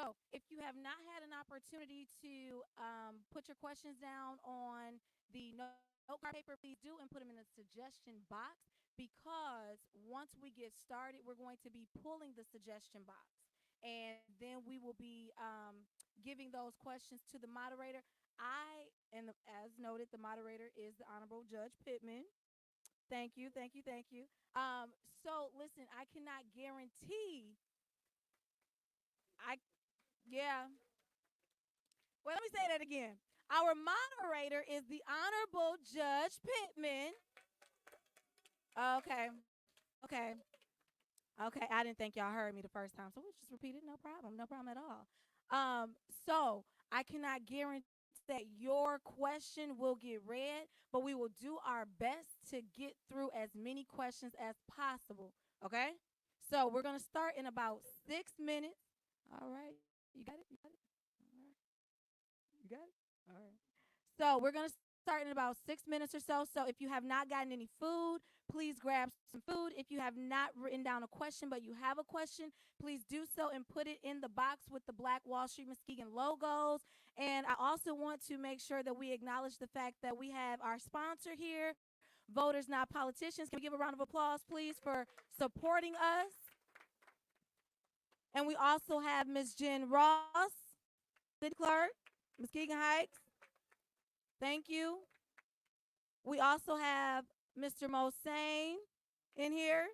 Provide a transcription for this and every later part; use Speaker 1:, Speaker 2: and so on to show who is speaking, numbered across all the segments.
Speaker 1: So if you have not had an opportunity to put your questions down on the note card paper, please do and put them in the suggestion box because once we get started, we're going to be pulling the suggestion box. And then we will be giving those questions to the moderator. As noted, the moderator is the Honorable Judge Pittman. Thank you, thank you, thank you. So listen, I cannot guarantee. I yeah. Well, let me say that again. Our moderator is the Honorable Judge Pittman. Okay, okay, okay. I didn't think y'all heard me the first time, so we'll just repeat it. No problem, no problem at all. So I cannot guarantee that your question will get read, but we will do our best to get through as many questions as possible. Okay? So we're gonna start in about 6 minutes. All right, you got it. You got it. All right, you got it. All right. So we're gonna start in about 6 minutes or so. So if you have not gotten any food, please grab some food. If you have not written down a question, but you have a question, please do so and put it in the box with the Black Wall Street Muskegon logos. And I also want to make sure that we acknowledge the fact that we have our sponsor here, Voters Not Politicians. Can we give a round of applause, please, for supporting us? And we also have Ms. Jen Ross, City Clerk, Muskegon Heights. Thank you. We also have Mr. Mosane in here,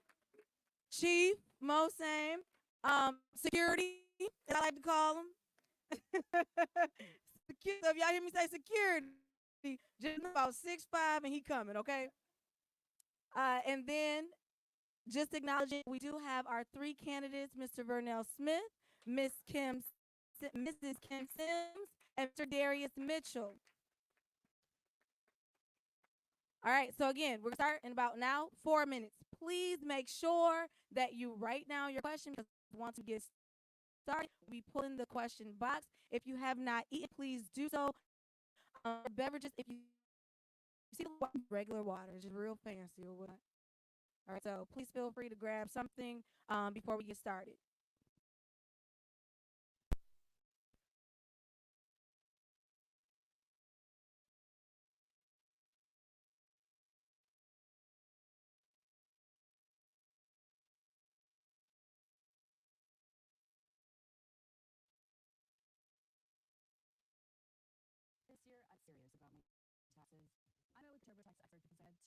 Speaker 1: Chief Mosane, security, as I like to call him. So if y'all hear me say security, just about 6'5" and he coming, okay? And then just acknowledging we do have our three candidates, Mr. Vern Smith, Mrs. Kim Sims, and Mr. Darius Mitchell. All right, so again, we're going to start in about now 4 minutes. Please make sure that you write down your question because once we get started, we pull in the question box. If you have not eaten, please do so. Beverages, if you see regular water, just real fancy or whatnot. All right, so please feel free to grab something before we get started.
Speaker 2: This year, I'm serious about my taxes. I'm a TurboTax expert because I had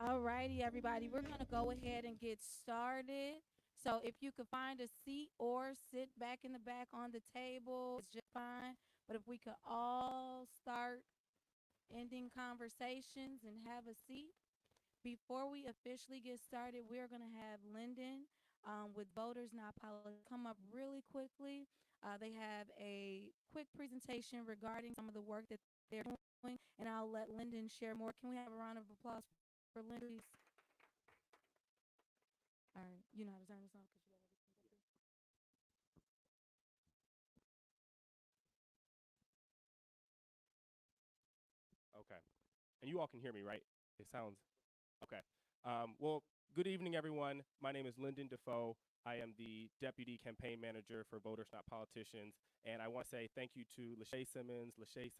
Speaker 1: Alrighty, everybody. We're gonna go ahead and get started. So if you could find a seat or sit back in the back on the table, it's just fine. But if we could all start ending conversations and have a seat. Before we officially get started, we're going to have Lyndon with Voters Not Politics come up really quickly. They have a quick presentation regarding some of the work that they're doing, and I'll let Lyndon share more. Can we have a round of applause for Lyndon, please? All right, you know how to turn this off because you got everything.
Speaker 3: Okay. And you all can hear me, right? It sounds okay. Well, good evening, everyone. My name is Lyndon Defoe. I am the Deputy Campaign Manager for Voters Not Politicians. And I want to say thank you to Lachey Simmons II,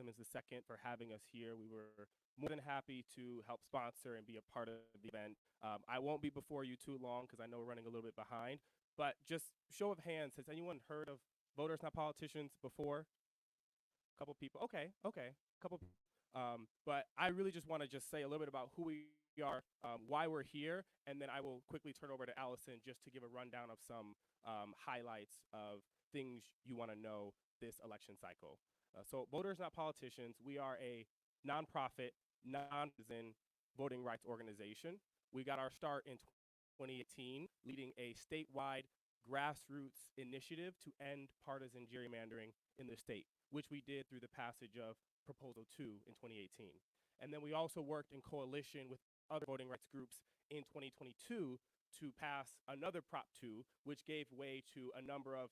Speaker 3: for having us here. We were more than happy to help sponsor and be a part of the event. I won't be before you too long because I know we're running a little bit behind. But just show of hands, has anyone heard of Voters Not Politicians before? A couple people. Okay, okay. A couple. But I really just want to just say a little bit about who we are, why we're here, and then I will quickly turn over to Allison just to give a rundown of some highlights of things you want to know this election cycle. So Voters Not Politicians, we are a nonprofit, non-partisan voting rights organization. We got our start in 2018, leading a statewide grassroots initiative to end partisan gerrymandering in the state, which we did through the passage of Proposal 2 in 2018. And then we also worked in coalition with other voting rights groups in 2022 to pass another Prop 2, which gave way to a number of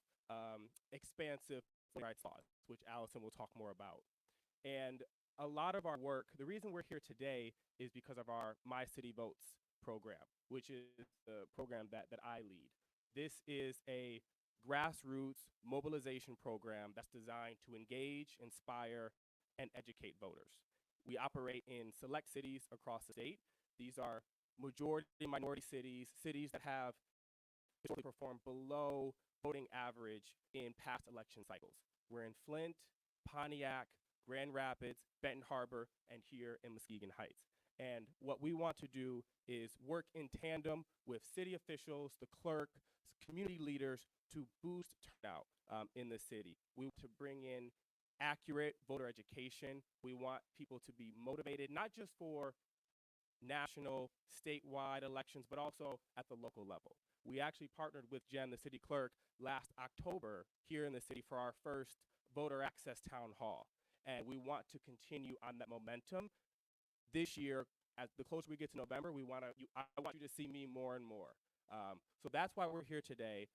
Speaker 3: expansive voting rights laws, which Allison will talk more about. And a lot of our work, the reason we're here today is because of our My City Votes program, which is the program that I lead. This is a grassroots mobilization program that's designed to engage, inspire, and educate voters. We operate in select cities across the state. These are majority minority cities, cities that have historically performed below voting average in past election cycles. We're in Flint, Pontiac, Grand Rapids, Benton Harbor, and here in Muskegon Heights. And what we want to do is work in tandem with city officials, the clerk, community leaders to boost turnout in the city. We want to bring in accurate voter education. We want people to be motivated, not just for national, statewide elections, but also at the local level. We actually partnered with Jen, the city clerk, last October here in the city for our first voter access town hall. And we want to continue on that momentum this year. As the closer we get to November, I want you to see me more and more. So that's why we're here today.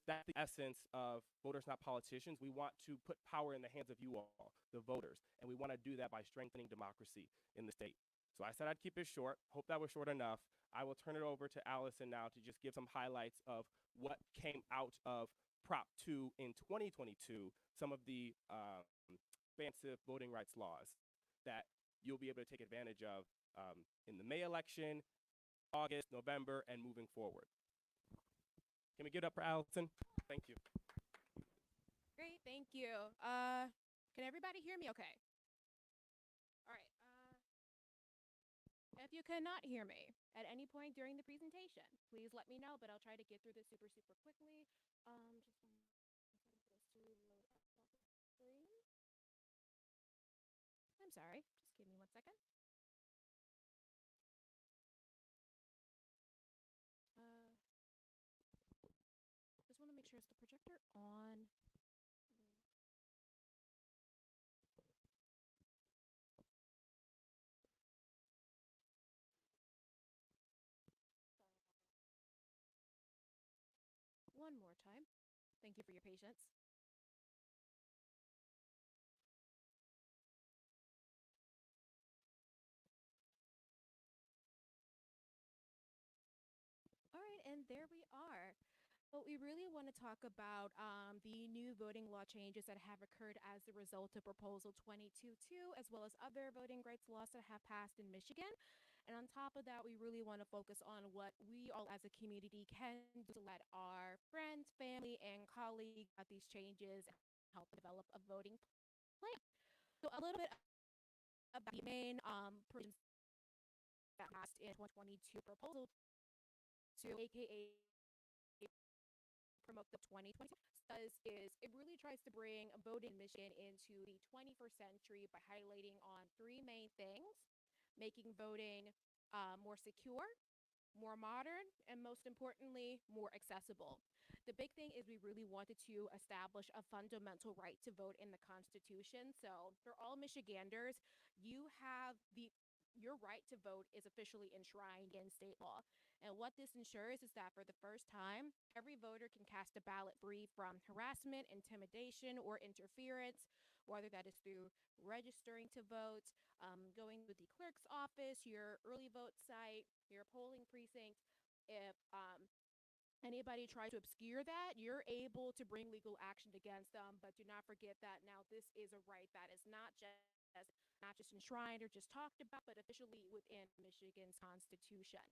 Speaker 3: That's the essence of Voters Not Politicians. We want to put power in the hands of you all, the voters, and we want to do that by strengthening democracy in the state. So I said I'd keep it short. Hope that was short enough. I will turn it over to Allison now to just give some highlights of what came out of Prop 2 in 2022, some of the expansive voting rights laws that you'll be able to take advantage of in the May election, August, November, and moving forward. Can we get up for Allison? Thank you.
Speaker 2: Great, thank you. Can everybody hear me okay? All right. If you cannot hear me at any point during the presentation, please let me know, but I'll try to get through this super quickly. Just one second for this to load up on the screen. I'm sorry, just give me 1 second. Just want to make sure it's the projector on. One more time. Thank you for your patience. All right, and there we are. Well, we really want to talk about the new voting law changes that have occurred as a result of Proposal 22.2, as well as other voting rights laws that have passed in Michigan. And on top of that, we really want to focus on what we all as a community can do to let our friends, family, and colleagues about these changes and help develop a voting plan. So a little bit about the main provisions that passed in 2022 proposal to aka promote the 2022 does is it really tries to bring voting in Michigan into the 21st century by highlighting on three main things: making voting more secure, more modern, and most importantly, more accessible. The big thing is we really wanted to establish a fundamental right to vote in the Constitution. So for all Michiganders, you have your right to vote is officially enshrined in state law. And what this ensures is that for the first time, every voter can cast a ballot free from harassment, intimidation, or interference, whether that is through registering to vote, going to the clerk's office, your early vote site, your polling precinct. If anybody tries to obscure that, you're able to bring legal action against them. But do not forget that now this is a right that is not just enshrined or just talked about, but officially within Michigan's Constitution.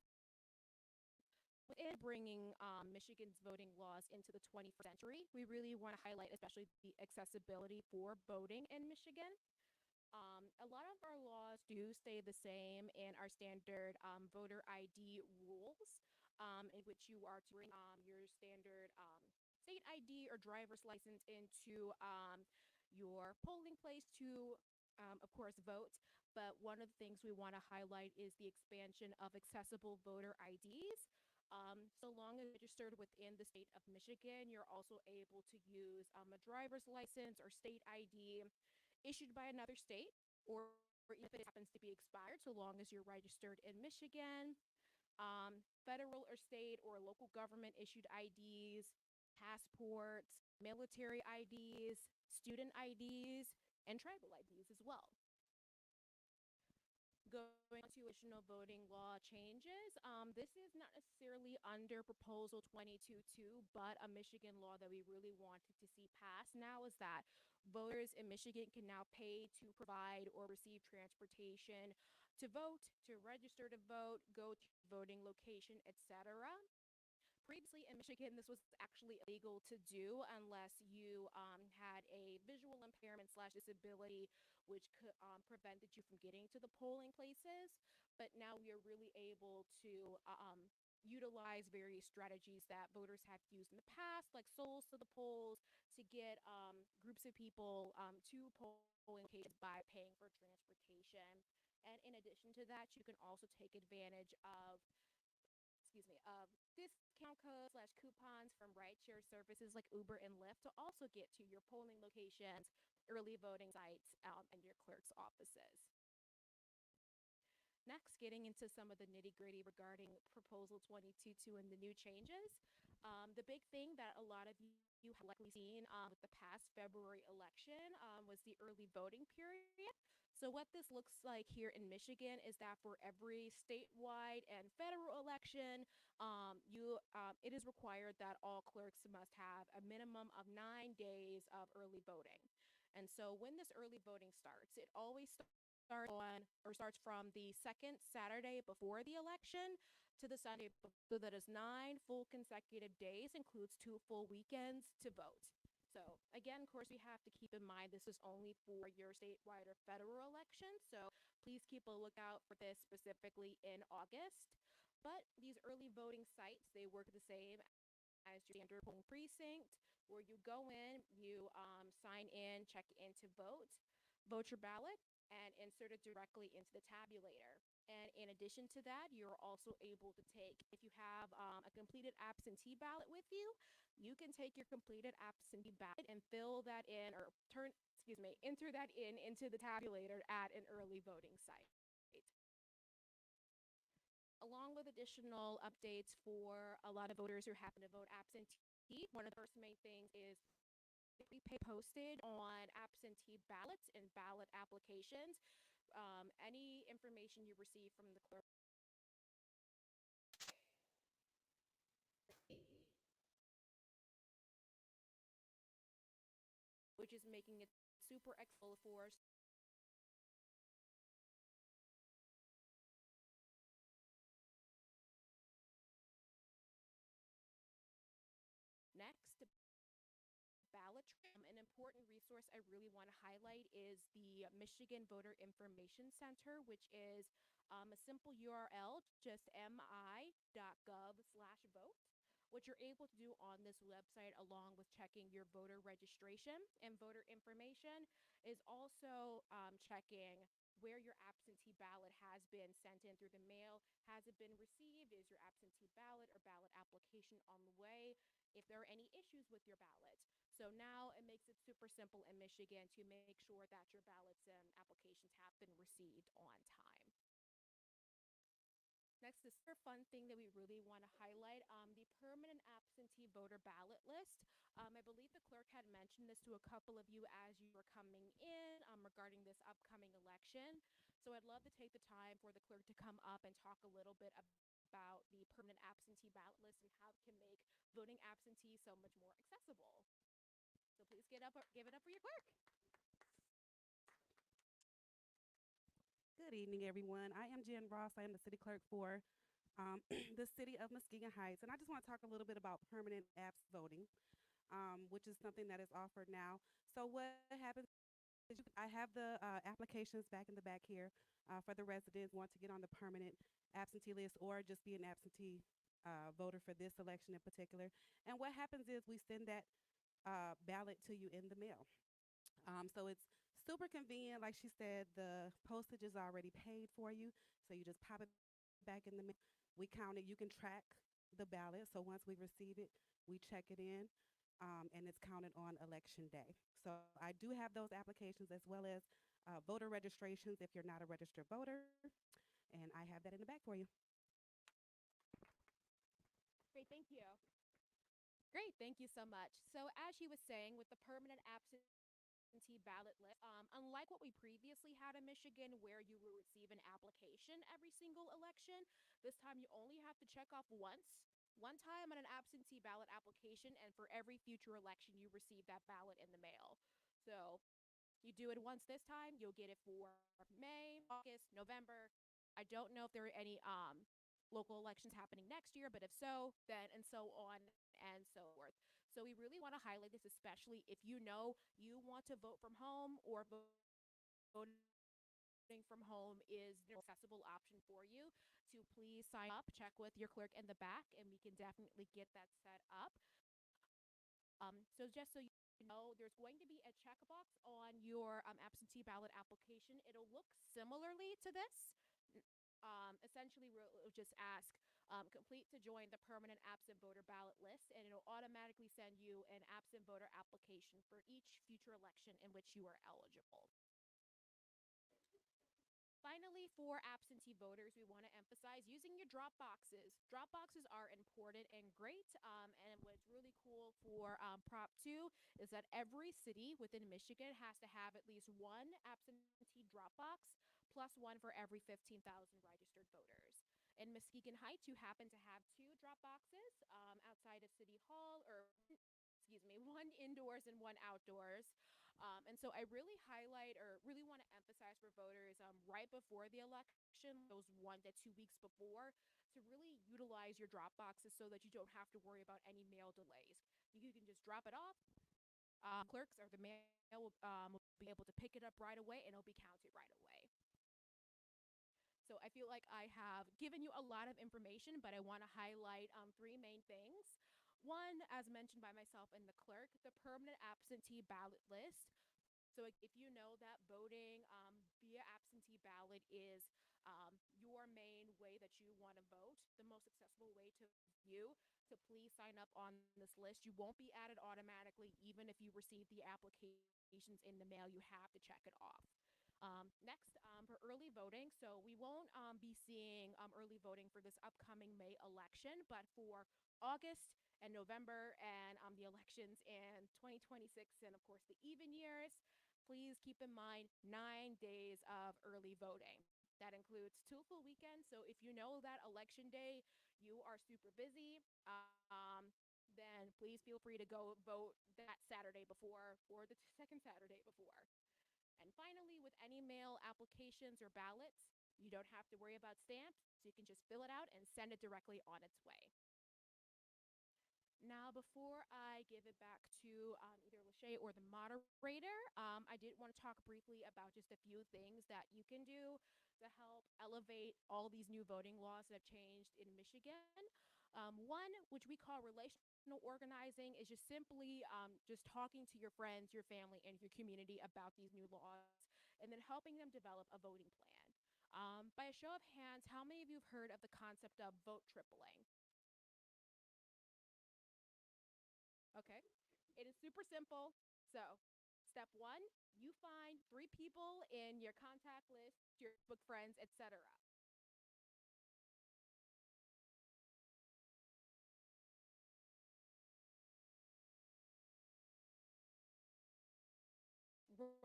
Speaker 2: Within bringing Michigan's voting laws into the 21st century, we really want to highlight especially the accessibility for voting in Michigan. A lot of our laws do stay the same in our standard voter ID rules, in which you are to bring your standard state ID or driver's license into your polling place to, of course, vote. But one of the things we want to highlight is the expansion of accessible voter IDs. So long as registered within the state of Michigan, you're also able to use a driver's license or state ID issued by another state, or if it happens to be expired, so long as you're registered in Michigan. Federal or state or local government issued IDs, passports, military IDs, student IDs, and tribal IDs as well. Going on to additional voting law changes, this is not necessarily under Proposal 22.2, but a Michigan law that we really wanted to see passed now is that voters in Michigan can now pay to provide or receive transportation to vote, to register to vote, go to voting location, etc. Previously in Michigan, this was actually illegal to do unless you had a visual impairment slash disability, which prevented you from getting to the polling places. But now we are really able to utilize various strategies that voters have used in the past, like souls to the polls, to get groups of people to polling locations by paying for transportation. And in addition to that, you can also take advantage of discount codes slash coupons from rideshare services like Uber and Lyft to also get to your polling locations, early voting sites, and your clerk's offices. Next, getting into some of the nitty gritty regarding Proposal 22.2 and the new changes. The big thing that a lot of you have likely seen with the past February election was the early voting period. So what this looks like here in Michigan is that for every statewide and federal election, it is required that all clerks must have a minimum of 9 days of early voting. And so when this early voting starts, it always starts from the second Saturday before the election to the Sunday before. So that is 9 full consecutive days, includes 2 full weekends to vote. So again, of course, we have to keep in mind this is only for your statewide or federal election. So please keep a lookout for this specifically in August. But these early voting sites, they work the same as your standard polling precinct, where you go in, you sign in, check in to vote your ballot, and insert it directly into the tabulator. And in addition to that, you're also able to take, if you have a completed absentee ballot with you, you can take your completed absentee ballot and fill that in or enter that into the tabulator at an early voting site. Along with additional updates for a lot of voters who happen to vote absentee, one of the first main things is prepay postage on absentee ballots and ballot applications. Any information you receive from the clerk, which is making it super accessible for next ballot. An important resource I really want to highlight is the Michigan Voter Information Center, which is a simple URL, just mi.gov/vote. What you're able to do on this website, along with checking your voter registration and voter information, is also checking where your absentee ballot has been sent in through the mail. Has it been received? Is your absentee ballot or ballot application on the way? If there are any issues with your ballot. So now it makes it super simple in Michigan to make sure that your ballots and applications have been received on time. Next, this other fun thing that we really want to highlight, the permanent absentee voter ballot list. I believe the clerk had mentioned this to a couple of you as you were coming in regarding this upcoming election. So I'd love to take the time for the clerk to come up and talk a little bit about the permanent absentee ballot list and how it can make voting absentee so much more accessible. So please give it up for your clerk.
Speaker 4: Good evening, everyone. I am Jen Ross. I am the city clerk for the city of Muskegon Heights. And I just want to talk a little bit about permanent abs voting, which is something that is offered now. So what happens is I have the applications back in the back here for the residents want to get on the permanent absentee list or just be an absentee voter for this election in particular. And what happens is we send that ballot to you in the mail. So it's super convenient. Like she said, the postage is already paid for you. So you just pop it back in the mail. We count it. You can track the ballot. So once we receive it, we check it in, and it's counted on election day. So I do have those applications as well as voter registrations if you're not a registered voter. And I have that in the back for you.
Speaker 2: Great, thank you. Great, thank you so much. So as she was saying, with the permanent absentee ballot list, unlike what we previously had in Michigan, where you will receive an application every single election, this time you only have to check off one time on an absentee ballot application, and for every future election, you receive that ballot in the mail. So you do it once this time, you'll get it for May, August, November. I don't know if there are any local elections happening next year, but if so, then and so on and so forth. So we really want to highlight this, especially if you know you want to vote from home or voting from home is an accessible option for you. To please sign up, check with your clerk in the back, and we can definitely get that set up. So just so you know, there's going to be a checkbox on your absentee ballot application. It'll look similarly to this. Essentially, we'll just ask complete to join the permanent absent voter ballot list, and it'll automatically send you an absent voter application for each future election in which you are eligible. Finally, for absentee voters, we want to emphasize using your drop boxes. Drop boxes are important and great. And what's really cool for Prop 2 is that every city within Michigan has to have at least one absentee drop box, plus one for every 15,000 registered voters. In Muskegon Heights, you happen to have two drop boxes outside of City Hall, or excuse me, one indoors and one outdoors. And so I really highlight or really want to emphasize for voters right before the election, those 1 to 2 weeks before, to really utilize your drop boxes so that you don't have to worry about any mail delays. You can just drop it off. Clerks or the mail will be able to pick it up right away, and it'll be counted right away. So I feel like I have given you a lot of information, but I want to highlight three main things. One, as mentioned by myself and the clerk, the permanent absentee ballot list. So if you know that voting via absentee ballot is your main way that you want to vote, the most accessible way to you, to please sign up on this list. You won't be added automatically, even if you receive the applications in the mail. You have to check it off. Next, for early voting, so we won't be seeing early voting for this upcoming May election, but for August and November and the elections in 2026 and, of course, the even years, please keep in mind 9 days of early voting. That includes 2 full weekends. So if you know that election day you are super busy, then please feel free to go vote that Saturday before or the second Saturday before. And finally, with any mail applications or ballots, you don't have to worry about stamps, so you can just fill it out and send it directly on its way. Now, before I give it back to either Lachey or the moderator, I did want to talk briefly about just a few things that you can do to help elevate all these new voting laws that have changed in Michigan. One, which we call relational organizing, is just simply just talking to your friends, your family, and your community about these new laws, and then helping them develop a voting plan. By a show of hands, how many of you have heard of the concept of vote tripling? Okay. It is super simple. So, step one, you find three people in your contact list, your Facebook friends, etc.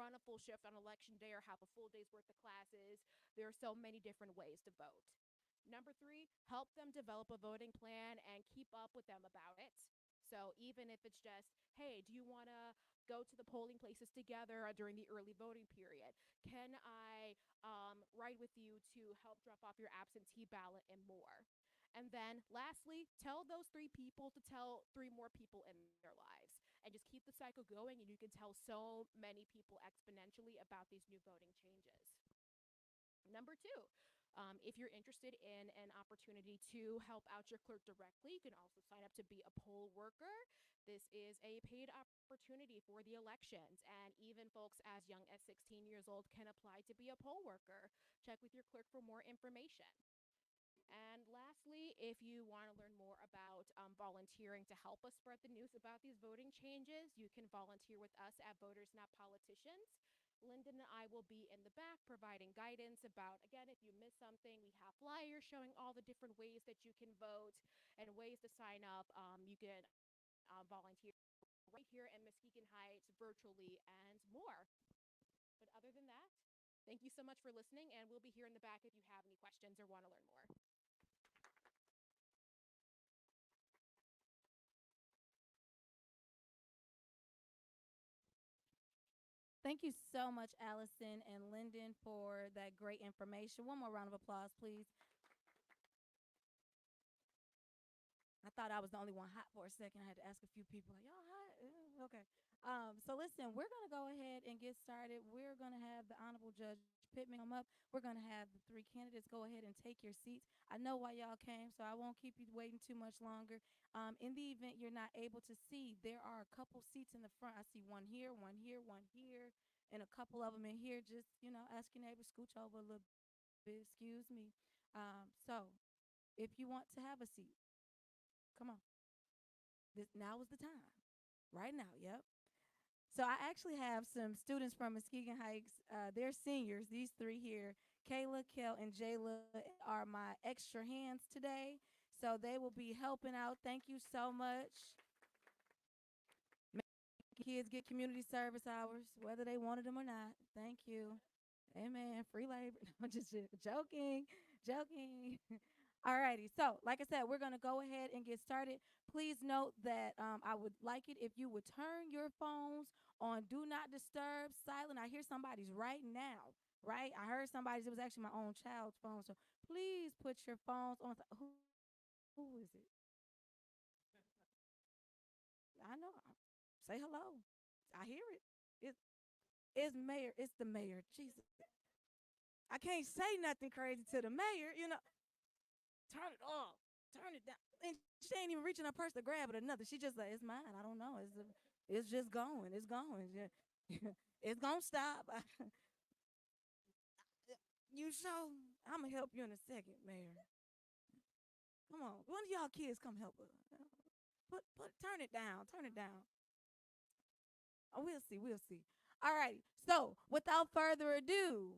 Speaker 2: Run a full shift on election day or have a full day's worth of classes. There are so many different ways to vote. Number three, help them develop a voting plan and keep up with them about it. So even if it's just, hey, do you want to go to the polling places together during the early voting period? Can I ride with you to help drop off your absentee ballot and more? And then lastly, tell those three people to tell three more people in their lives. And just keep the cycle going, and you can tell so many people exponentially about these new voting changes. Number two, if you're interested in an opportunity to help out your clerk directly, you can also sign up to be a poll worker. This is a paid opportunity for the elections, and even folks as young as 16 years old can apply to be a poll worker. Check with your clerk for more information. And lastly, if you want to learn more about volunteering to help us spread the news about these voting changes, you can volunteer with us at Voters Not Politicians. Lyndon and I will be in the back providing guidance about, again, if you miss something, we have flyers showing all the different ways that you can vote and ways to sign up. You can volunteer right here in Muskegon Heights, virtually, and more. But other than that, thank you so much for listening, and we'll be here in the back if you have any questions or want to learn more.
Speaker 1: Thank you so much, Allison and Lyndon, for that great information. One more round of applause, please. I thought I was the only one hot for a second. I had to ask a few people, like, y'all hot? Okay. So listen, we're going to go ahead and get started. We're going to have the Honorable Judge Pittman come up. We're going to have the three candidates go ahead and take your seats. I know why y'all came, so I won't keep you waiting too much longer. In the event you're not able to see, there are a couple seats in the front. I see one here, one here, one here, and a couple of them in here. Just, ask your neighbor, scooch over a little bit. Excuse me. So if you want to have a seat, come on. This now is the time. Right now, yep. So I actually have some students from Muskegon Heights. They're seniors. These three here, Kayla, Kel, and Jayla, are my extra hands today. So they will be helping out. Thank you so much. Kids get community service hours, whether they wanted them or not. Thank you. Amen. Free labor. No, just joking, joking. Alrighty. So, like I said, we're going to go ahead and get started. Please note that I would like it if you would turn your phones on Do Not Disturb, silent. I hear somebody's right now, right? I heard somebody's. It was actually my own child's phone. So please put your phones on. Who is it? I know. Say hello. I hear it. It's, it's mayor. It's the mayor. Jesus. I can't say nothing crazy to the mayor. Turn it off. Turn it down. And she ain't even reaching her purse to grab it or nothing. She just like, it's mine. I don't know. It's just going. It's going. It's gonna stop. You sure? I'm gonna help you in a second, Mayor. Come on. One of y'all kids come help us. Turn it down. Turn it down. Oh, we'll see. We'll see. All right. So, without further ado,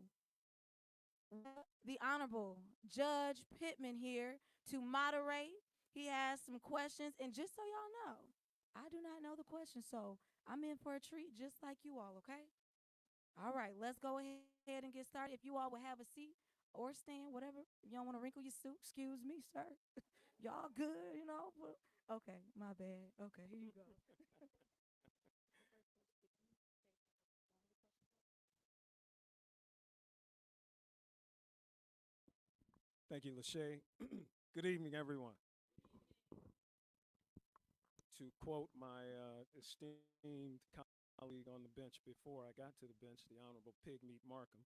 Speaker 1: the Honorable Judge Pittman here to moderate. He has some questions, and just so y'all know, I do not know the questions, so I'm in for a treat just like you all, okay? All right, let's go ahead and get started. If you all will have a seat or stand, whatever. If you don't want to wrinkle your suit, excuse me, sir. Y'all good. Okay, my bad. Okay, here you go.
Speaker 5: Thank you, Lachey. Good evening, everyone. To quote my esteemed colleague on the bench before I got to the bench, the Honorable Pigmeat Markham,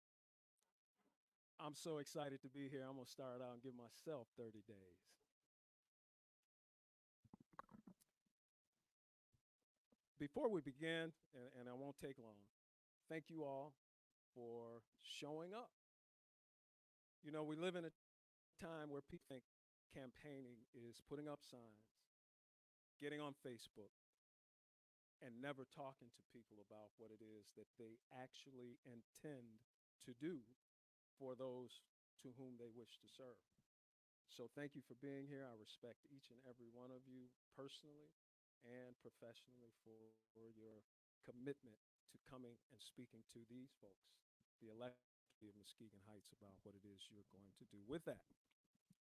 Speaker 5: I'm so excited to be here. I'm going to start out and give myself 30 days. Before we begin, and I won't take long, thank you all for showing up. You know, we live in a time where people think campaigning is putting up signs, getting on Facebook, and never talking to people about what it is that they actually intend to do for those to whom they wish to serve. So thank you for being here. I respect each and every one of you personally and professionally for your commitment to coming and speaking to these folks, the elected of Muskegon Heights, about what it is you're going to do. With that,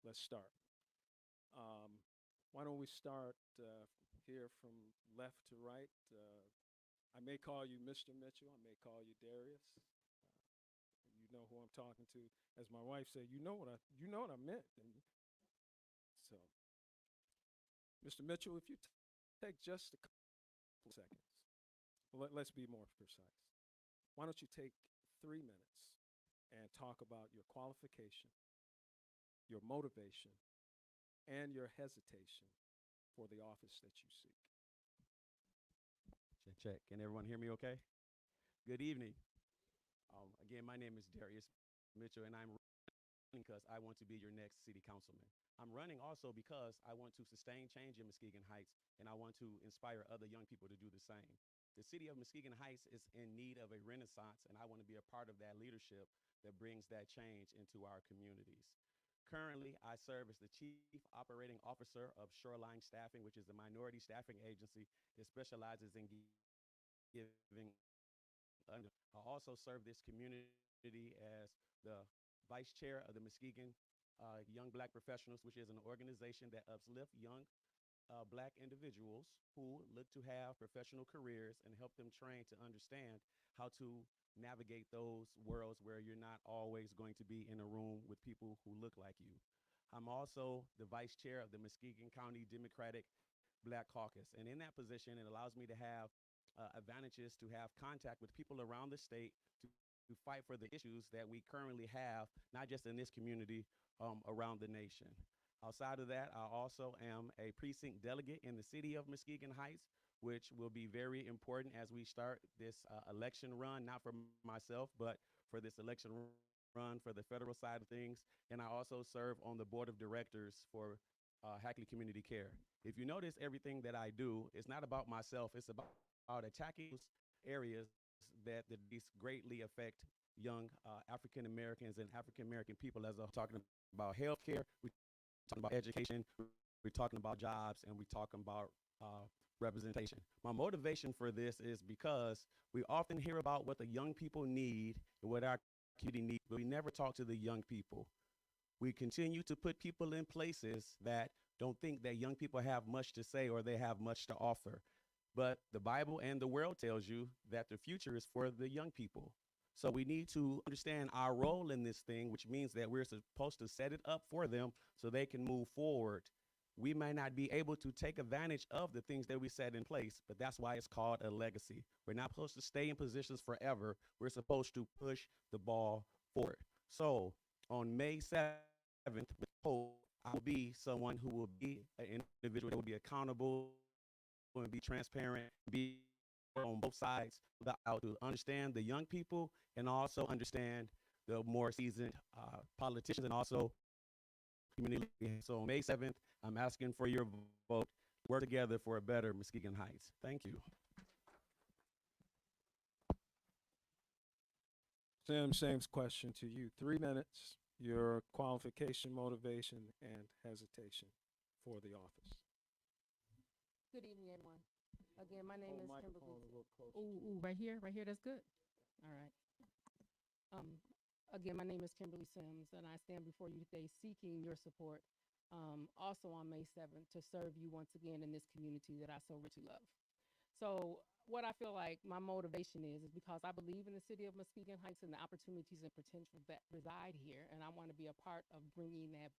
Speaker 5: let's start. Why don't we start here from left to right? I may call you Mr. Mitchell. I may call you Darius. You know who I'm talking to. As my wife said, you know what I meant. And so, Mr. Mitchell, if you take just a couple seconds, let's be more precise. Why don't you take 3 minutes and talk about your qualification, your motivation, and your hesitation for the office that you seek.
Speaker 6: Check, check. Can everyone hear me okay? Good evening. Again, my name is Darius Mitchell, and I'm running because I want to be your next city councilman. I'm running also because I want to sustain change in Muskegon Heights, and I want to inspire other young people to do the same. The city of Muskegon Heights is in need of a renaissance, and I want to be a part of that leadership that brings that change into our communities. Currently, I serve as the Chief Operating Officer of Shoreline Staffing, which is a minority staffing agency that specializes in giving. I also serve this community as the Vice Chair of the Muskegon Young Black Professionals, which is an organization that uplifts young Black individuals who look to have professional careers and help them train to understand how to navigate those worlds where you're not always going to be in a room with people who look like you. I'm also the Vice Chair of the Muskegon County Democratic Black Caucus. And in that position, it allows me to have advantages to have contact with people around the state to fight for the issues that we currently have, not just in this community, around the nation. Outside of that, I also am a precinct delegate in the city of Muskegon Heights, which will be very important as we start this election run, not for myself, but for this election run for the federal side of things. And I also serve on the board of directors for Hackley Community Care. If you notice, everything that I do is not about myself, it's about attacking those areas that these greatly affect young African Americans and African American people, as I'm talking about healthcare, we're talking about education, we're talking about jobs, and we're talking about representation. My motivation for this is because we often hear about what the young people need and what our community needs, but we never talk to the young people. We continue to put people in places that don't think that young people have much to say or they have much to offer. But the Bible and the world tells you that the future is for the young people. So we need to understand our role in this thing, which means that we're supposed to set it up for them so they can move forward. We may not be able to take advantage of the things that we set in place, but that's why it's called a legacy. We're not supposed to stay in positions forever. We're supposed to push the ball forward. So on May 7th, with hope, I will be someone who will be an individual that will be accountable and be transparent, be on both sides out to understand the young people and also understand the more seasoned politicians and also community. So on May 7th, I'm asking for your vote. Work together for a better Muskegon Heights. Thank you.
Speaker 5: Same question to you. 3 minutes, your qualification, motivation, and hesitation for the office.
Speaker 7: Good evening, everyone. Again, my name is Kimberly.
Speaker 5: Right
Speaker 7: Right here, that's good. All right. Again, my name is Kimberly Sims, and I stand before you today seeking your support, also on May 7th, to serve you once again in this community that I so richly love. So what I feel like my motivation is because I believe in the city of Muskegon Heights and the opportunities and potential that reside here, and I want to be a part of bringing that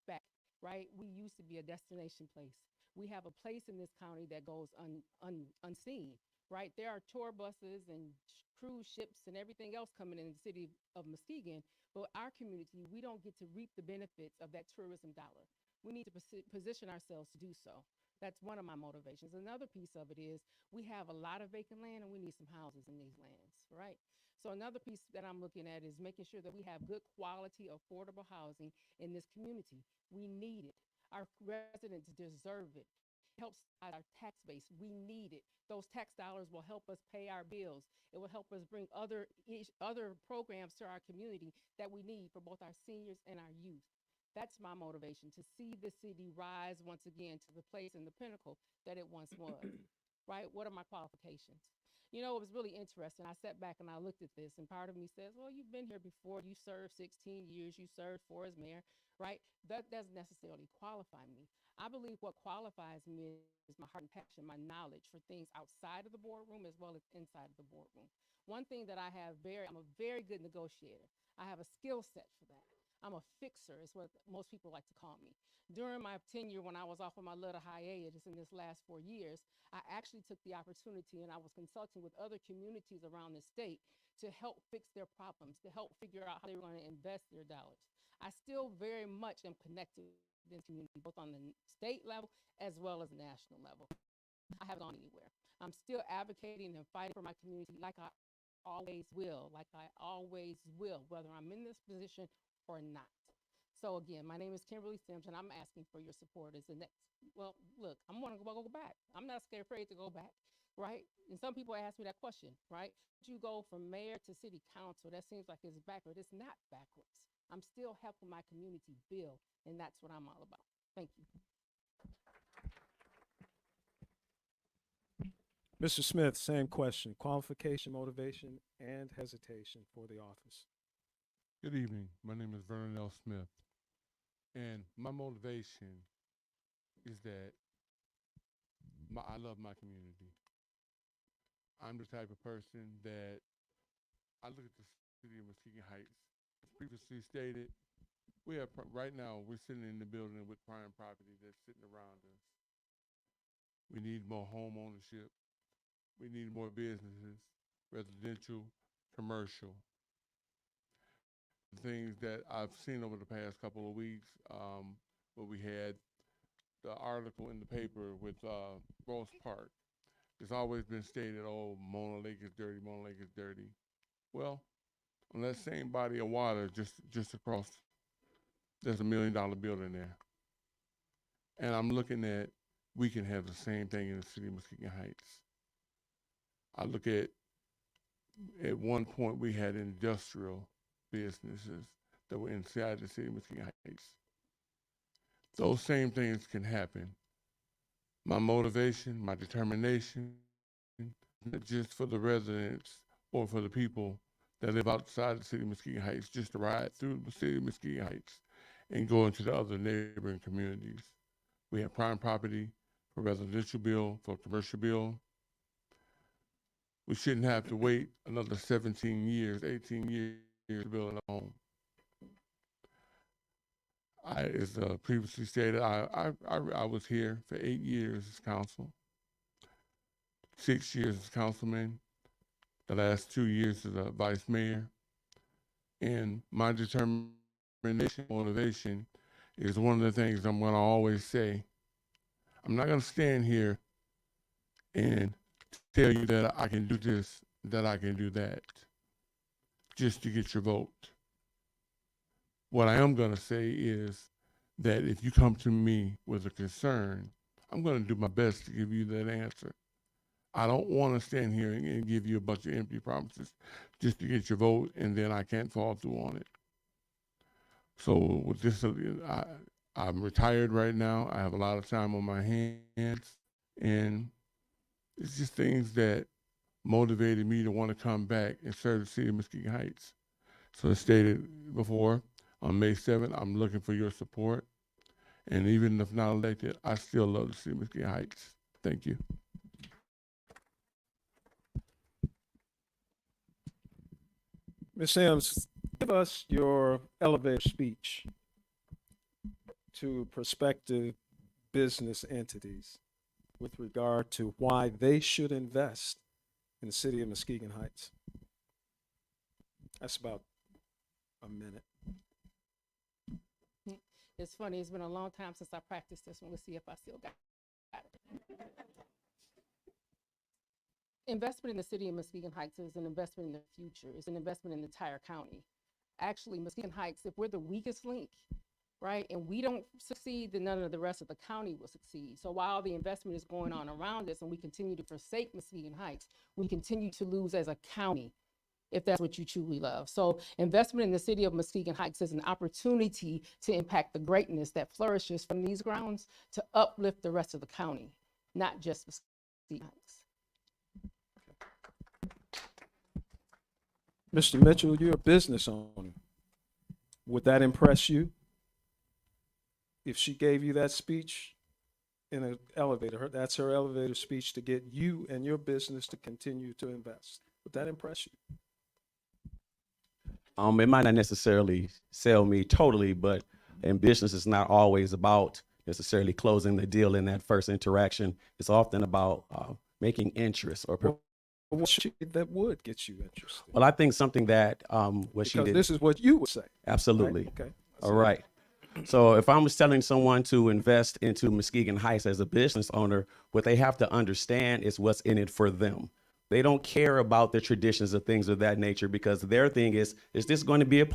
Speaker 7: back, right? We used to be a destination place. we have a place in this county that goes unseen, right? There are tour buses and cruise ships and everything else coming in the city of Muskegon, but our community, we don't get to reap the benefits of that tourism dollar. We need to position ourselves to do so. That's one of my motivations. Another piece of it is we have a lot of vacant land and we need some houses in these lands, right? So another piece that I'm looking at is making sure that we have good quality, affordable housing in this community. We need it. Our residents deserve it. It helps our tax base. We need it. Those tax dollars will help us pay our bills. It will help us bring other programs to our community that we need for both our seniors and our youth. That's my motivation, to see the city rise once again to the place and the pinnacle that it once was, right? What are my qualifications? You know, it was really interesting. I sat back and I looked at this, and part of me says, well, you've been here before. You served 16 years. You served 4 as mayor, right? That doesn't necessarily qualify me. I believe what qualifies me is my heart and passion, my knowledge for things outside of the boardroom as well as inside of the boardroom. One thing that I'm a very good negotiator. I have a skill set for that. I'm a fixer, is what most people like to call me. During my tenure, when I was off on my little hiatus in this last 4 years, I actually took the opportunity and I was consulting with other communities around the state to help fix their problems, to help figure out how they were going to invest their dollars. I still very much am connected with this community, both on the state level as well as national level. I haven't gone anywhere. I'm still advocating and fighting for my community like I always will, whether I'm in this position or not. So again, my name is Kimberly Sims, and I'm asking for your support as the next. Well, look, I'm going to go back. I'm not afraid to go back, right? And some people ask me that question, right? You go from mayor to city council. That seems like it's backward. It's not backwards. I'm still helping my community build, and that's what I'm all about. Thank you.
Speaker 5: Mr. Smith, same question. Qualification, motivation, and hesitation for the office.
Speaker 8: Good evening. My name is Vern Smith, and my motivation is that I love my community. I'm the type of person that I look at the city of Muskegon Heights. As previously stated, right now we're sitting in the building with prime property that's sitting around us. We need more home ownership. We need more businesses, residential, commercial. Things that I've seen over the past couple of weeks, where we had the article in the paper with Ross Park. It's always been stated, oh, Mona Lake is dirty, Mona Lake is dirty. Well, on that same body of water, just across, there's $1 million building there. And I'm looking at, we can have the same thing in the city of Muskegon Heights. I look at one point we had industrial businesses that were inside the city of Muskegon Heights. Those same things can happen. My motivation, my determination, not just for the residents or for the people that live outside the city of Muskegon Heights, just to ride through the city of Muskegon Heights and go into the other neighboring communities. We have prime property for residential build, for commercial build. We shouldn't have to wait another 17 years, 18 years to build a home. As previously stated, I was here for 8 years as council, 6 years as councilman, the last 2 years as a vice mayor. And my determination, motivation is one of the things I'm going to always say. I'm not going to stand here and tell you that I can do this, that I can do that, just to get your vote. What I am going to say is that if you come to me with a concern, I'm going to do my best to give you that answer. I don't want to stand here and give you a bunch of empty promises just to get your vote, and then I can't follow through on it. So with this, I'm retired right now. I have a lot of time on my hands, and it's just things that motivated me to want to come back and serve the city of Muskegon Heights. So as stated before, on May 7th, I'm looking for your support. And even if not elected, I still love the city of Muskegon Heights. Thank you.
Speaker 5: Ms. Sims, give us your elevator speech to prospective business entities with regard to why they should invest in the city of Muskegon Heights. That's about a minute.
Speaker 7: It's funny, it's been a long time since I practiced this one. Let's see if I still got it. Investment in the city of Muskegon Heights is an investment in the future. It's an investment in the entire county. Actually, Muskegon Heights, if we're the weakest link, right, and we don't succeed, then none of the rest of the county will succeed. So while the investment is going on around us and we continue to forsake Muskegon Heights, we continue to lose as a county, if that's what you truly love. So investment in the city of Muskegon Heights is an opportunity to impact the greatness that flourishes from these grounds to uplift the rest of the county, not just Muskegon Heights.
Speaker 5: Mr. Mitchell, you're a business owner. Would that impress you? If she gave you that speech in an elevator, that's her elevator speech to get you and your business to continue to invest. Would that impress you?
Speaker 6: It might not necessarily sell me totally, but in business, it's not always about necessarily closing the deal in that first interaction. It's often about making interest or.
Speaker 5: That would get you interested.
Speaker 6: Well, I think something that what she did.
Speaker 5: This is what you would say.
Speaker 6: Absolutely.
Speaker 5: Right? Okay.
Speaker 6: All right. So if I was telling someone to invest into Muskegon Heights as a business owner, what they have to understand is what's in it for them. They don't care about the traditions or things of that nature, because their thing is this going to be a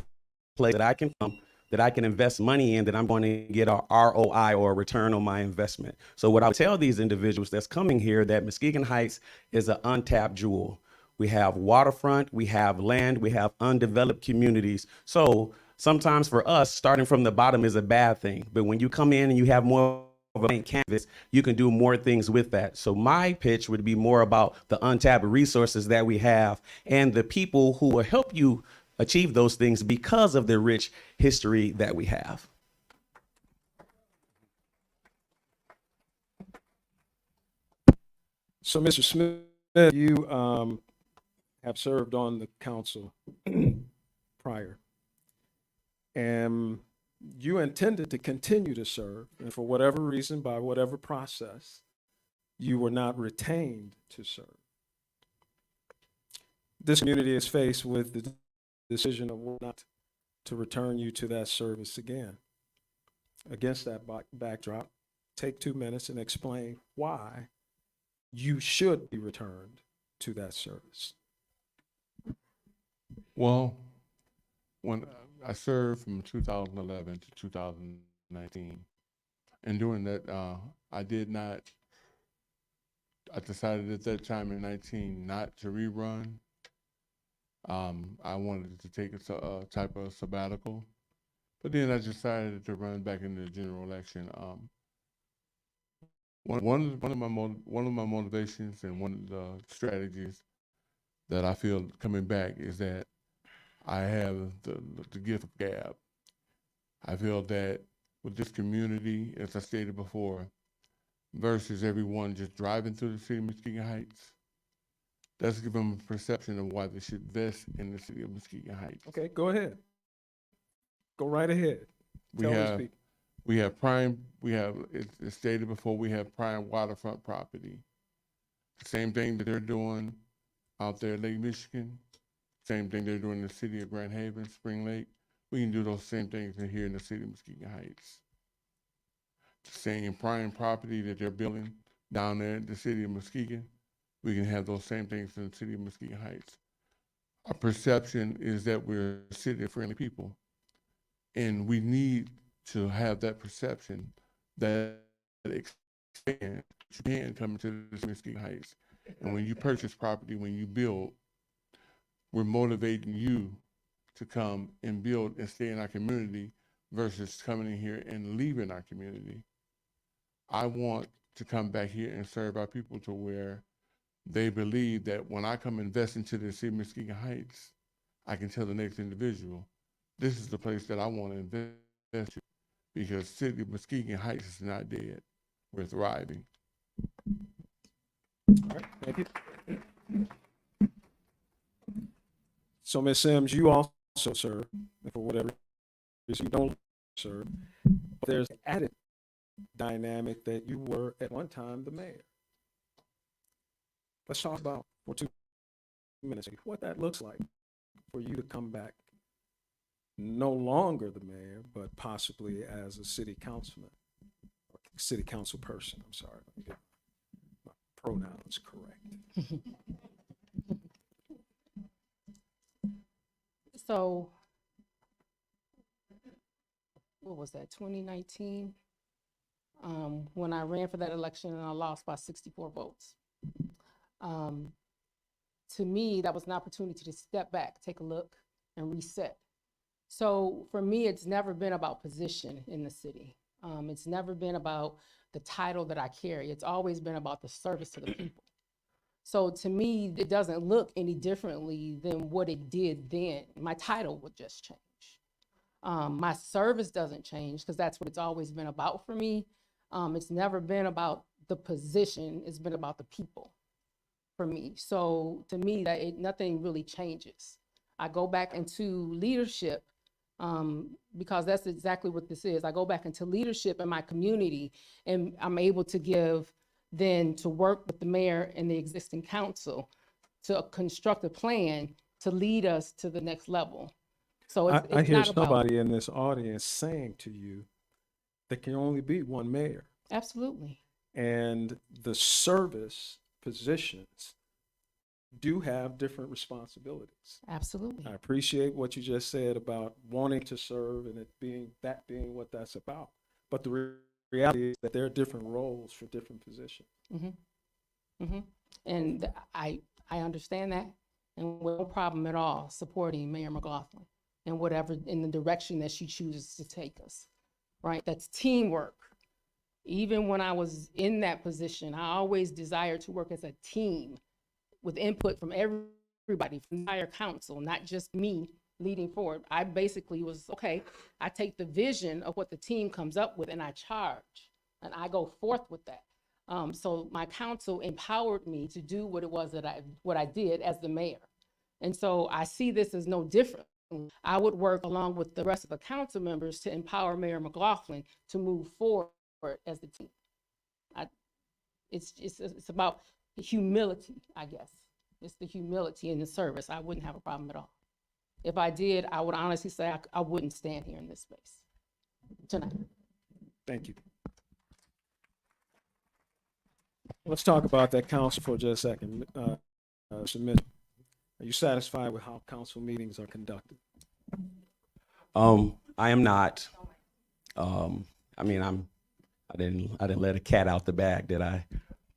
Speaker 6: place that I can come, that I can invest money in, that I'm going to get a ROI or a return on my investment. So what I would tell these individuals that's coming here, that Muskegon Heights is an untapped jewel. We have waterfront, we have land, we have undeveloped communities. So sometimes for us, starting from the bottom is a bad thing. But when you come in and you have more of a blank canvas, you can do more things with that. So my pitch would be more about the untapped resources that we have and the people who will help you achieve those things because of the rich history that we have.
Speaker 5: So, Mr. Smith, you have served on the council prior, and you intended to continue to serve, and for whatever reason, by whatever process, you were not retained to serve. This community is faced with the decision of whether or not to return you to that service again. Against that backdrop, take 2 minutes and explain why you should be returned to that service.
Speaker 8: Well, when I served from 2011 to 2019, and during that, I decided at that time in 19 not to rerun. I wanted to take a type of sabbatical, but then I decided to run back in the general election. One of my motivations and one of the strategies that I feel coming back is that I have the gift of gab. I feel that with this community, as I stated before, versus everyone just driving through the city of Muskegon Heights, let's give them a perception of why they should invest in the city of Muskegon Heights.
Speaker 5: Okay, go ahead. Go right ahead. It's stated before, we have prime waterfront property. The same thing that they're doing out there in Lake Michigan, same thing they're doing in the city of Grand Haven, Spring Lake. We can do those same things here in the city of Muskegon Heights. The same prime property that they're building down there in the city of Muskegon, we can have those same things in the city of Muskegon Heights. Our perception is that we're city-friendly people, and we need to have that perception that expands. You can come into the city of Muskegon Heights, and when you purchase property, when you build, we're motivating you to come and build and stay in our community versus coming in here and leaving our community. I want to come back here and serve our people to where they believe that when I come invest into the city of Muskegon Heights, I can tell the next individual, this is the place that I want to invest in, because city of Muskegon Heights is not dead. We're thriving. All right, thank you. So, Ms. Sims, you also serve, and for whatever reason you don't serve, there's added dynamic that you were at one time the mayor. Let's talk about for 2 minutes what that looks like for you to come back no longer the mayor, but possibly as a city councilman, or city council person. I'm sorry, let me get my pronouns correct.
Speaker 7: So, what was that, 2019? When I ran for that election and I lost by 64 votes. To me, that was an opportunity to step back, take a look, and reset. So for me, it's never been about position in the city. It's never been about the title that I carry. It's always been about the service to the people. So to me, it doesn't look any differently than what it did then. My title would just change. My service doesn't change because that's what it's always been about for me. It's never been about the position. It's been about the people for me. So to me, nothing really changes. I go back into leadership because that's exactly what this is. I go back into leadership in my community, and I'm able to to work with the mayor and the existing council to construct a plan to lead us to the next level. So
Speaker 5: I hear somebody in this audience saying to you, there can only be one mayor.
Speaker 7: Absolutely.
Speaker 5: And the service positions do have different responsibilities.
Speaker 7: Absolutely.
Speaker 5: I appreciate what you just said about wanting to serve and it being what that's about. But the reality is that there are different roles for different positions.
Speaker 7: Mm-hmm. Mm-hmm. And I understand that, and no problem at all supporting Mayor McLaughlin and whatever in the direction that she chooses to take us. Right? That's teamwork. Even when I was in that position, I always desired to work as a team with input from everybody, from the entire council, not just me leading forward. I basically was, okay, I take the vision of what the team comes up with and I charge, and I go forth with that. So my council empowered me to do what it was that I did as the mayor. And so I see this as no different. I would work along with the rest of the council members to empower Mayor McLaughlin to move forward as the team. It's about humility, I guess. It's the humility in the service. I wouldn't have a problem at all. If I did, I would honestly say I wouldn't stand here in this space tonight.
Speaker 5: Thank you. Let's talk about that council for just a second. Mr. Mitchell, are you satisfied with how council meetings are conducted?
Speaker 6: I am not. I mean, I didn't let a cat out the bag, did I?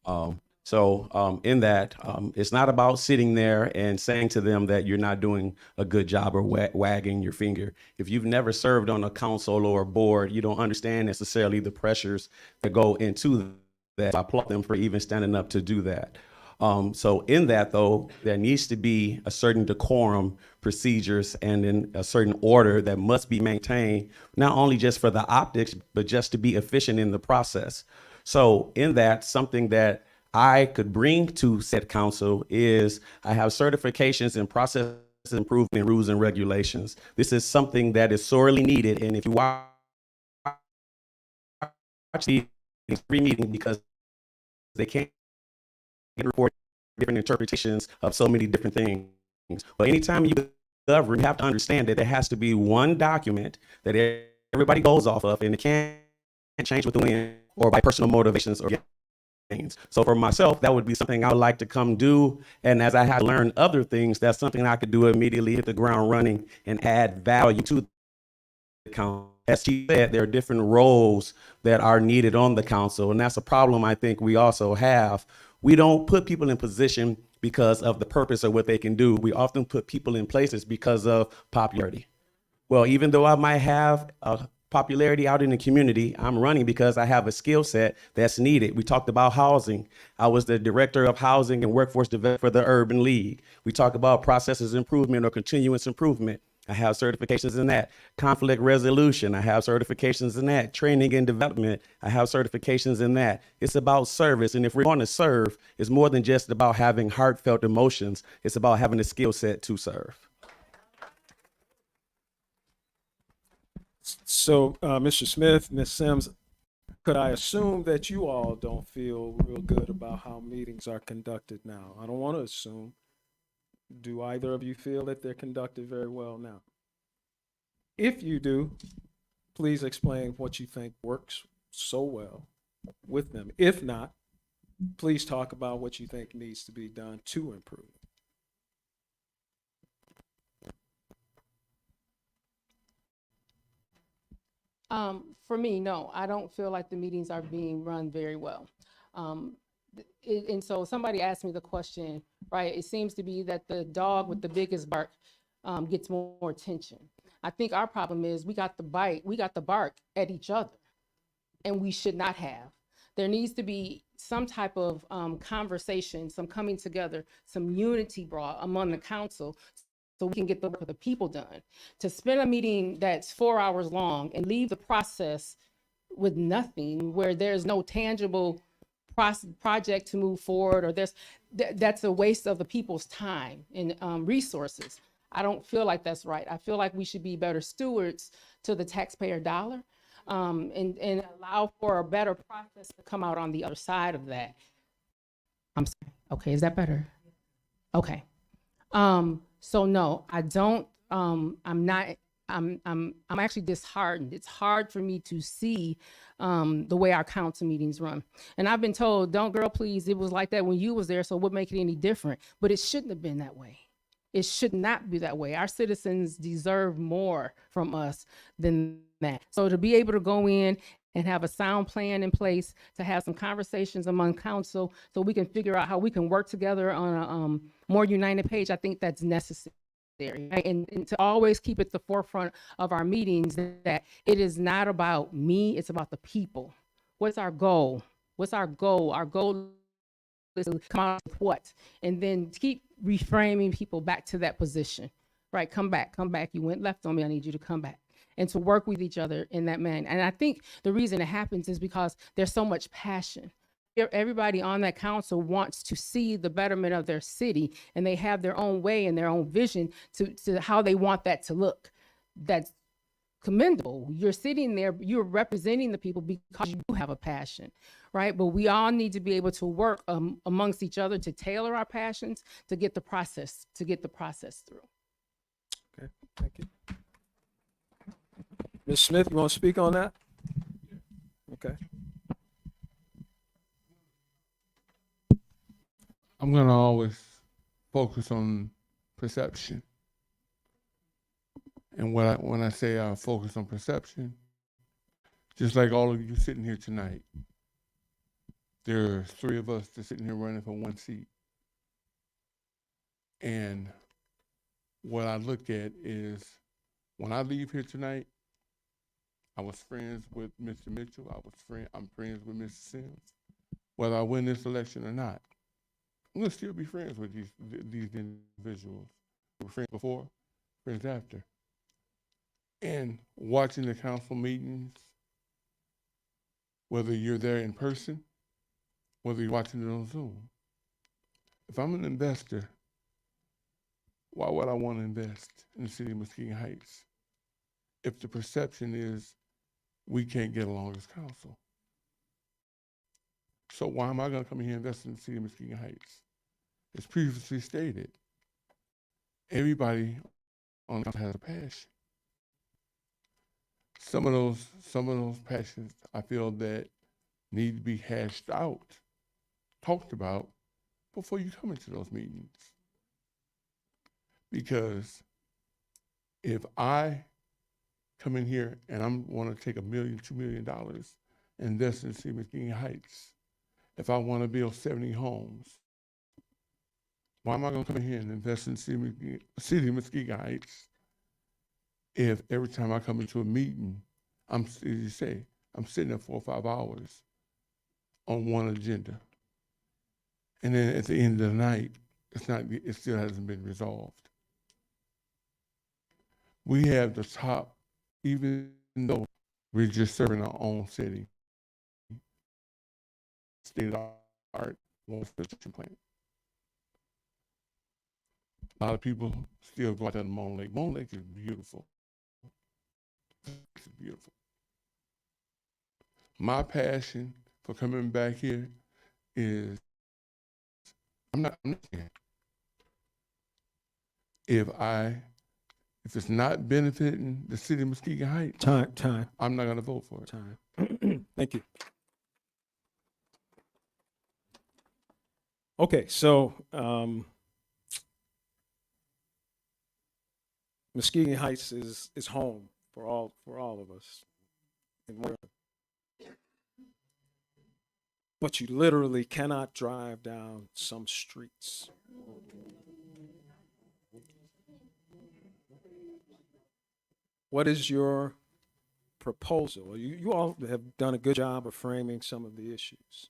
Speaker 6: In that, it's not about sitting there and saying to them that you're not doing a good job or wagging your finger. If you've never served on a council or a board, you don't understand necessarily the pressures that go into that. I applaud them for even standing up to do that. So in that, though, there needs to be a certain decorum, procedures, and then a certain order that must be maintained, not only just for the optics, but just to be efficient in the process. So in that, something that I could bring to said council is I have certifications in process improvement rules and regulations. This is something that is sorely needed. And if you watch these meetings, because they can't report different interpretations of so many different things. But anytime you govern, you have to understand that there has to be one document that everybody goes off of, and it can't change with the wind or by personal motivations or gains. So for myself, that would be something I would like to come do. And as I have learned other things, that's something I could do immediately, hit the ground running, and add value to the council. As she said, there are different roles that are needed on the council, and that's a problem I think we also have. We don't put people in position because of the purpose of what they can do. We often put people in places because of popularity. Well, even though I might have a popularity out in the community, I'm running because I have a skill set that's needed. We talked about housing. I was the director of housing and workforce development for the Urban League. We talk about processes improvement or continuous improvement. I have certifications in that. Conflict resolution, I have certifications in that. Training and development, I have certifications in that. It's about service. And if we're going to serve, it's more than just about having heartfelt emotions. It's about having the skill set to serve.
Speaker 5: So, Mr. Smith, Ms. Sims, could I assume that you all don't feel real good about how meetings are conducted now? I don't want to assume. Do either of you feel that they're conducted very well now? If you do, please explain what you think works so well with them. If not, please talk about what you think needs to be done to improve.
Speaker 7: For me, no, I don't feel like the meetings are being run very well. And so somebody asked me the question, right? It seems to be that the dog with the biggest bark gets more attention. I think our problem is we got the bark at each other, and we should not have. There needs to be some type of conversation, some coming together, some unity brought among the council so we can get the work of the people done. To spend a meeting that's 4 hours long and leave the process with nothing, where there's no tangible project to move forward, or that's a waste of the people's time and resources. I don't feel like that's right. I feel like we should be better stewards to the taxpayer dollar, and allow for a better process to come out on the other side of that. I'm sorry. Okay, is that better? Okay. So no, I don't, I'm not, I'm actually disheartened. It's hard for me to see the way our council meetings run. And I've been told, don't girl, please, it was like that when you was there, so what make it any different? But it shouldn't have been that way. It should not be that way. Our citizens deserve more from us than that. So to be able to go in and have a sound plan in place, to have some conversations among council so we can figure out how we can work together on a more united page, I think that's necessary. Right? And to always keep at the forefront of our meetings that it is not about me, it's about the people. What's our goal? What's our goal? Our goal is to come out with what? And then keep reframing people back to that position. Right? Come back. You went left on me. I need you to come back. And to work with each other in that manner. And I think the reason it happens is because there's so much passion. Everybody on that council wants to see the betterment of their city, and they have their own way and their own vision to how they want that to look. That's commendable. You're sitting there, you're representing the people because you have a passion, right? But we all need to be able to work amongst each other to tailor our passions to get the process through.
Speaker 5: Okay, thank you. Ms. Smith, you want to speak on that? Okay.
Speaker 8: I'm going to always focus on perception. And when I say I focus on perception, just like all of you sitting here tonight, there's 3 of us that's sitting here running for 1 seat. And what I look at is when I leave here tonight, I was friends with Mr. Mitchell. I'm friends with Mr. Sims. Whether I win this election or not, I'm gonna still be friends with these individuals. We were friends before, friends after. And watching the council meetings, whether you're there in person, whether you're watching it on Zoom, if I'm an investor, why would I want to invest in the city of Muskegon Heights if the perception is we can't get along as council? So why am I going to come in here and invest in the city of Muskegon Heights? As previously stated, everybody on the council has a passion. Some of those passions I feel that need to be hashed out, talked about before you come into those meetings. Because if I come in here and I want to take $1 million, $2 million, and invest in the city of Muskegon Heights, if I want to build 70 homes, why am I going to come in here and invest in the city of Muskegon Heights if every time I come into a meeting, I'm sitting there 4 or 5 hours on one agenda, and then at the end of the night, it still hasn't been resolved. We have the top, even though we're just serving our own city, state-of-the-art water filtration plant. A lot of people still go out there to Moon Lake. Moon Lake is beautiful. It's beautiful. My passion for coming back here is I'm not saying if it's not benefiting the city of Muskegon Heights,
Speaker 5: Time.
Speaker 8: I'm not gonna vote for it.
Speaker 5: Time. Thank you. Okay, so Muskegon Heights is home for all of us. But you literally cannot drive down some streets. What is your proposal? You all have done a good job of framing some of the issues.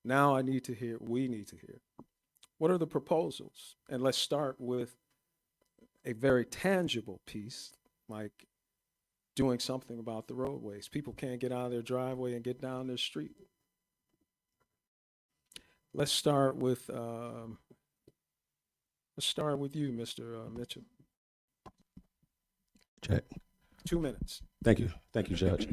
Speaker 5: Now we need to hear, what are the proposals? And let's start with a very tangible piece, like doing something about the roadways. People can't get out of their driveway and get down their street. Let's start with you, Mr. Mitchell.
Speaker 6: Check.
Speaker 5: 2 minutes.
Speaker 6: Thank you, Judge.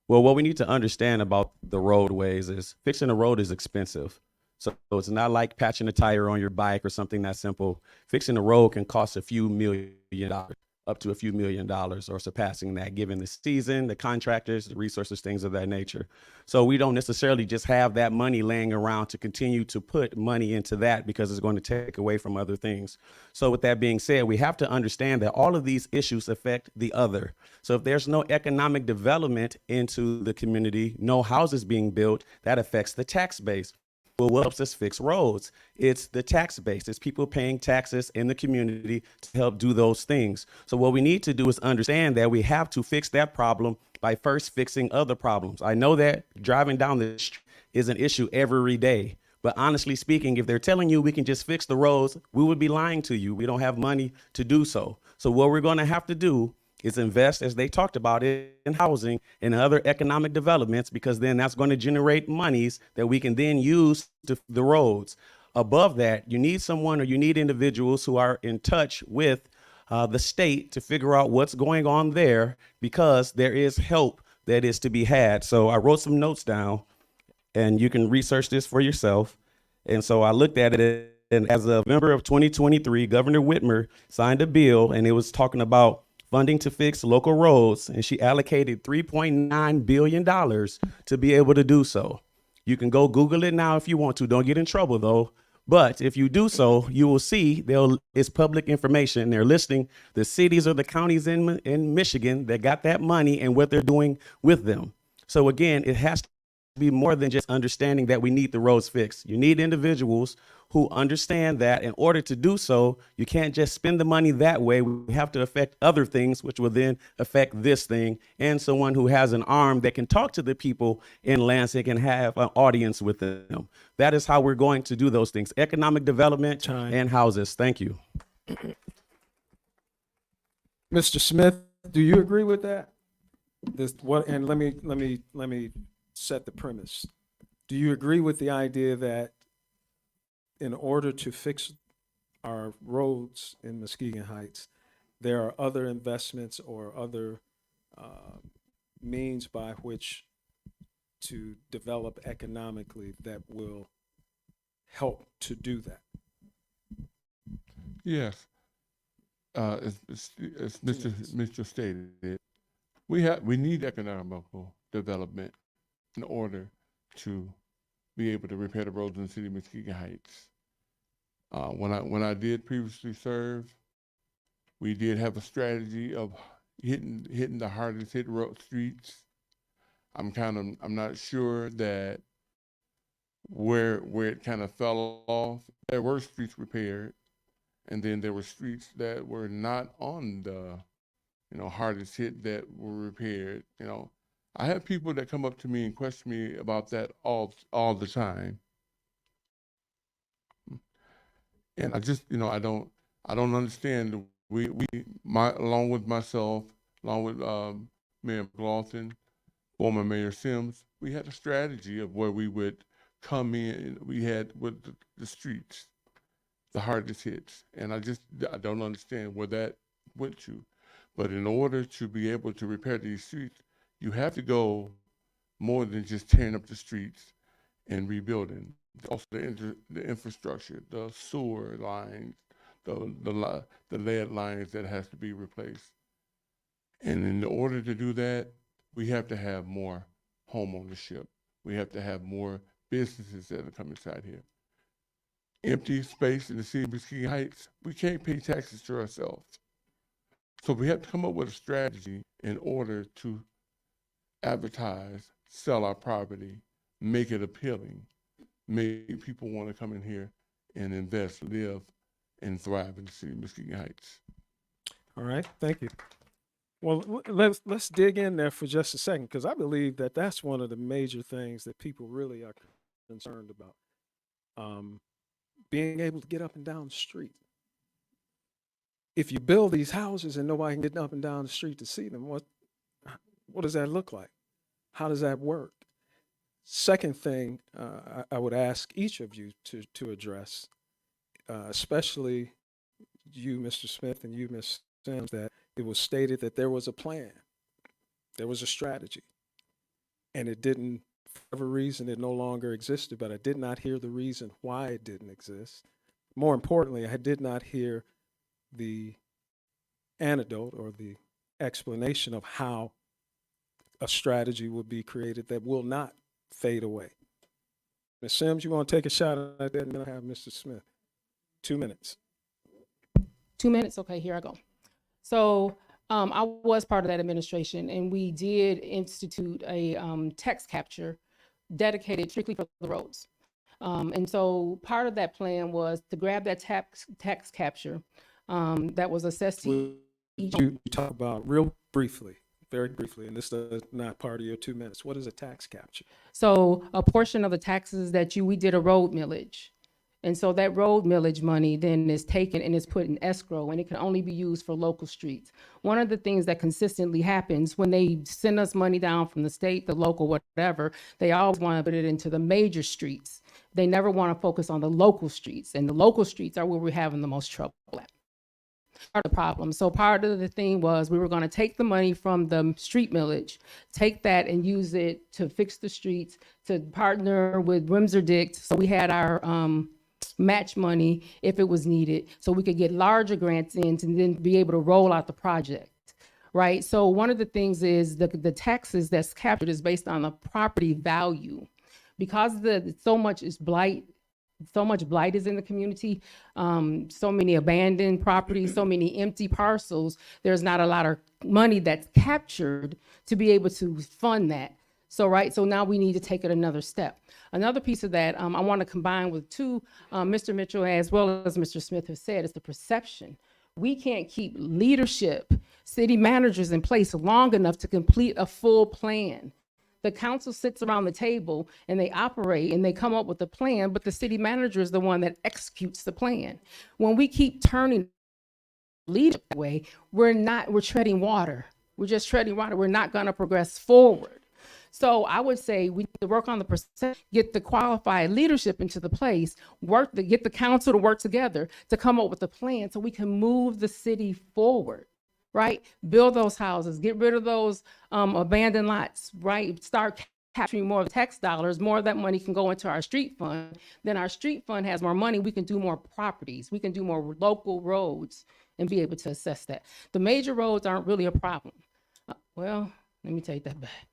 Speaker 6: Well, what we need to understand about the roadways is fixing a road is expensive. So it's not like patching a tire on your bike or something that simple. Fixing a road can cost a few $1 million, up to a few $1 million or surpassing that, given the season, the contractors, the resources, things of that nature. So we don't necessarily just have that money laying around to continue to put money into that because it's going to take away from other things. So with that being said, we have to understand that all of these issues affect the other. So if there's no economic development into the community, no houses being built, that affects the tax base. Well, what helps us fix roads? It's the tax base. It's people paying taxes in the community to help do those things. So what we need to do is understand that we have to fix that problem by first fixing other problems. I know that driving down the street is an issue every day. But honestly speaking, if they're telling you we can just fix the roads, we would be lying to you. We don't have money to do so. So what we're going to have to do is invest, as they talked about it, in housing and other economic developments, because then that's going to generate monies that we can then use to the roads. Above that, you need someone or you need individuals who are in touch with the state to figure out what's going on there, because there is help that is to be had. So I wrote some notes down, and you can research this for yourself. And so I looked at it, and as of November of 2023, Governor Whitmer signed a bill, and it was talking about funding to fix local roads, and she allocated $3.9 billion to be able to do so. You can go Google it now if you want to. Don't get in trouble, though. But if you do so, you will see it's public information. They're listing the cities or the counties in Michigan that got that money and what they're doing with them. So again, it has to be more than just understanding that we need the roads fixed. You need individuals who understand that in order to do so, you can't just spend the money that way. We have to affect other things, which will then affect this thing, and someone who has an arm that can talk to the people in Lansing and have an audience with them. That is how we're going to do those things: economic development and houses. Thank you.
Speaker 5: Mr. Smith, do you agree with that? And let me set the premise. Do you agree with the idea that in order to fix our roads in Muskegon Heights, there are other investments or other means by which to develop economically that will help to do that?
Speaker 8: Yes. As Mr. Mitchell stated, we need economical development in order to be able to repair the roads in the city of Muskegon Heights. When I did previously serve, we did have a strategy of hitting the hardest hit road streets. I'm not sure that where it kind of fell off. There were streets repaired, and then there were streets that were not on the hardest hit that were repaired. I have people that come up to me and question me about that all the time. And I just, I don't understand. Along with myself, along with Mayor McLaughlin, former Mayor Sims, we had a strategy of where we would come in. We had with the streets, the hardest hits, and I don't understand where that went to. But in order to be able to repair these streets, you have to go more than just tearing up the streets and rebuilding. Also, the infrastructure, the sewer lines, the lead lines that has to be replaced. And in order to do that, we have to have more home ownership. We have to have more businesses that come inside here. Empty space in the city of Muskegon Heights, we can't pay taxes to ourselves. So we have to come up with a strategy in order to advertise, sell our property, make it appealing, make people want to come in here and invest, live, and thrive in the city of Muskegon Heights.
Speaker 5: All right, thank you. Well, let's dig in there for just a second, because I believe that that's one of the major things that people really are concerned about. Being able to get up and down the street. If you build these houses and nobody can get up and down the street to see them, what does that look like? How does that work? Second thing I would ask each of you to address, especially you, Mr. Smith, and you, Ms. Sims, that it was stated that there was a plan, there was a strategy, and it didn't, for whatever reason, it no longer existed, but I did not hear the reason why it didn't exist. More importantly, I did not hear the antidote or the explanation of how a strategy would be created that will not fade away. Ms. Sims, you want to take a shot at that, and then I have Mr. Smith. 2 minutes.
Speaker 7: 2 minutes? Okay, here I go. So I was part of that administration, and we did institute a tax capture dedicated strictly for the roads. And so part of that plan was to grab that tax capture that was assessed to
Speaker 5: You talk about real briefly, very briefly, and this is not part of your 2 minutes. What is a tax capture?
Speaker 7: So a portion of the taxes that we did a road millage. And so that road millage money then is taken and is put in escrow, and it can only be used for local streets. One of the things that consistently happens when they send us money down from the state, the local, whatever, they always want to put it into the major streets. They never want to focus on the local streets, and the local streets are where we're having the most trouble at. Part of the problem. So part of the thing was we were going to take the money from the street millage, take that and use it to fix the streets, to partner with Rims or Dicks. So we had our match money if it was needed, so we could get larger grants in and then be able to roll out the project, right? So one of the things is the taxes that's captured is based on the property value. Because so much blight is in the community, so many abandoned properties, so many empty parcels, there's not a lot of money that's captured to be able to fund that. So, right, so now we need to take it another step. Another piece of that I want to combine with Mr. Mitchell as well as Mr. Smith has said, is the perception. We can't keep leadership, city managers in place long enough to complete a full plan. The council sits around the table and they operate and they come up with a plan, but the city manager is the one that executes the plan. When we keep turning leadership that way, we're treading water. We're just treading water. We're not going to progress forward. So I would say we need to work on the percent, get the qualified leadership into the place, get the council to work together to come up with a plan so we can move the city forward, right? Build those houses, get rid of those abandoned lots, right? Start capturing more of the tax dollars. More of that money can go into our street fund. Then our street fund has more money. We can do more properties. We can do more local roads and be able to assess that. The major roads aren't really a problem. Well, let me take that back.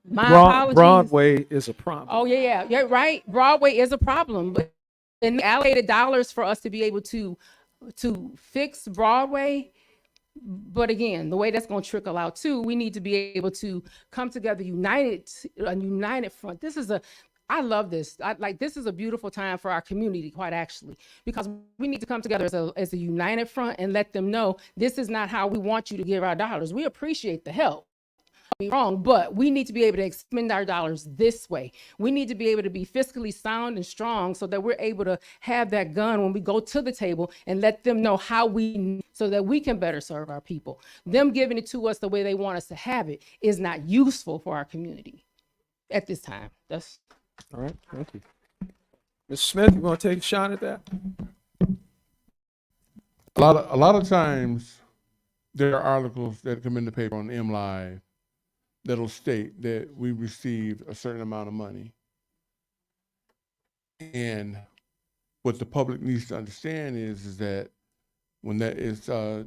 Speaker 7: My apologies.
Speaker 5: Broadway is a problem.
Speaker 7: Oh, yeah, right. Broadway is a problem, but and they allocated dollars for us to be able to fix Broadway. But again, the way that's going to trickle out too, we need to be able to come together, a united front. I love this. This is a beautiful time for our community, quite actually, because we need to come together as a united front and let them know this is not how we want you to give our dollars. We appreciate the help. Wrong, but we need to be able to expend our dollars this way. We need to be able to be fiscally sound and strong so that we're able to have that gun when we go to the table and let them know so that we can better serve our people. Them giving it to us the way they want us to have it is not useful for our community at this time. That's
Speaker 5: all right. Thank you. Ms. Smith, you want to take a shot at that?
Speaker 8: A lot of times there are articles that come in the paper on MLive that'll state that we received a certain amount of money. And what the public needs to understand is that when that is, as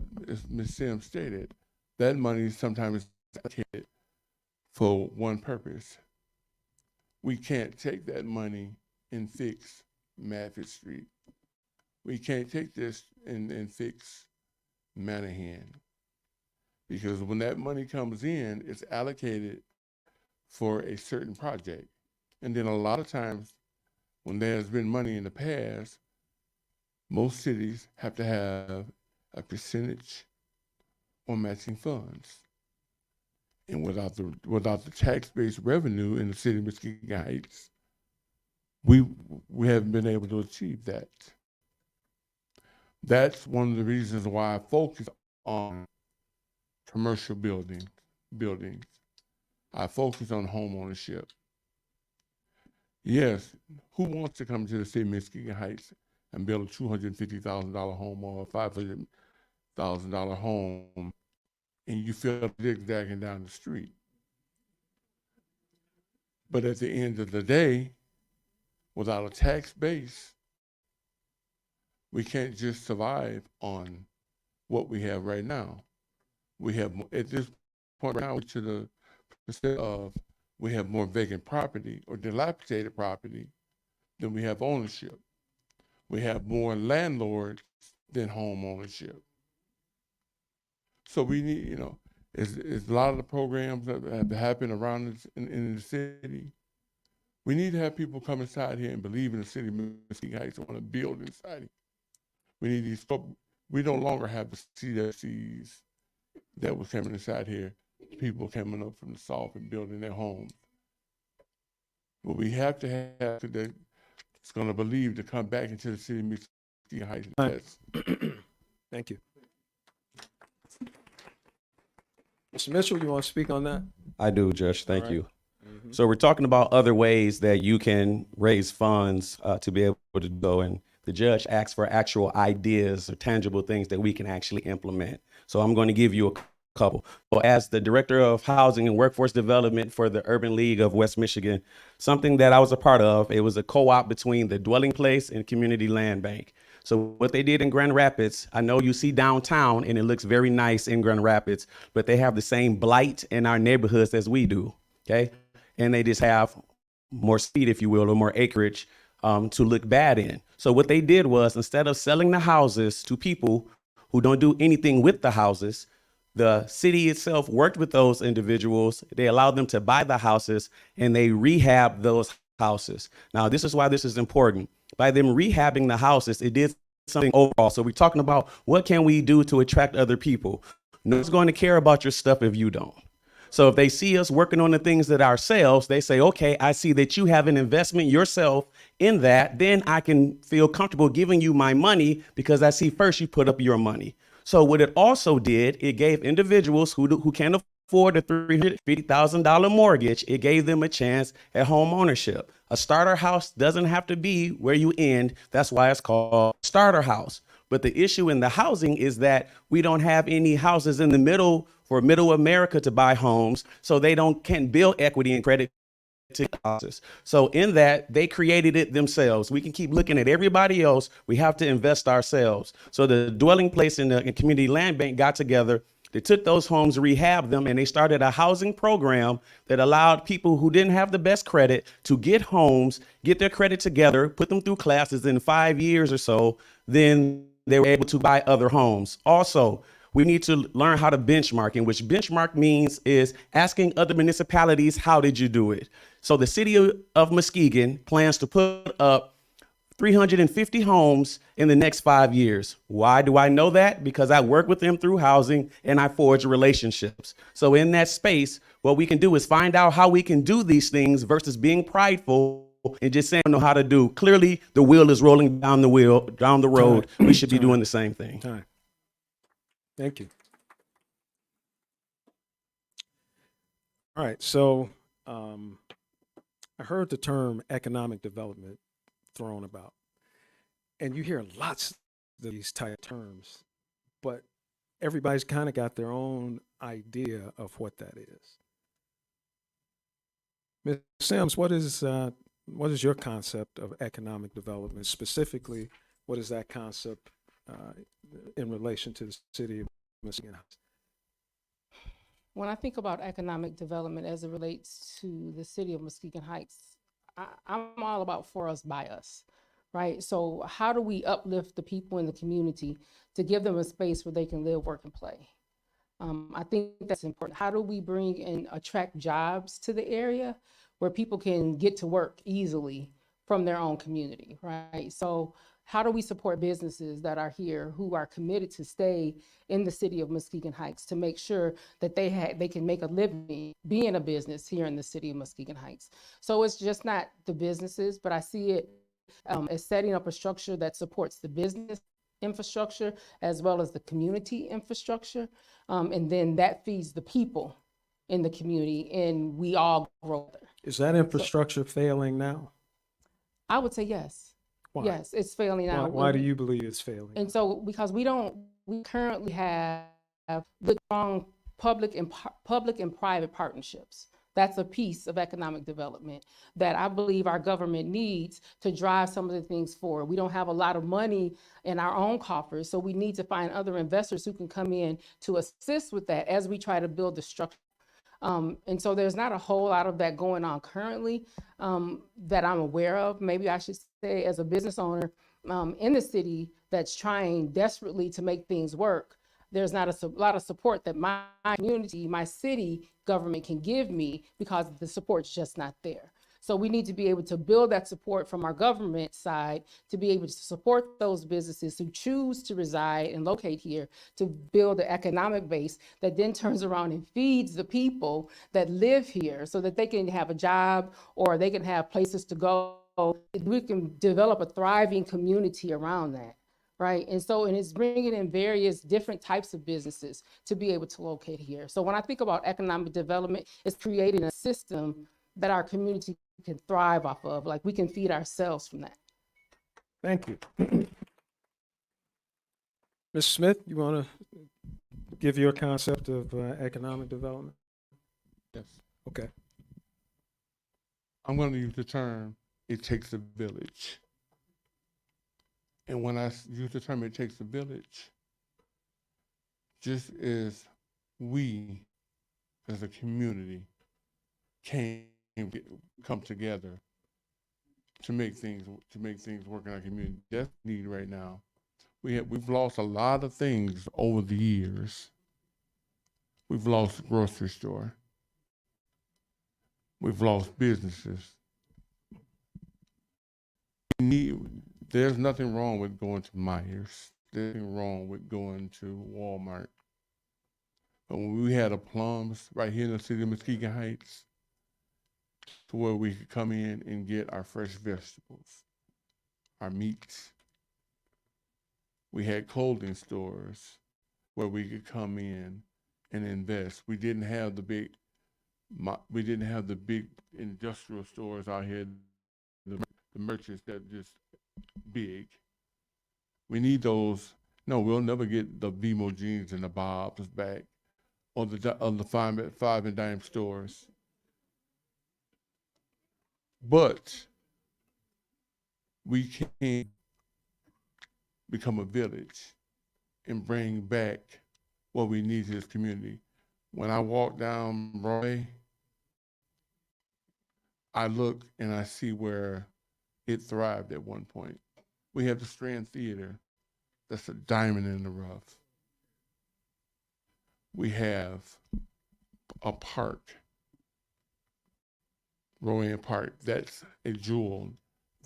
Speaker 8: Ms. Sims stated, that money sometimes is allocated for one purpose. We can't take that money and fix Madford Street. We can't take this and fix Manahan. Because when that money comes in, it's allocated for a certain project. And then a lot of times, when there's been money in the past, most cities have to have a percentage on matching funds. And without the tax-based revenue in the city of Muskegon Heights, we haven't been able to achieve that. That's one of the reasons why I focus on commercial buildings. I focus on home ownership. Yes, who wants to come to the city of Muskegon Heights and build a $250,000 home or a $500,000 home, and you feel zigzagging down the street? But at the end of the day, without a tax base, we can't just survive on what we have right now. We have, at this point right now, to the percent of, we have more vacant property or dilapidated property than we have ownership. We have more landlords than home ownership. So we need, it's a lot of the programs that have happened around us in the city. We need to have people come inside here and believe in the city of Muskegon Heights and want to build inside here. We need these, we no longer have the CFCs that were coming inside here, people coming up from the south and building their homes. But we have to have that it's going to believe to come back into the city of Muskegon Heights.
Speaker 5: Thank you. Mr. Mitchell, you want to speak on that?
Speaker 6: I do, Judge. Thank
Speaker 5: right.
Speaker 6: you. So we're talking about other ways that you can raise funds to be able to go, and the judge asks for actual ideas or tangible things that we can actually implement. So I'm going to give you a couple. So as the Director of Housing and Workforce Development for the Urban League of West Michigan, something that I was a part of, it was a co-op between the Dwelling Place and Community Land Bank. So what they did in Grand Rapids, I know you see downtown and it looks very nice in Grand Rapids, but they have the same blight in our neighborhoods as we do, okay? And they just have more speed, if you will, or more acreage to look bad in. So what they did was, instead of selling the houses to people who don't do anything with the houses, the city itself worked with those individuals. They allowed them to buy the houses and they rehab those houses. Now, this is why this is important. By them rehabbing the houses, it did something overall. So we're talking about what can we do to attract other people? No one's going to care about your stuff if you don't. So if they see us working on the things that ourselves, they say, okay, I see that you have an investment yourself in that, then I can feel comfortable giving you my money because I see first you put up your money. So what it also did, it gave individuals who can't afford a $350,000 mortgage, it gave them a chance at home ownership. A starter house doesn't have to be where you end. That's why it's called starter house. But the issue in the housing is that we don't have any houses in the middle for middle America to buy homes, so they can't build equity and credit to houses. So in that, they created it themselves. We can keep looking at everybody else. We have to invest ourselves. So the Dwelling Place and the Community Land Bank got together. They took those homes, rehabbed them, and they started a housing program that allowed people who didn't have the best credit to get homes, get their credit together, put them through classes in 5 years or so. Then they were able to buy other homes. Also, we need to learn how to benchmark, and which benchmark means is asking other municipalities, how did you do it? So the city of Muskegon plans to put up 350 homes in the next 5 years. Why do I know that? Because I work with them through housing and I forge relationships. So in that space, what we can do is find out how we can do these things versus being prideful and just saying, I don't know how to do. Clearly, the wheel is rolling down the road. We should be doing the same thing.
Speaker 5: Thank you. All right, so I heard the term economic development thrown about, and you hear lots of these type terms, but everybody's kind of got their own idea of what that is. Ms. Sims, what is your concept of economic development? Specifically, what is that concept uh, in relation to the city of Muskegon Heights?
Speaker 7: When I think about economic development as it relates to the city of Muskegon Heights, I'm all about for us, by us, right? So how do we uplift the people in the community to give them a space where they can live, work, and play? I think that's important. How do we bring and attract jobs to the area where people can get to work easily from their own community, right? So how do we support businesses that are here who are committed to stay in the city of Muskegon Heights to make sure that they can make a living being a business here in the city of Muskegon Heights? So it's just not the businesses, but I see it as setting up a structure that supports the business infrastructure as well as the community infrastructure. And then that feeds the people in the community and we all grow.
Speaker 5: Is that infrastructure failing now?
Speaker 7: I would say yes.
Speaker 5: Why?
Speaker 7: Yes, it's failing now.
Speaker 5: Why do you believe it's failing?
Speaker 7: And so because we currently have good, strong public and private partnerships. That's a piece of economic development that I believe our government needs to drive some of the things forward. We don't have a lot of money in our own coffers, so we need to find other investors who can come in to assist with that as we try to build the structure. And so there's not a whole lot of that going on currently that I'm aware of. Maybe I should say, as a business owner in the city that's trying desperately to make things work, there's not a lot of support that my community, my city government can give me because the support's just not there. So we need to be able to build that support from our government side to be able to support those businesses who choose to reside and locate here, to build an economic base that then turns around and feeds the people that live here so that they can have a job or they can have places to go. We can develop a thriving community around that. Right. And it's bringing in various different types of businesses to be able to locate here. So when I think about economic development, it's creating a system that our community can thrive off of. Like we can feed ourselves from that.
Speaker 5: Thank you. Mr. Smith, you want to give your concept of economic development?
Speaker 8: Yes.
Speaker 5: Okay.
Speaker 8: I'm going to use the term, it takes a village. And when I use the term, it takes a village, just as we as a community can come together to make things work in our community. That's the need right now. We've lost a lot of things over the years. We've lost the grocery store. We've lost businesses. There's nothing wrong with going to Myers. There's nothing wrong with going to Walmart. But when we had a Plums right here in the city of Muskegon Heights, to where we could come in and get our fresh vegetables, our meats. We had clothing stores where we could come in and invest. We didn't have the big industrial stores out here, the merchants that just big. We need those. No, we'll never get the Vimo jeans and the Bob's back, or the five and dime stores. But we can become a village and bring back what we need to this community. When I walk down Broadway, I look and I see where it thrived at one point. We have the Strand Theater, that's a diamond in the rough. We have a park, Rowan Park, that's a jewel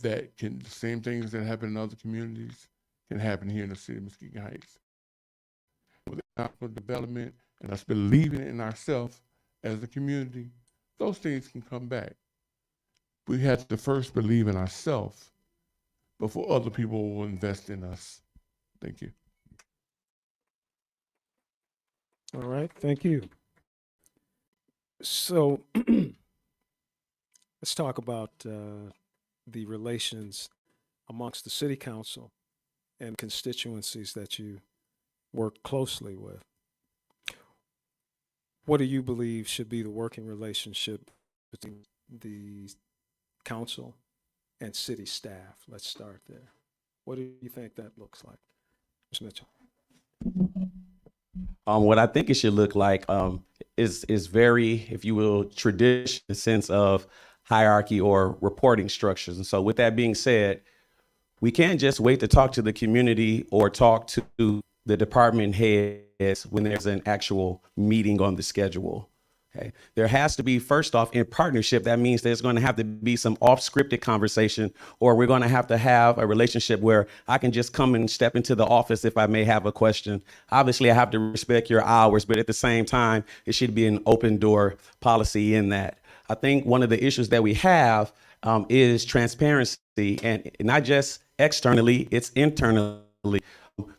Speaker 8: that the same things that happen in other communities can happen here in the city of Muskegon Heights. With economic development and us believing in ourselves as a community, those things can come back. We have to first believe in ourselves before other people will invest in us. Thank you.
Speaker 5: All right, thank you. So let's talk about the relations amongst the city council and constituencies that you work closely with. What do you believe should be the working relationship between the council and city staff? Let's start there. What do you think that looks like, Ms. Mitchell?
Speaker 6: What I think it should look like is very, if you will, traditional in the sense of hierarchy or reporting structures. And so with that being said, we can't just wait to talk to the community or talk to the department heads when there's an actual meeting on the schedule. Okay. There has to be, first off, in partnership. That means there's going to have to be some off-scripted conversation, or we're going to have a relationship where I can just come and step into the office if I may have a question. Obviously, I have to respect your hours, but at the same time, it should be an open door policy in that. I think one of the issues that we have is transparency, and not just externally, it's internally.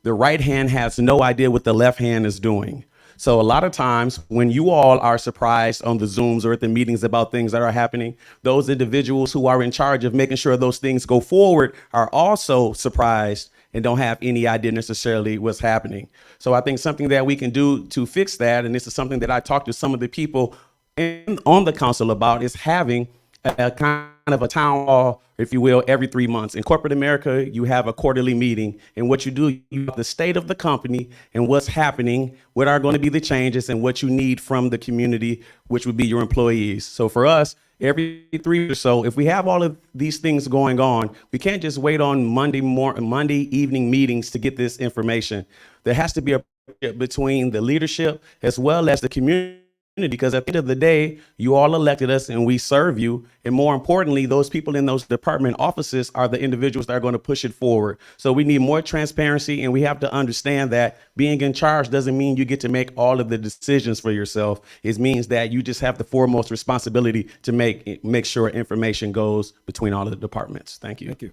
Speaker 6: The right hand has no idea what the left hand is doing. So a lot of times when you all are surprised on the Zooms or at the meetings about things that are happening, those individuals who are in charge of making sure those things go forward are also surprised and don't have any idea necessarily what's happening. So I think something that we can do to fix that, and this is something that I talked to some of the people on the council about, is having a kind of a town hall, if you will, every 3 months. In corporate America, you have a quarterly meeting, and what you do, you have the state of the company and what's happening, what are going to be the changes, and what you need from the community, which would be your employees. So for us, every 3 or so, if we have all of these things going on, we can't just wait on Monday evening meetings to get this information. There has to be a between the leadership as well as the community, because at the end of the day, you all elected us and we serve you. And more importantly, those people in those department offices are the individuals that are going to push it forward. So we need more transparency, and we have to understand that being in charge doesn't mean you get to make all of the decisions for yourself. It means that you just have the foremost responsibility to make sure information goes between all of the departments. Thank you.
Speaker 5: Thank you.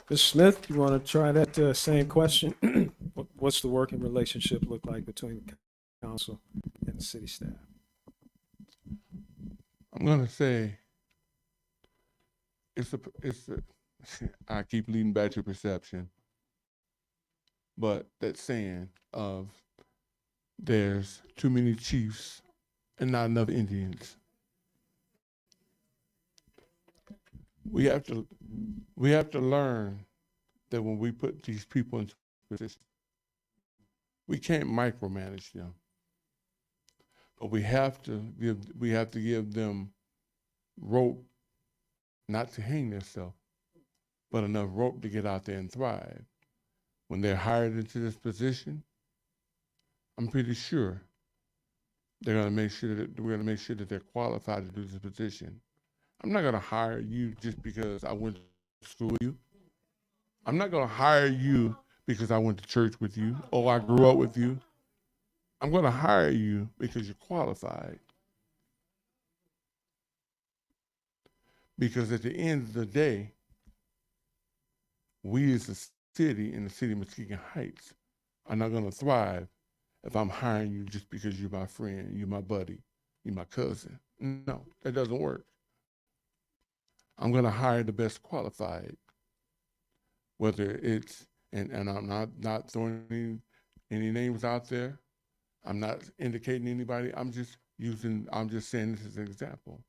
Speaker 5: Ms. Smith, you want to try that same question? What's the working relationship look like between the council and the city staff?
Speaker 8: I'm gonna say it's a I keep leading back to perception, but that saying of there's too many chiefs and not enough Indians. We have to learn that when we put these people into position, we can't micromanage them. But we have to give them rope, not to hang themselves, but enough rope to get out there and thrive. When they're hired into this position, I'm pretty sure we're gonna make sure that they're qualified to do this position. I'm not gonna hire you just because I went to school with you. I'm not gonna hire you because I went to church with you or I grew up with you. I'm going to hire you because you're qualified. Because at the end of the day, we as a city in the city of Muskegon Heights are not going to thrive if I'm hiring you just because you're my friend, you're my buddy, you're my cousin. No, that doesn't work. I'm going to hire the best qualified, whether it's, and I'm not throwing any names out there. I'm not indicating anybody. I'm just saying this as an example.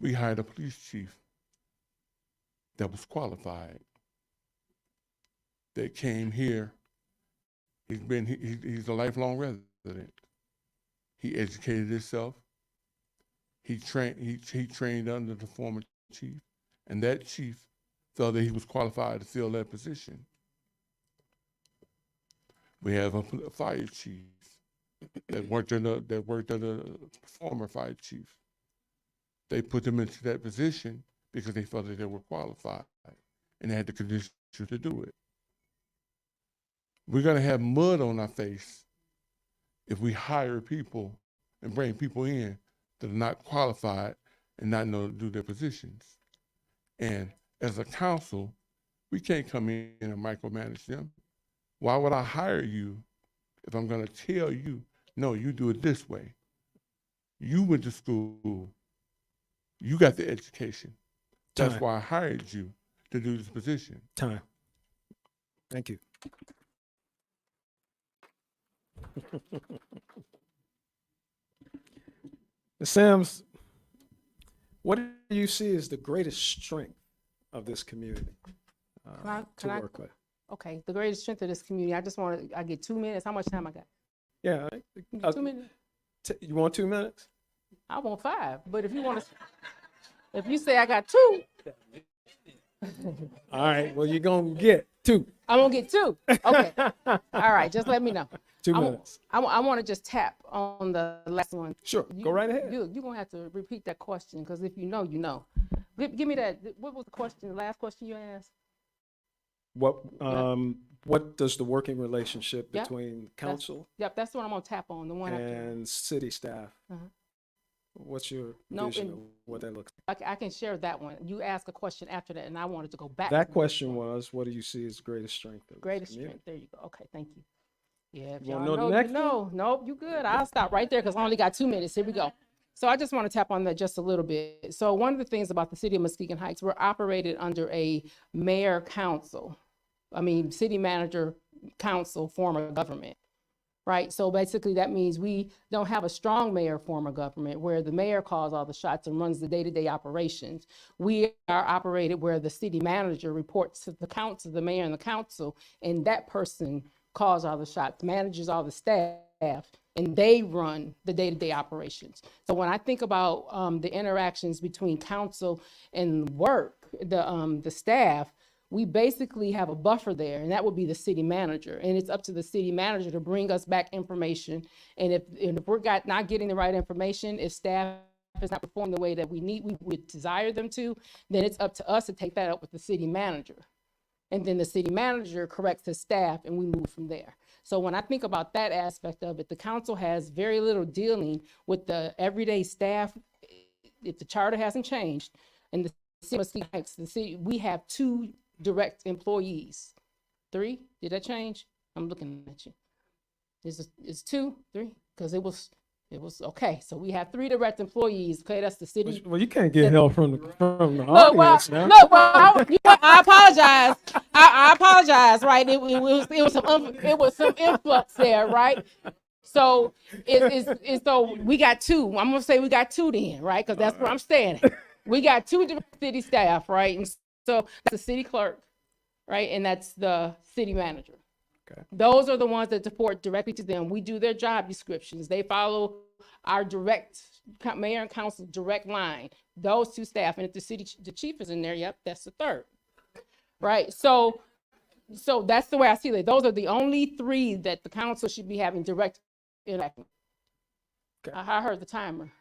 Speaker 8: We hired a police chief that was qualified, that came here. He's a lifelong resident. He educated himself. He trained under the former chief, and that chief felt that he was qualified to fill that position. We have a fire chief that worked under the former fire chief. They put them into that position because they felt that they were qualified and they had the conditions to do it. We're gonna have mud on our face if we hire people and bring people in that are not qualified and not know to do their positions. And as a council, we can't come in and micromanage them. Why would I hire you if I'm gonna tell you, no, you do it this way? You went to school, you got the education. That's why I hired you to do this position.
Speaker 5: Time. Thank you. Ms. Sims, what do you see as the greatest strength of this community to work with?
Speaker 7: Okay, the greatest strength of this community. I just want to. I get 2 minutes. How much time I got?
Speaker 5: Yeah,
Speaker 7: 2 minutes.
Speaker 5: you want 2 minutes?
Speaker 7: I want 5. But if you want to, if you say I got 2,
Speaker 5: All right, well, you're going to get 2.
Speaker 7: I'm gonna get 2. Okay. All right. Just let me know.
Speaker 5: 2 minutes.
Speaker 7: I want to just tap on the last one.
Speaker 5: Sure, go right ahead.
Speaker 7: You're gonna have to repeat that question because if you know, you know. Give me that. What was the question? The last question you asked?
Speaker 5: What does the working relationship
Speaker 7: Yep.
Speaker 5: between council
Speaker 7: Yep, that's the one I'm gonna tap on. The one
Speaker 5: and city staff?
Speaker 7: Uh-huh.
Speaker 5: What's your
Speaker 7: No,
Speaker 5: vision
Speaker 7: and-
Speaker 5: of what that looks like?
Speaker 7: I can share that one. You asked a question after that, and I wanted to go back.
Speaker 5: That
Speaker 7: to
Speaker 5: question was, what do you see as the greatest strength of this
Speaker 7: greatest
Speaker 5: community?
Speaker 7: strength. There you go. Okay, thank you. Yeah, if
Speaker 5: You wanna
Speaker 7: y'all
Speaker 5: know the
Speaker 7: know,
Speaker 5: next
Speaker 7: you know. Nope, you good. I'll stop right there because I only got 2 minutes. Here we go. So I just want to tap on that just a little bit. So one of the things about the city of Muskegon Heights, we're operated under a mayor council. City manager council form of government, right? So basically that means we don't have a strong mayor form of government where the mayor calls all the shots and runs the day-to-day operations. We are operated where the city manager reports to the council, the mayor and the council, and that person calls all the shots, manages all the staff, and they run the day-to-day operations. So when I think about the interactions between council and work, the staff, we basically have a buffer there, and that would be the city manager. And it's up to the city manager to bring us back information. And if we're not getting the right information, if staff is not performing the way that we would desire them to, then it's up to us to take that up with the city manager. And then the city manager corrects his staff, and we move from there. So when I think about that aspect of it, the council has very little dealing with the everyday staff. If the charter hasn't changed, and the city of Muskegon Heights, the city, we have 2 direct employees. 3? Did that change? I'm looking at you. Is 2, 3? Because it was okay. So we have 3 direct employees. Okay, that's the city.
Speaker 5: Well, you can't get help from the
Speaker 7: Well,
Speaker 5: audience now.
Speaker 7: no, I apologize. I apologize. Right? It was some influx there, right? So so we got 2. I'm gonna say we got 2 then, right? Because that's where I'm staying at. We got 2 direct city staff, right? And so that's the city clerk, right? And that's the city manager.
Speaker 5: Okay.
Speaker 7: Those are the ones that report directly to them. We do their job descriptions. They follow our direct mayor and council direct line. Those 2 staff, and if the chief is in there, yep, that's the 3rd, right? So that's the way I see it. Those are the only 3 that the council should be having direct interaction.
Speaker 5: Okay.
Speaker 7: I heard the timer,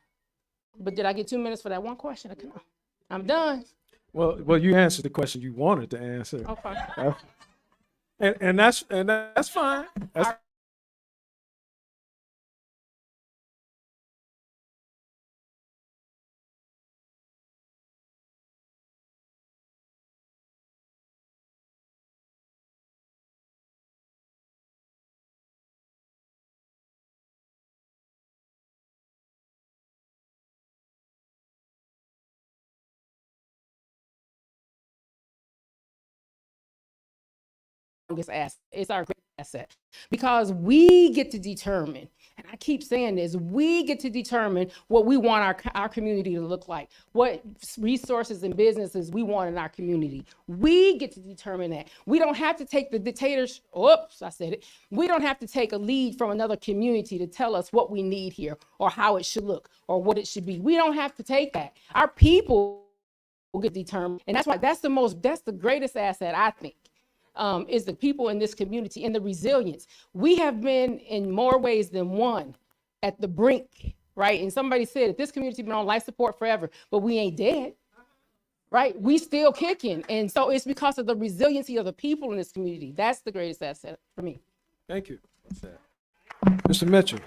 Speaker 7: but did I get 2 minutes for that one question? I'm done.
Speaker 5: Well, you answered the question you wanted to answer.
Speaker 7: Okay.
Speaker 5: And that's fine. That's
Speaker 7: asset. It's our great asset because we get to determine, and I keep saying this, we get to determine what we want our community to look like, what resources and businesses we want in our community. We get to determine that. We don't have to take the dictators, we don't have to take a lead from another community to tell us what we need here or how it should look or what it should be. We don't have to take that. Our people will get determined. And that's why that's the greatest asset, I think. Is the people in this community and the resilience. We have been in more ways than one at the brink, right? And somebody said that this community been on life support forever, but we ain't dead, right? We still kicking. And so it's because of the resiliency of the people in this community. That's the greatest asset for me.
Speaker 5: Thank you. Mr. Mitchell.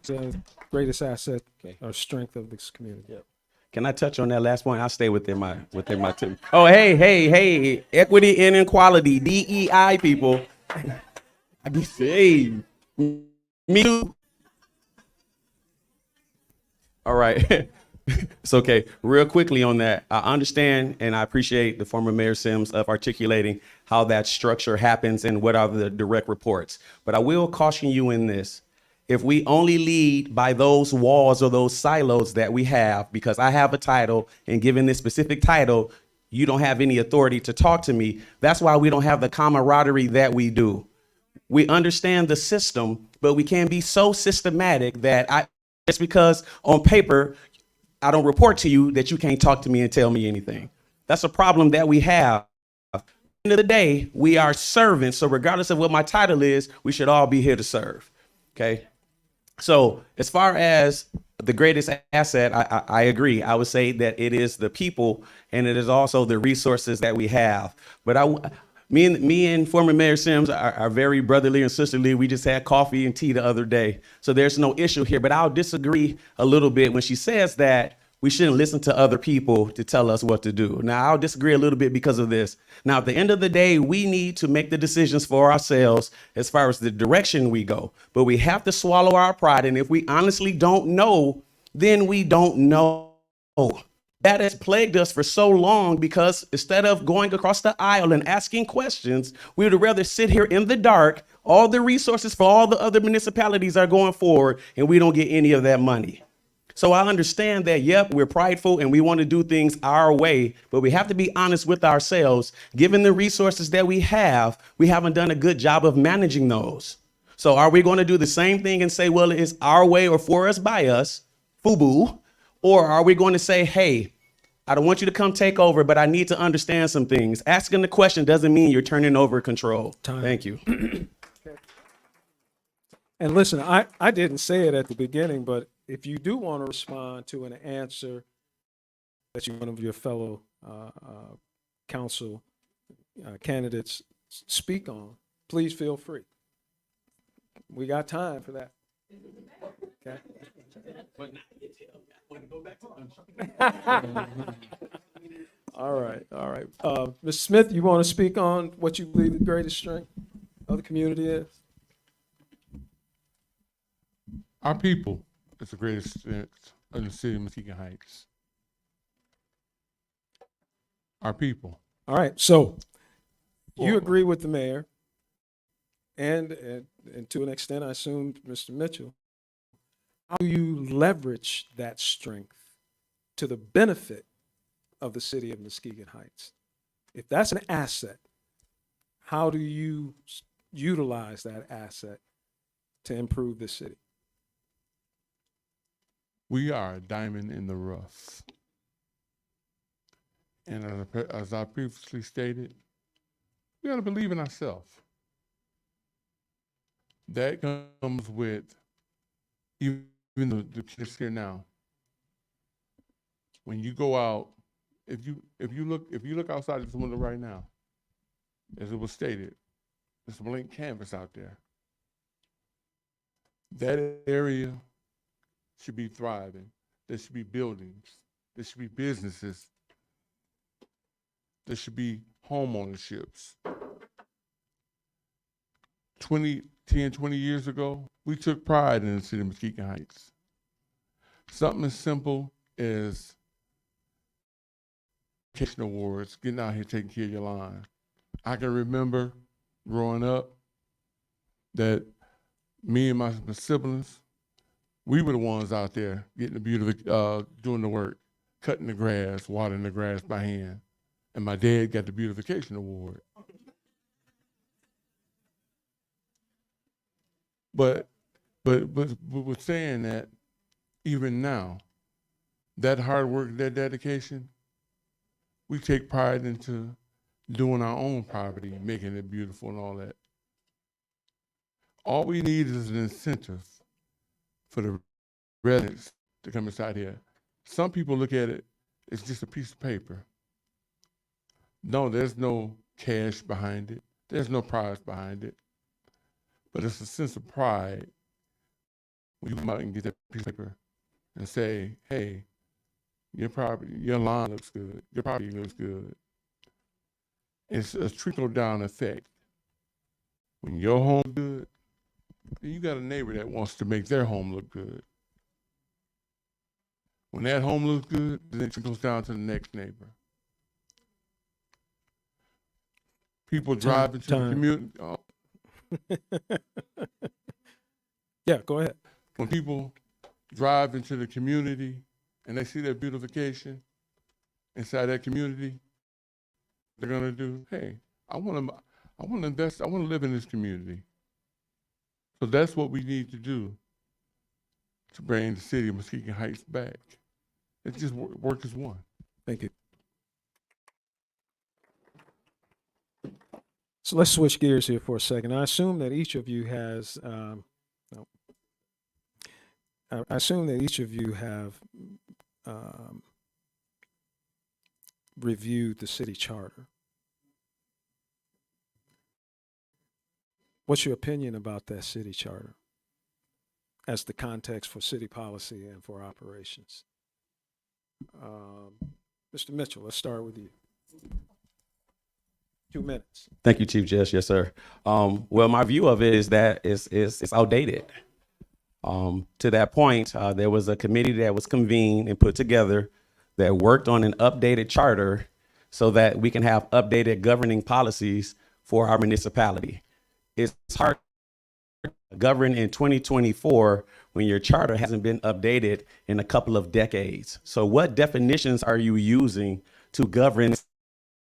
Speaker 5: The greatest asset or strength of this community.
Speaker 6: Yep. Can I touch on that last point? I'll stay within my 2. Oh, hey, equity and equality, DEI people. I be saved. Me too. All right. It's okay. Real quickly on that, I understand and I appreciate the former Mayor Sims of articulating how that structure happens and what are the direct reports. But I will caution you in this. If we only lead by those walls or those silos that we have, because I have a title and given this specific title, you don't have any authority to talk to me. That's why we don't have the camaraderie that we do. We understand the system, but we can't be so systematic that just because on paper I don't report to you that you can't talk to me and tell me anything. That's a problem that we have. At the end of the day, we are servants. So regardless of what my title is, we should all be here to serve. Okay. So as far as the greatest asset, I agree. I would say that it is the people and it is also the resources that we have. But me and former Mayor Sims are very brotherly and sisterly. We just had coffee and tea the other day. So there's no issue here. But I'll disagree a little bit when she says that we shouldn't listen to other people to tell us what to do. Now, I'll disagree a little bit because of this. Now, at the end of the day, we need to make the decisions for ourselves as far as the direction we go. But we have to swallow our pride. And if we honestly don't know, then we don't know. That has plagued us for so long because instead of going across the aisle and asking questions, we would rather sit here in the dark. All the resources for all the other municipalities are going forward and we don't get any of that money. So I understand that, yep, we're prideful and we want to do things our way, but we have to be honest with ourselves. Given the resources that we haven't done a good job of managing those. So are we going to do the same thing and say, well, it's our way or for us, by us, FUBU? Or are we going to say, hey, I don't want you to come take over, but I need to understand some things. Asking the question doesn't mean you're turning over control.
Speaker 5: Time.
Speaker 6: Thank you.
Speaker 5: And listen, I didn't say it at the beginning, but if you do want to respond to an answer that one of your fellow council candidates speak on, please feel free. We got time for that. Okay. All right, all right. Mr. Smith, you want to speak on what you believe the greatest strength of the community is?
Speaker 8: Our people is the greatest strength of the city of Muskegon Heights. Our people.
Speaker 5: All right, so you agree with the mayor, and to an extent, I assume, Mr. Mitchell. How do you leverage that strength to the benefit of the city of Muskegon Heights? If that's an asset, how do you utilize that asset to improve the city?
Speaker 8: We are a diamond in the rough. And as I previously stated, we got to believe in ourselves. That comes with even the kids here now. When you go out, if you look outside this window right now, as it was stated, there's a blank canvas out there. That area should be thriving. There should be buildings. There should be businesses. There should be home ownerships. 10, 20 years ago, we took pride in the city of Muskegon Heights. Something as simple as education awards, getting out here taking care of your lawn. I can remember growing up that me and my siblings, we were the ones out there getting the beautiful, doing the work, cutting the grass, watering the grass by hand. And my dad got the beautification award. But with saying that, even now, that hard work, that dedication, we take pride into doing our own property, making it beautiful and all that. All we need is an incentive for the residents to come inside here. Some people look at it, it's just a piece of paper. No, there's no cash behind it. There's no prize behind it. But it's a sense of pride when you come out and get that piece of paper and say, hey, your property, your lawn looks good, your property looks good. It's a trickle-down effect. When your home's good, then you got a neighbor that wants to make their home look good. When that home looks good, then it goes down to the next neighbor. People drive into the community.
Speaker 5: Yeah, go ahead.
Speaker 8: When people drive into the community and they see that beautification inside that community, they're gonna do, hey, I want to invest, I want to live in this community. So that's what we need to do to bring the city of Muskegon Heights back. It's just work as one.
Speaker 5: Thank you. So let's switch gears here for a second. I assume that each of you has, I assume that each of you have reviewed the city charter. What's your opinion about that city charter as the context for city policy and for operations? Mr. Mitchell, let's start with you. 2 minutes.
Speaker 6: Thank you, Chief Judge. Yes, sir. Well, my view of it is that it's outdated. To that point, there was a committee that was convened and put together that worked on an updated charter so that we can have updated governing policies for our municipality. It's hard to govern in 2024 when your charter hasn't been updated in a couple of decades. So what definitions are you using to govern the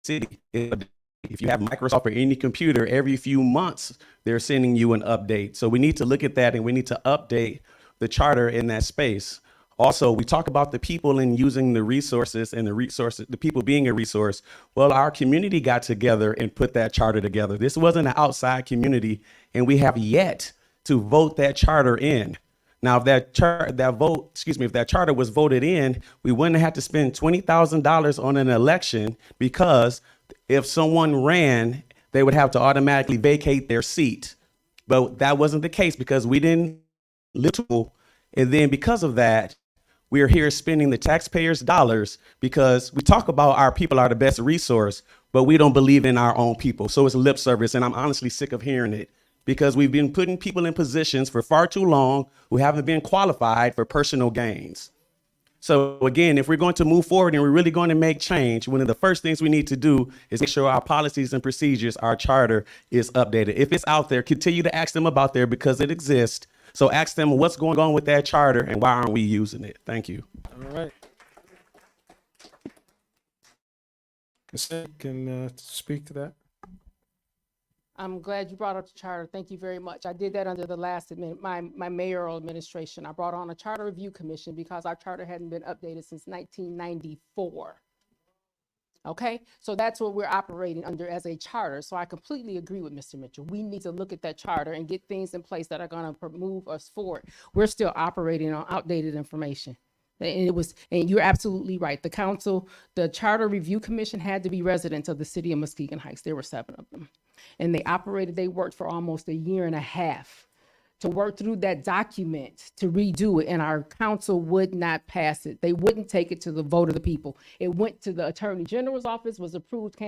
Speaker 6: city? If you have Microsoft or any computer, every few months, they're sending you an update. So we need to look at that and we need to update the charter in that space. Also, we talk about the people and using the resources and the people being a resource. Well, our community got together and put that charter together. This wasn't an outside community, and we have yet to vote that charter in. Now, if that charter was voted in, we wouldn't have to spend $20,000 on an election, because if someone ran, they would have to automatically vacate their seat. But that wasn't the case because we didn't little. And then because of that, we're here spending the taxpayers' dollars because we talk about our people are the best resource, but we don't believe in our own people. So it's lip service. And I'm honestly sick of hearing it because we've been putting people in positions for far too long who haven't been qualified for personal gains. So again, if we're going to move forward and we're really going to make change, one of the first things we need to do is make sure our policies and procedures, our charter is updated. If it's out there, continue to ask them about there because it exists. So ask them what's going on with that charter and why aren't we using it? Thank you.
Speaker 5: All right. Can speak to that.
Speaker 7: I'm glad you brought up the charter. Thank you very much. I did that under the last my mayoral administration. I brought on a charter review commission because our charter hadn't been updated since 1994. Okay, so that's what we're operating under as a charter. So I completely agree with Mr. Mitchell. We need to look at that charter and get things in place that are going to move us forward. We're still operating on outdated information. And you're absolutely right. The council, the Charter Review Commission had to be residents of the city of Muskegon Heights. There were 7 of them. And they worked for almost a year and a half to work through that document to redo it. And our council would not pass it. They wouldn't take it to the vote of the people. It went to the Attorney General's office, was approved,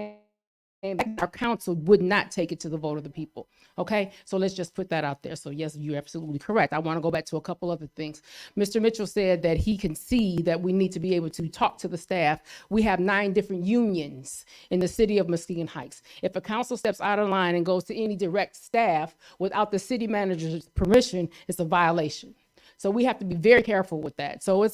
Speaker 7: and our council would not take it to the vote of the people. Okay, so let's just put that out there. So yes, you're absolutely correct. I want to go back to a couple other things. Mr. Mitchell said that he can see that we need to be able to talk to the staff. We have 9 different unions in the city of Muskegon Heights. If a council steps out of line and goes to any direct staff without the city manager's permission, it's a violation. So we have to be very careful with that. So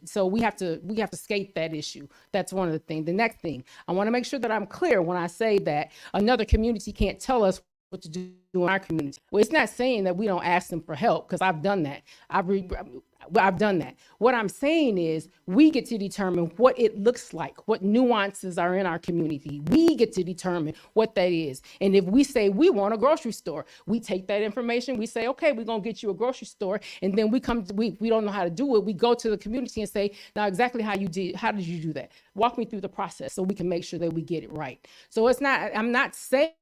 Speaker 7: so we have to skate that issue. That's one of the things. The next thing, I want to make sure that I'm clear when I say that another community can't tell us what to do in our community. Well, it's not saying that we don't ask them for help, because I've done that. I've done that. What I'm saying is we get to determine what it looks like, what nuances are in our community. We get to determine what that is. And if we say we want a grocery store, we take that information, we say, okay, we're going to get you a grocery store. And then we don't know how to do it. We go to the community and say, now exactly how did you do that? Walk me through the process so we can make sure that we get it right. So I'm not saying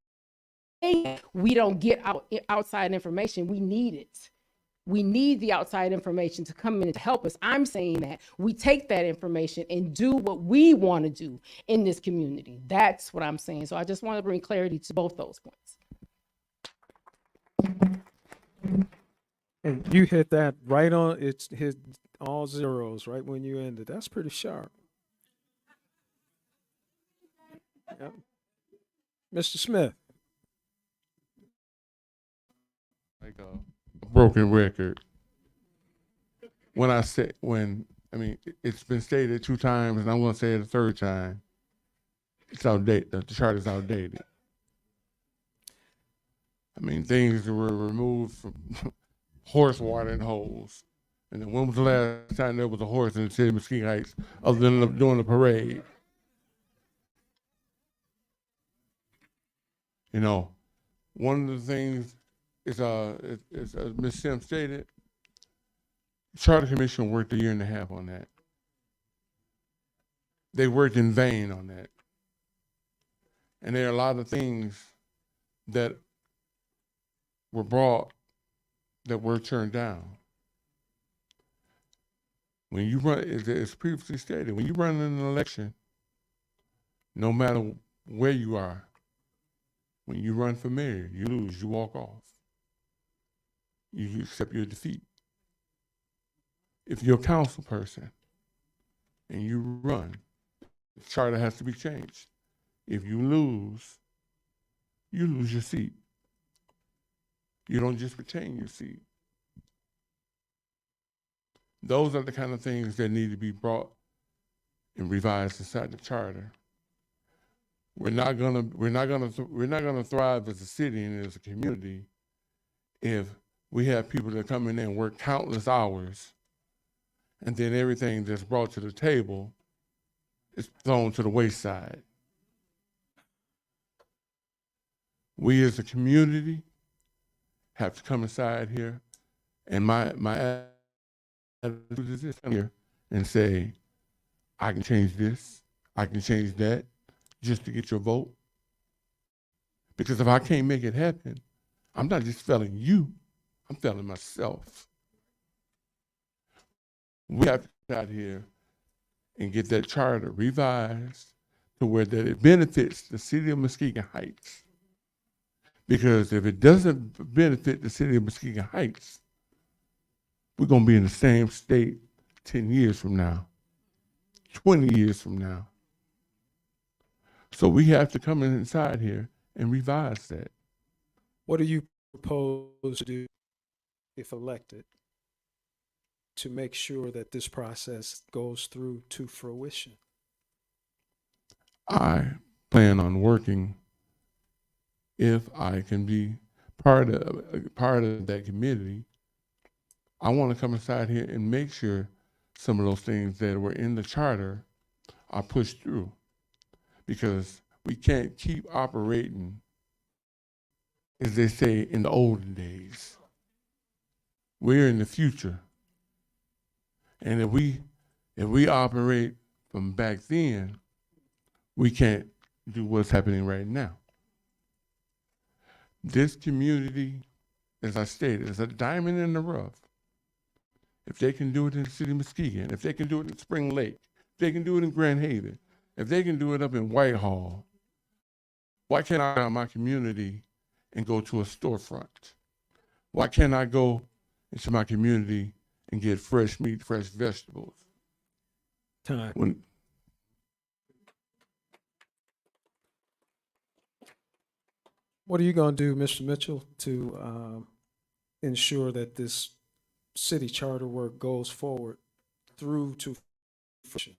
Speaker 7: we don't get outside information. We need it. We need the outside information to come in and to help us. I'm saying that we take that information and do what we want to do in this community. That's what I'm saying. So I just want to bring clarity to both those points.
Speaker 5: And you hit that right on. It's his all zeros right when you ended. That's pretty sharp. Yep. Mr. Smith.
Speaker 8: Like a broken record. It's been stated 2 times, and I'm going to say it a 3rd time. It's outdated. The chart is outdated. I mean, things were removed from horse watering holes. And then when was the last time there was a horse in the city of Muskegon Heights other than during the parade? You know, one of the things is, as Ms. Sims stated, the Charter Commission worked 1.5 years on that. They worked in vain on that. And there are a lot of things that were brought that were turned down. When you run, as previously stated, when you run in an election, no matter where you are, when you run for mayor, you lose, you walk off. You accept your defeat. If you're a council person and you run, the charter has to be changed. If you lose your seat. You don't just retain your seat. Those are the kind of things that need to be brought and revised inside the charter. We're not gonna thrive as a city and as a community if we have people that come in there and work countless hours, and then everything that's brought to the table is thrown to the wayside. We as a community have to come inside here, and my attitude is this: come here and say, I can change this, I can change that, just to get your vote. Because if I can't make it happen, I'm not just failing you, I'm failing myself. We have to get out here and get that charter revised to where that it benefits the city of Muskegon Heights. Because if it doesn't benefit the city of Muskegon Heights, we're gonna be in the same state 10 years from now, 20 years from now. So we have to come inside here and revise that.
Speaker 5: What do you propose to do if elected to make sure that this process goes through to fruition?
Speaker 8: I plan on working, if I can be part of that community. I want to come inside here and make sure some of those things that were in the charter are pushed through, because we can't keep operating, as they say, in the olden days. We're in the future. And if we operate from back then, we can't do what's happening right now. This community, as I stated, is a diamond in the rough. If they can do it in the city of Muskegon, if they can do it in Spring Lake, if they can do it in Grand Haven, if they can do it up in Whitehall, why can't I go out in my community and go to a storefront? Why can't I go into my community and get fresh meat, fresh vegetables?
Speaker 5: Time. What are you going to do, Mr. Mitchell, to ensure that this city charter work goes forward through to fruition?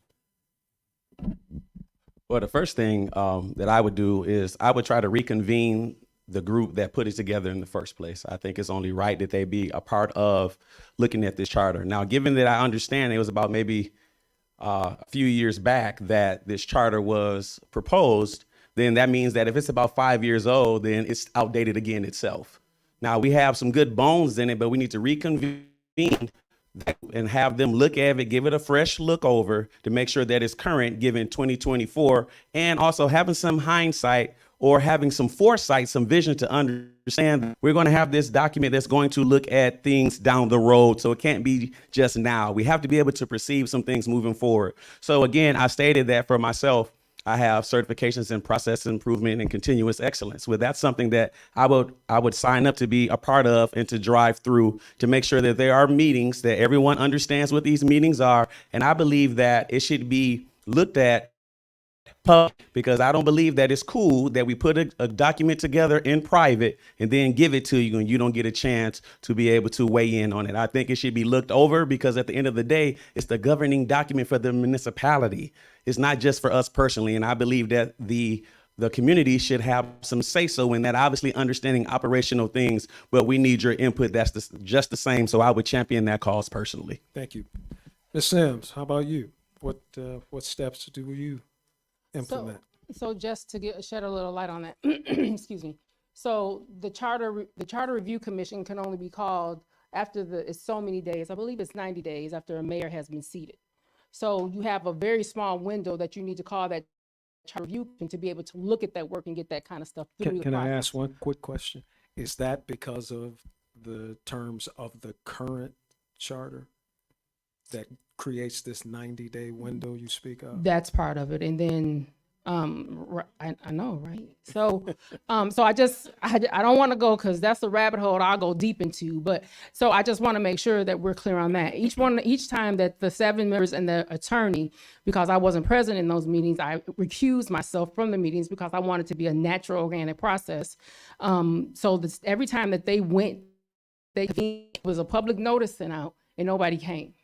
Speaker 6: Well, the first thing that I would do is I would try to reconvene the group that put it together in the first place. I think it's only right that they be a part of looking at this charter. Now, given that I understand it was about maybe a few years back that this charter was proposed, then that means that if it's about 5 years old, then it's outdated again itself. Now, we have some good bones in it, but we need to reconvene and have them look at it, give it a fresh look over to make sure that it's current given 2024, and also having some hindsight or having some foresight, some vision to understand that we're going to have this document that's going to look at things down the road. So it can't be just now. We have to be able to perceive some things moving forward. So again, I stated that for myself, I have certifications in process improvement and continuous excellence. Well, that's something that I would sign up to be a part of and to drive through to make sure that there are meetings, that everyone understands what these meetings are. And I believe that it should be looked at because I don't believe that it's cool that we put a document together in private and then give it to you and you don't get a chance to be able to weigh in on it. I think it should be looked over because at the end of the day, it's the governing document for the municipality. It's not just for us personally. And I believe that the community should have some say so in that, obviously understanding operational things, but we need your input. That's just the same. So I would champion that cause personally.
Speaker 5: Thank you. Ms. Sims, how about you? What steps do you implement?
Speaker 7: So just to shed a little light on that, excuse me. So the charter review commission can only be called after it's so many days. I believe it's 90 days after a mayor has been seated. So you have a very small window that you need to call that charter review to be able to look at that work and get that kind of stuff through.
Speaker 5: Can I ask one quick question? Is that because of the terms of the current charter that creates this 90-day window you speak of?
Speaker 7: That's part of it. And then, I know, right? So, so I don't want to go, cause that's a rabbit hole I'll go deep into, but so I just want to make sure that we're clear on that. Each time that the 7 members and the attorney, because I wasn't present in those meetings, I recused myself from the meetings because I wanted to be a natural organic process. So every time that they went, was a public notice sent out and nobody came.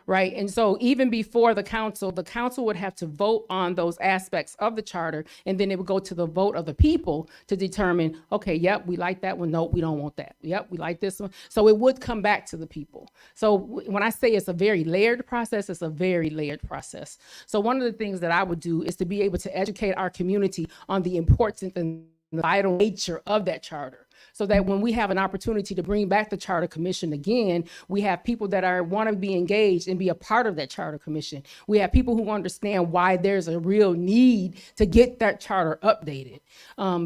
Speaker 7: Right. And so even before the council would have to vote on those aspects of the charter. And then it would go to the vote of the people to determine, OK, yep, we like that one. No, we don't want that. Yep, we like this one. So it would come back to the people. So when I say it's a very layered process, it's a very layered process. So one of the things that I would do is to be able to educate our community on the importance and the vital nature of that charter, so that when we have an opportunity to bring back the charter commission again, we have people that want to be engaged and be a part of that charter commission. We have people who understand why there's a real need to get that charter updated,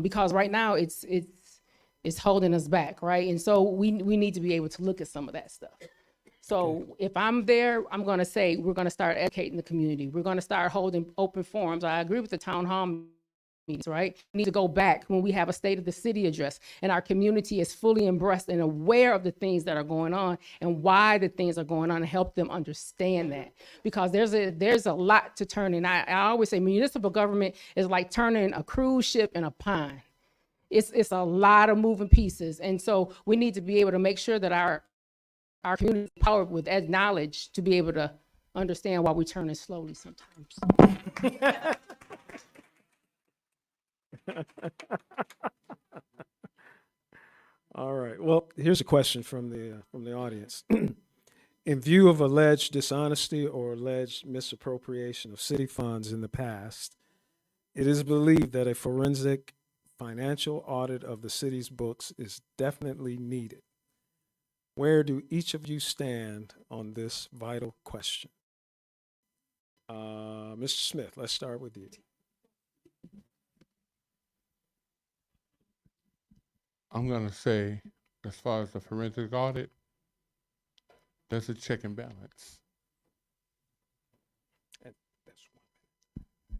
Speaker 7: because right now it's holding us back, right? And so we need to be able to look at some of that stuff. So if I'm there, I'm going to say we're going to start educating the community. We're going to start holding open forums. I agree with the town hall meetings, right? We need to go back when we have a state of the city address and our community is fully embraced and aware of the things that are going on and why the things are going on, and help them understand that, because there's a lot to turn in. I always say municipal government is like turning a cruise ship in a pond. It's a lot of moving pieces, and so we need to be able to make sure that our community is empowered with that knowledge to be able to understand why we turn it slowly sometimes.
Speaker 5: All right. Well, here's a question from the audience. In view of alleged dishonesty or alleged misappropriation of city funds in the past, it is believed that a forensic financial audit of the city's books is definitely needed. Where do each of you stand on this vital question? Mr. Smith, let's start with you.
Speaker 8: I'm going to say, as far as the forensic audit, there's a check and balance.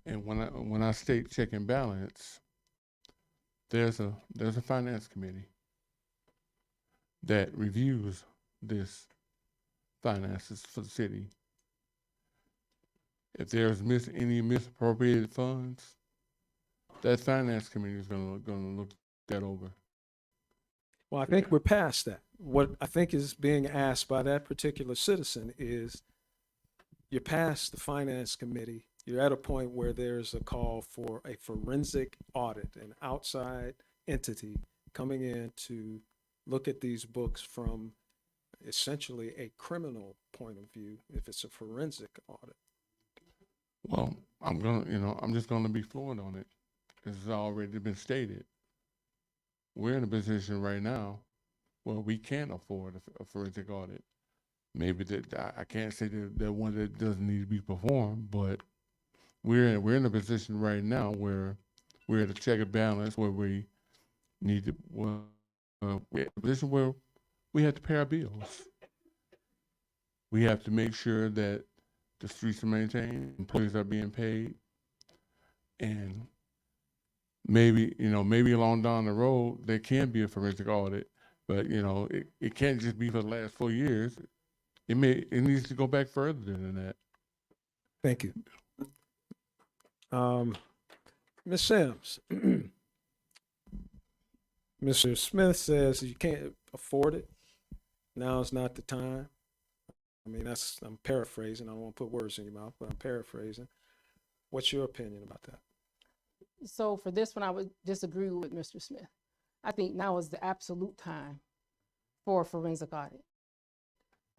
Speaker 8: And when I state check and balance, there's a finance committee that reviews this finances for the city. If there's any misappropriated funds, that finance committee is going to look that over.
Speaker 5: Well, I think we're past that. What I think is being asked by that particular citizen is, you're past the finance committee. You're at a point where there's a call for a forensic audit, an outside entity coming in to look at these books from essentially a criminal point of view, if it's a forensic audit.
Speaker 8: Well, I'm just gonna be fluent on it. This has already been stated. We're in a position right now where we can't afford a forensic audit. Maybe that I can't say that one that doesn't need to be performed, but we're in a position right now where we're at a check and balance where we need to. We're in a position where we have to pay our bills. We have to make sure that the streets are maintained, employees are being paid. And maybe, maybe along down the road, there can be a forensic audit, but, it can't just be for the last 4 years. It needs to go back further than that.
Speaker 5: Thank you. Ms. Sims, Mr. Smith says you can't afford it. Now is not the time. I mean, I'm paraphrasing. I don't want to put words in your mouth, but I'm paraphrasing. What's your opinion about that?
Speaker 7: So for this one, I would disagree with Mr. Smith. I think now is the absolute time for a forensic audit.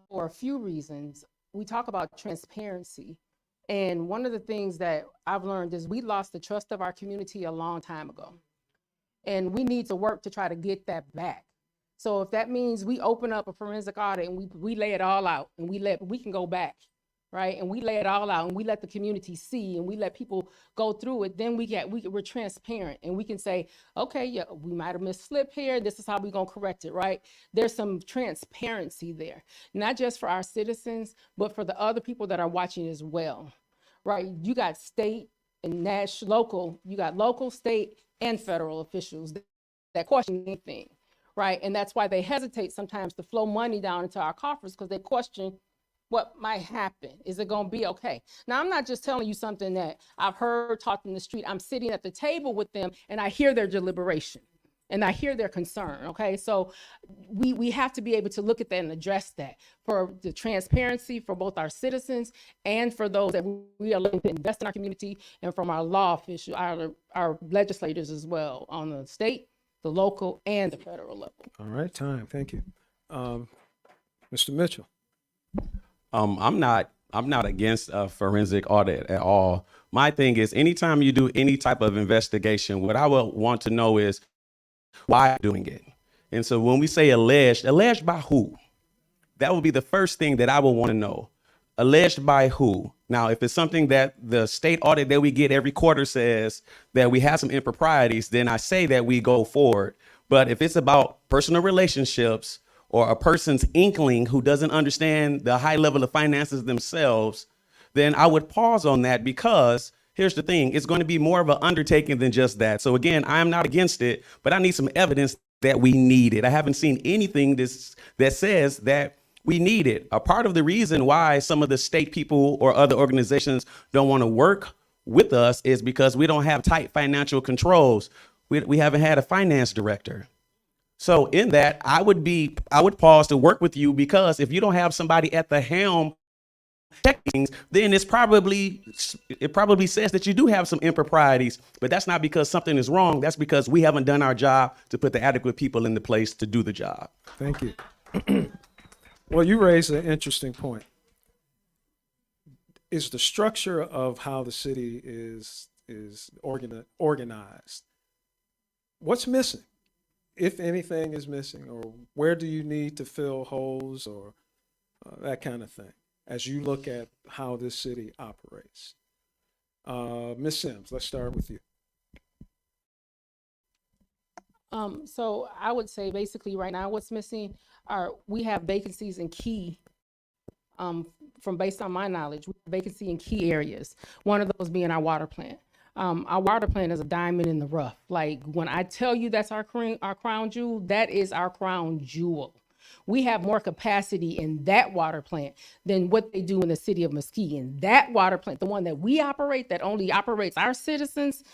Speaker 7: For a few reasons. We talk about transparency. And one of the things that I've learned is we lost the trust of our community a long time ago. And we need to work to try to get that back. So if that means we open up a forensic audit and we lay it all out and we can go back, right? And we lay it all out and we let the community see and we let people go through it, then we're transparent and we can say, okay, yeah, we might have misslip here. This is how we're gonna correct it, right? There's some transparency there, not just for our citizens, but for the other people that are watching as well, right? You got state and local, you got local, state, and federal officials that question anything, right? And that's why they hesitate sometimes to flow money down into our coffers, because they question what might happen. Is it going to be okay? Now, I'm not just telling you something that I've heard talked in the street. I'm sitting at the table with them and I hear their deliberation and I hear their concern, okay? So we have to be able to look at that and address that for the transparency for both our citizens and for those that we are looking to invest in our community, and from our law officials, our legislators as well, on the state, the local, and the federal level.
Speaker 5: All right, time. Thank you. Mr. Mitchell.
Speaker 6: I'm not against a forensic audit at all. My thing is, anytime you do any type of investigation, what I would want to know is why I'm doing it. And so when we say alleged by who? That would be the first thing that I would want to know. Alleged by who? Now, if it's something that the state audit that we get every quarter says that we have some improprieties, then I say that we go forward. But if it's about personal relationships or a person's inkling who doesn't understand the high level of finances themselves, then I would pause on that, because here's the thing, it's going to be more of an undertaking than just that. So again, I am not against it, but I need some evidence that we need it. I haven't seen anything that says that we need it. A part of the reason why some of the state people or other organizations don't want to work with us is because we don't have tight financial controls. We haven't had a finance director. So in that, I would pause to work with you, because if you don't have somebody at the helm checking things, then it probably says that you do have some improprieties, but that's not because something is wrong. That's because we haven't done our job to put the adequate people in the place to do the job.
Speaker 5: Thank you. Well, you raised an interesting point. Is the structure of how the city is organized. What's missing? If anything is missing, or where do you need to fill holes, or that kind of thing, as you look at how this city operates? Ms. Sims, let's start with you.
Speaker 7: So I would say basically right now what's missing we have vacancies in key, from based on my knowledge, we have vacancy in key areas. One of those being our water plant. Our water plant is a diamond in the rough. Like, when I tell you that's our crown jewel, that is our crown jewel. We have more capacity in that water plant than what they do in the city of Muskegon. That water plant, the one that we operate, that only operates our citizens,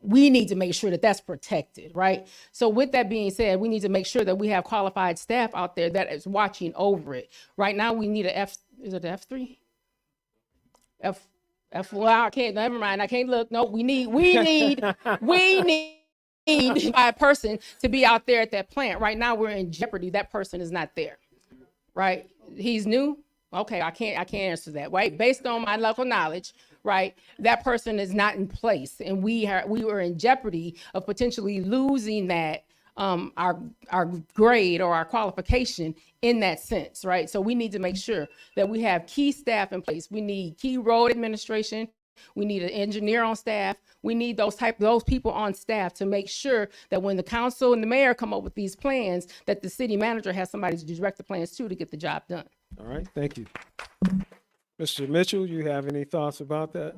Speaker 7: we need to make sure that that's protected, right? So with that being said, we need to make sure that we have qualified staff out there that is watching over it. Right now, we need is it F3? Well, I can't, never mind, I can't look. No, we need a person to be out there at that plant. Right now, we're in jeopardy. That person is not there, right? He's new. Okay, I can't answer that, right? Based on my local knowledge, right? That person is not in place, and we were in jeopardy of potentially losing that our grade or our qualification in that sense, right? So we need to make sure that we have key staff in place. We need key road administration. We need an engineer on staff. We need those people on staff to make sure that when the council and the mayor come up with these plans, that the city manager has somebody to direct the plans to get the job done.
Speaker 5: All right, thank you. Mr. Mitchell, you have any thoughts about that?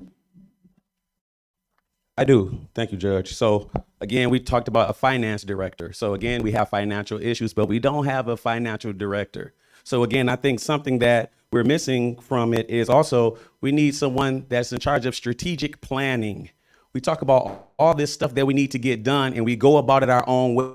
Speaker 6: I do. Thank you, Judge. So again, we talked about a finance director. So again, we have financial issues, but we don't have a financial director. So again, I think something that we're missing from it is also we need someone that's in charge of strategic planning. We talk about all this stuff that we need to get done, and we go about it our own way.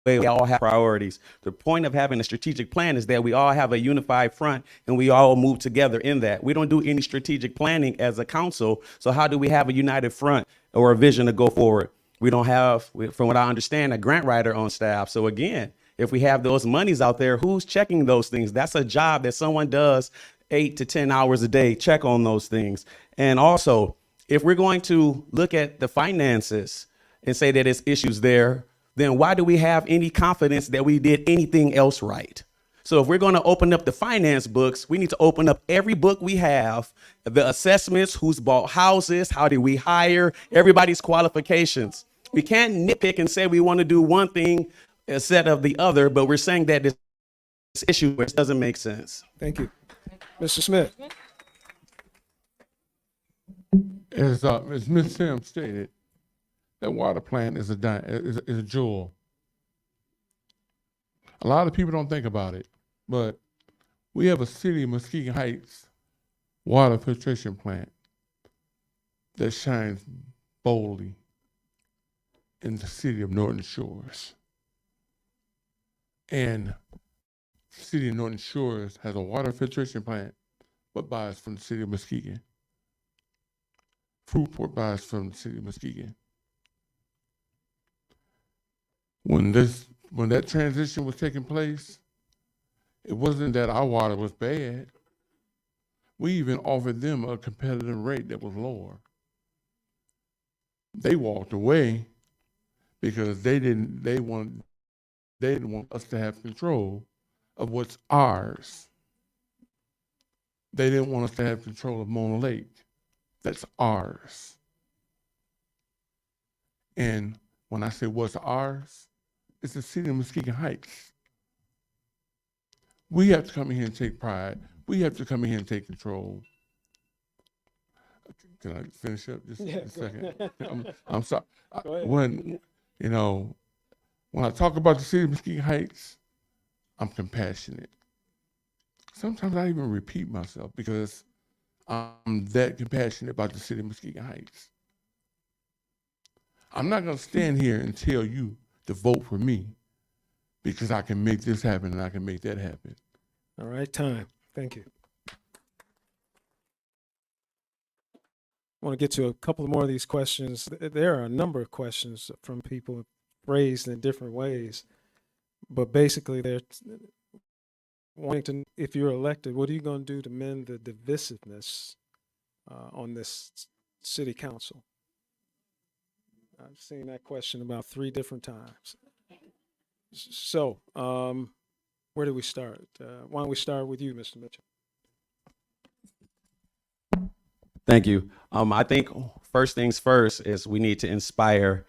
Speaker 6: We all have priorities. The point of having a strategic plan is that we all have a unified front and we all move together in that. We don't do any strategic planning as a council. So how do we have a united front or a vision to go forward? We don't have, from what I understand, a grant writer on staff. So again, if we have those monies out there, who's checking those things? That's a job that someone does 8 to 10 hours a day, check on those things. And also, if we're going to look at the finances and say that it's issues there, then why do we have any confidence that we did anything else right? So if we're going to open up the finance books, we need to open up every book we have, the assessments, who's bought houses, how did we hire, everybody's qualifications. We can't nitpick and say we want to do one thing instead of the other, but we're saying that this issue which doesn't make sense.
Speaker 5: Thank you. Mr. Smith.
Speaker 8: As Ms. Sims stated, that water plant is a jewel. A lot of people don't think about it, but we have a city, Muskegon Heights water filtration plant that shines boldly in the city of Norton Shores. And the city of Norton Shores has a water filtration plant, but buys from the city of Muskegon. Fruitport buys from the city of Muskegon. When that transition was taking place, it wasn't that our water was bad. We even offered them a competitive rate that was lower. They walked away because they didn't want us to have control of what's ours. They didn't want us to have control of Mona Lake. That's ours. And when I say what's ours, it's the city of Muskegon Heights. We have to come in here and take pride. We have to come in here and take control. Can I finish up just a second? I'm sorry. When I talk about the city of Muskegon Heights, I'm compassionate. Sometimes I even repeat myself because I'm that compassionate about the city of Muskegon Heights. I'm not going to stand here and tell you to vote for me because I can make this happen and I can make that happen.
Speaker 5: All right, time. Thank you. I want to get to a couple more of these questions. There are a number of questions from people raised in different ways, but basically they're wanting to, if you're elected, what are you going to do to mend the divisiveness on this city council? I've seen that question about 3 different times. So, where do we start? Why don't we start with you, Mr. Mitchell?
Speaker 6: Thank you. I think first things first is we need to inspire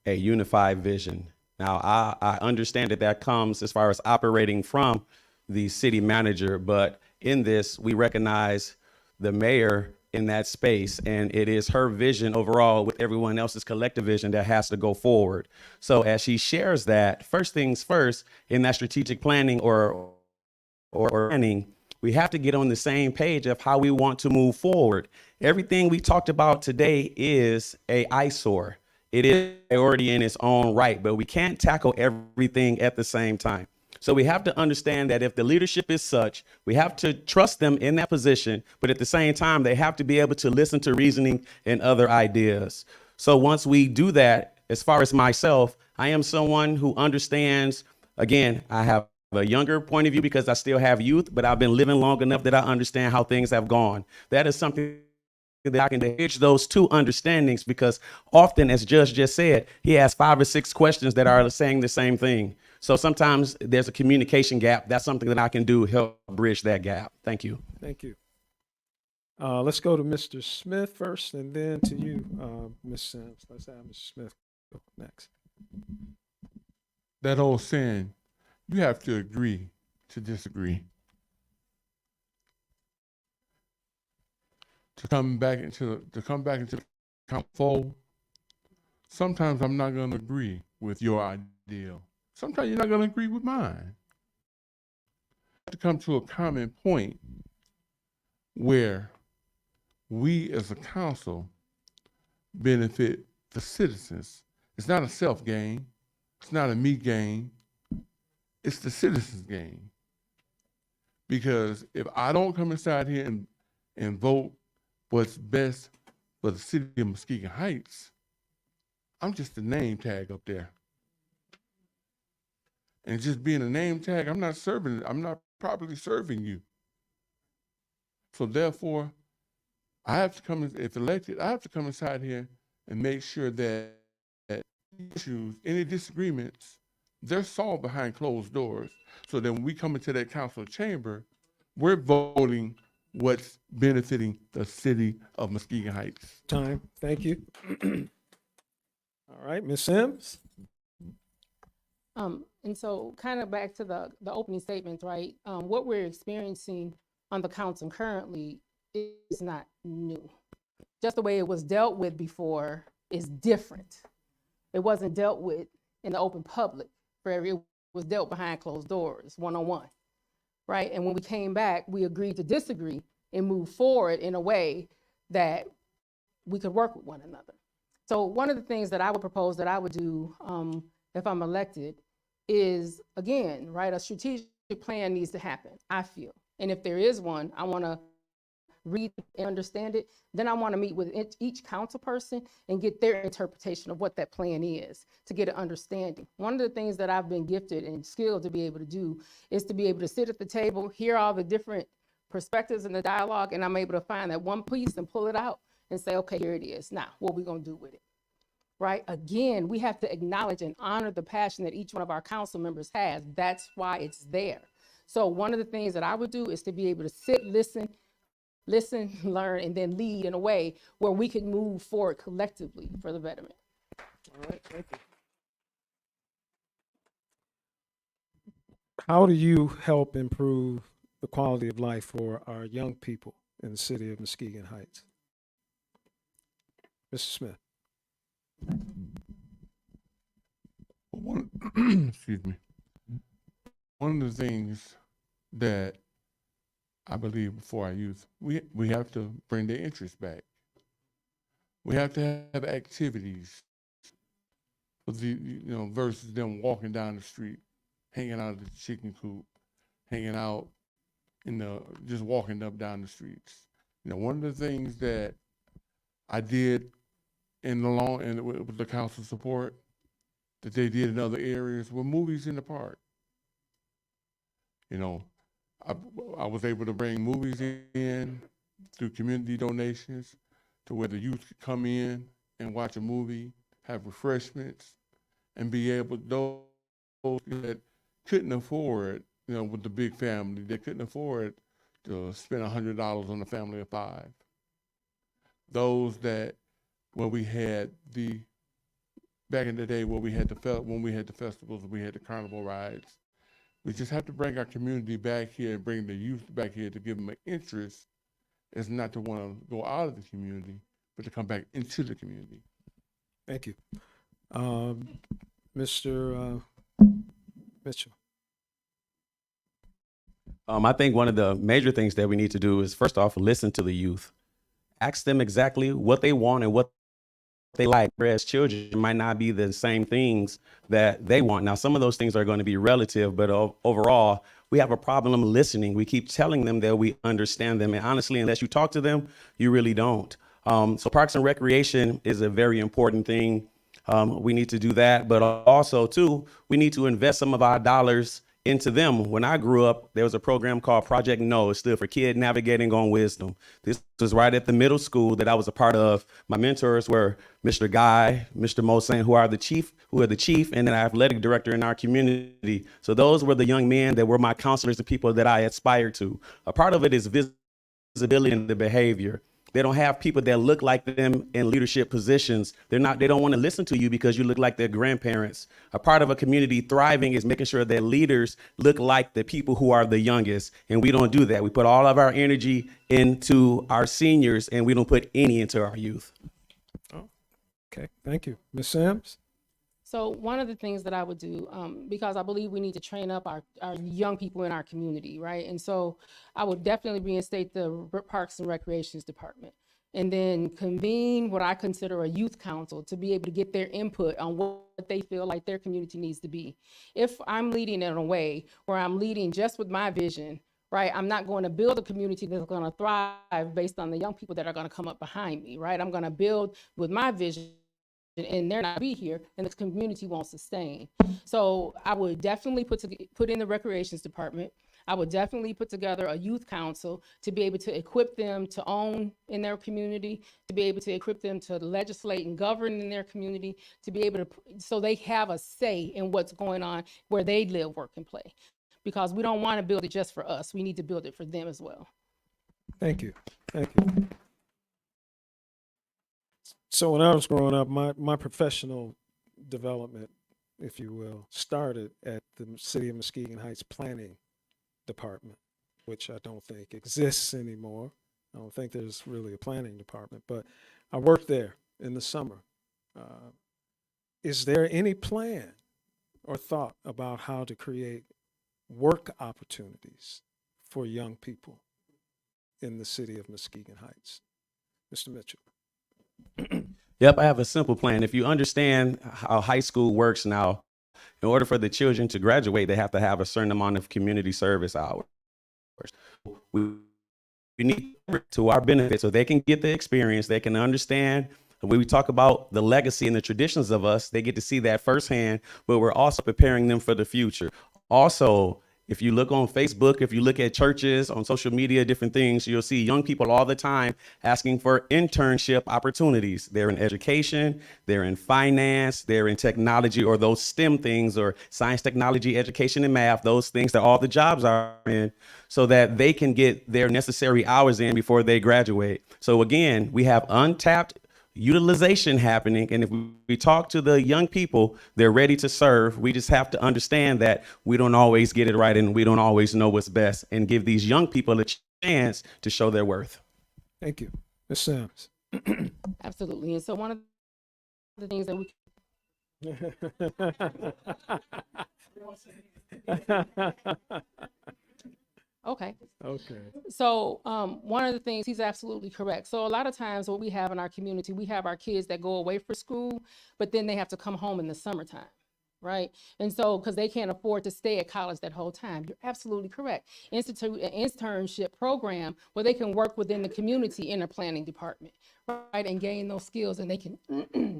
Speaker 6: a unified vision. Now, I understand that comes as far as operating from the city manager, but in this, we recognize the mayor in that space, and it is her vision overall with everyone else's collective vision that has to go forward. So as she shares that, first things first, in that strategic planning or planning, we have to get on the same page of how we want to move forward. Everything we talked about today is a eyesore. It is a priority in its own right, but we can't tackle everything at the same time. So we have to understand that if the leadership is such, we have to trust them in that position, but at the same time, they have to be able to listen to reasoning and other ideas. So once we do that, as far as myself, I am someone who understands, again, I have a younger point of view because I still have youth, but I've been living long enough that I understand how things have gone. That is something that I can bridge those 2 understandings, because often, as Judge just said, he has 5 or 6 questions that are saying the same thing. So sometimes there's a communication gap. That's something that I can do to help bridge that gap. Thank you.
Speaker 5: Thank you. Let's go to Mr. Smith first, and then to you, Ms. Sims. Let's have Mr. Smith go next.
Speaker 8: That old saying, you have to agree to disagree. To come back into the fold, sometimes I'm not going to agree with your ideal. Sometimes you're not going to agree with mine. To come to a common point where we as a council benefit the citizens. It's not a self gain. It's not a me gain. It's the citizens gain. Because if I don't come inside here and vote what's best for the city of Muskegon Heights, I'm just a name tag up there. And just being a name tag, I'm not properly serving you. So therefore, I have to come, if elected, I have to come inside here and make sure that issues, any disagreements, they're solved behind closed doors. So that when we come into that council chamber, we're voting what's benefiting the city of Muskegon Heights.
Speaker 5: Time. Thank you. All right, Ms. Sims.
Speaker 7: And so kind of back to the opening statements, right? What we're experiencing on the council currently is not new. Just the way it was dealt with before is different. It wasn't dealt with in the open public. It was dealt behind closed doors, one-on-one, right? And when we came back, we agreed to disagree and move forward in a way that we could work with one another. So one of the things that I would propose that I would do if I'm elected is, again, right, a strategic plan needs to happen, I feel. And if there is one, I want to read and understand it. Then I want to meet with each council person and get their interpretation of what that plan is to get an understanding. One of the things that I've been gifted and skilled to be able to do is to be able to sit at the table, hear all the different perspectives in the dialogue, and I'm able to find that one piece and pull it out and say, okay, here it is. Now, what are we going to do with it? Right? Again, we have to acknowledge and honor the passion that each one of our council members has. That's why it's there. So one of the things that I would do is to be able to sit, listen, learn, and then lead in a way where we can move forward collectively for the betterment.
Speaker 5: All right, thank you. How do you help improve the quality of life for our young people in the city of Muskegon Heights? Mr. Smith.
Speaker 8: Excuse me. One of the things that I believe for our youth, we have to bring their interest back. We have to have activities for versus them walking down the street, hanging out at the chicken coop, hanging out just walking up down the streets. One of the things that I did with the council support that they did in other areas were movies in the park. I was able to bring movies in through community donations to where the youth could come in and watch a movie, have refreshments, and be able, those that couldn't afford, with the big family, they couldn't afford to spend $100 on a family of 5. Those that, back in the day when we had the festivals, we had the carnival rides. We just have to bring our community back here and bring the youth back here to give them an interest. It's not to want to go out of the community, but to come back into the community.
Speaker 5: Thank you. Mr. Mitchell.
Speaker 6: I think one of the major things that we need to do is, first off, listen to the youth. Ask them exactly what they want and what they like. Whereas children might not be the same things that they want. Now, some of those things are going to be relative, but overall, we have a problem listening. We keep telling them that we understand them. And honestly, unless you talk to them, you really don't. So Parks and Recreation is a very important thing. We need to do that. But also, too, we need to invest some of our dollars into them. When I grew up, there was a program called Project No. It stood for Kid Navigating on Wisdom. This was right at the middle school that I was a part of. My mentors were Mr. Guy, Mr. Mosain, who are the chief, and then our athletic director in our community. So those were the young men that were my counselors, the people that I aspired to. A part of it is visibility and the behavior. They don't have people that look like them in leadership positions. They don't want to listen to you because you look like their grandparents. A part of a community thriving is making sure that leaders look like the people who are the youngest. And we don't do that. We put all of our energy into our seniors and we don't put any into our youth.
Speaker 5: Okay, thank you. Ms. Sims?
Speaker 7: So one of the things that I would do, because I believe we need to train up our young people in our community, right? And so I would definitely reinstate the Parks and Recreations Department, and then convene what I consider a youth council to be able to get their input on what they feel like their community needs to be. If I'm leading in a way where I'm leading just with my vision, right, I'm not going to build a community that's going to thrive based on the young people that are going to come up behind me, right? I'm going to build with my vision, and they're not be here, and the community won't sustain. So I would definitely put in the recreations department. I would definitely put together a youth council to be able to equip them to own in their community, to be able to equip them to legislate and govern in their community, to be able to, so they have a say in what's going on where they live, work, and play. Because we don't want to build it just for us. We need to build it for them as well.
Speaker 5: Thank you. Thank you. So when I was growing up, my professional development, if you will, started at the City of Muskegon Heights Planning Department, which I don't think exists anymore. I don't think there's really a planning department, but I worked there in the summer. Is there any plan or thought about how to create work opportunities for young people in the city of Muskegon Heights? Mr. Mitchell.
Speaker 6: Yep, I have a simple plan. If you understand how high school works now, in order for the children to graduate, they have to have a certain amount of community service hours. We need to our benefit so they can get the experience, they can understand. When we talk about the legacy and the traditions of us, they get to see that firsthand, but we're also preparing them for the future. Also, if you look on Facebook, if you look at churches, on social media, different things, you'll see young people all the time asking for internship opportunities. They're in education, they're in finance, they're in technology, or those STEM things, or science, technology, education, and math, those things that all the jobs are in, so that they can get their necessary hours in before they graduate. So again, we have untapped utilization happening. And if we talk to the young people, they're ready to serve. We just have to understand that we don't always get it right and we don't always know what's best, and give these young people a chance to show their worth.
Speaker 5: Thank you. Ms. Sims.
Speaker 7: Absolutely. And so one of the things that Okay.
Speaker 5: Okay.
Speaker 7: So one of the things, he's absolutely correct. So a lot of times what we have in our community, we have our kids that go away for school, but then they have to come home in the summertime, right? And so, because they can't afford to stay at college that whole time. You're absolutely correct. Institute an internship program where they can work within the community in a planning department, right? And gain those skills, and they can,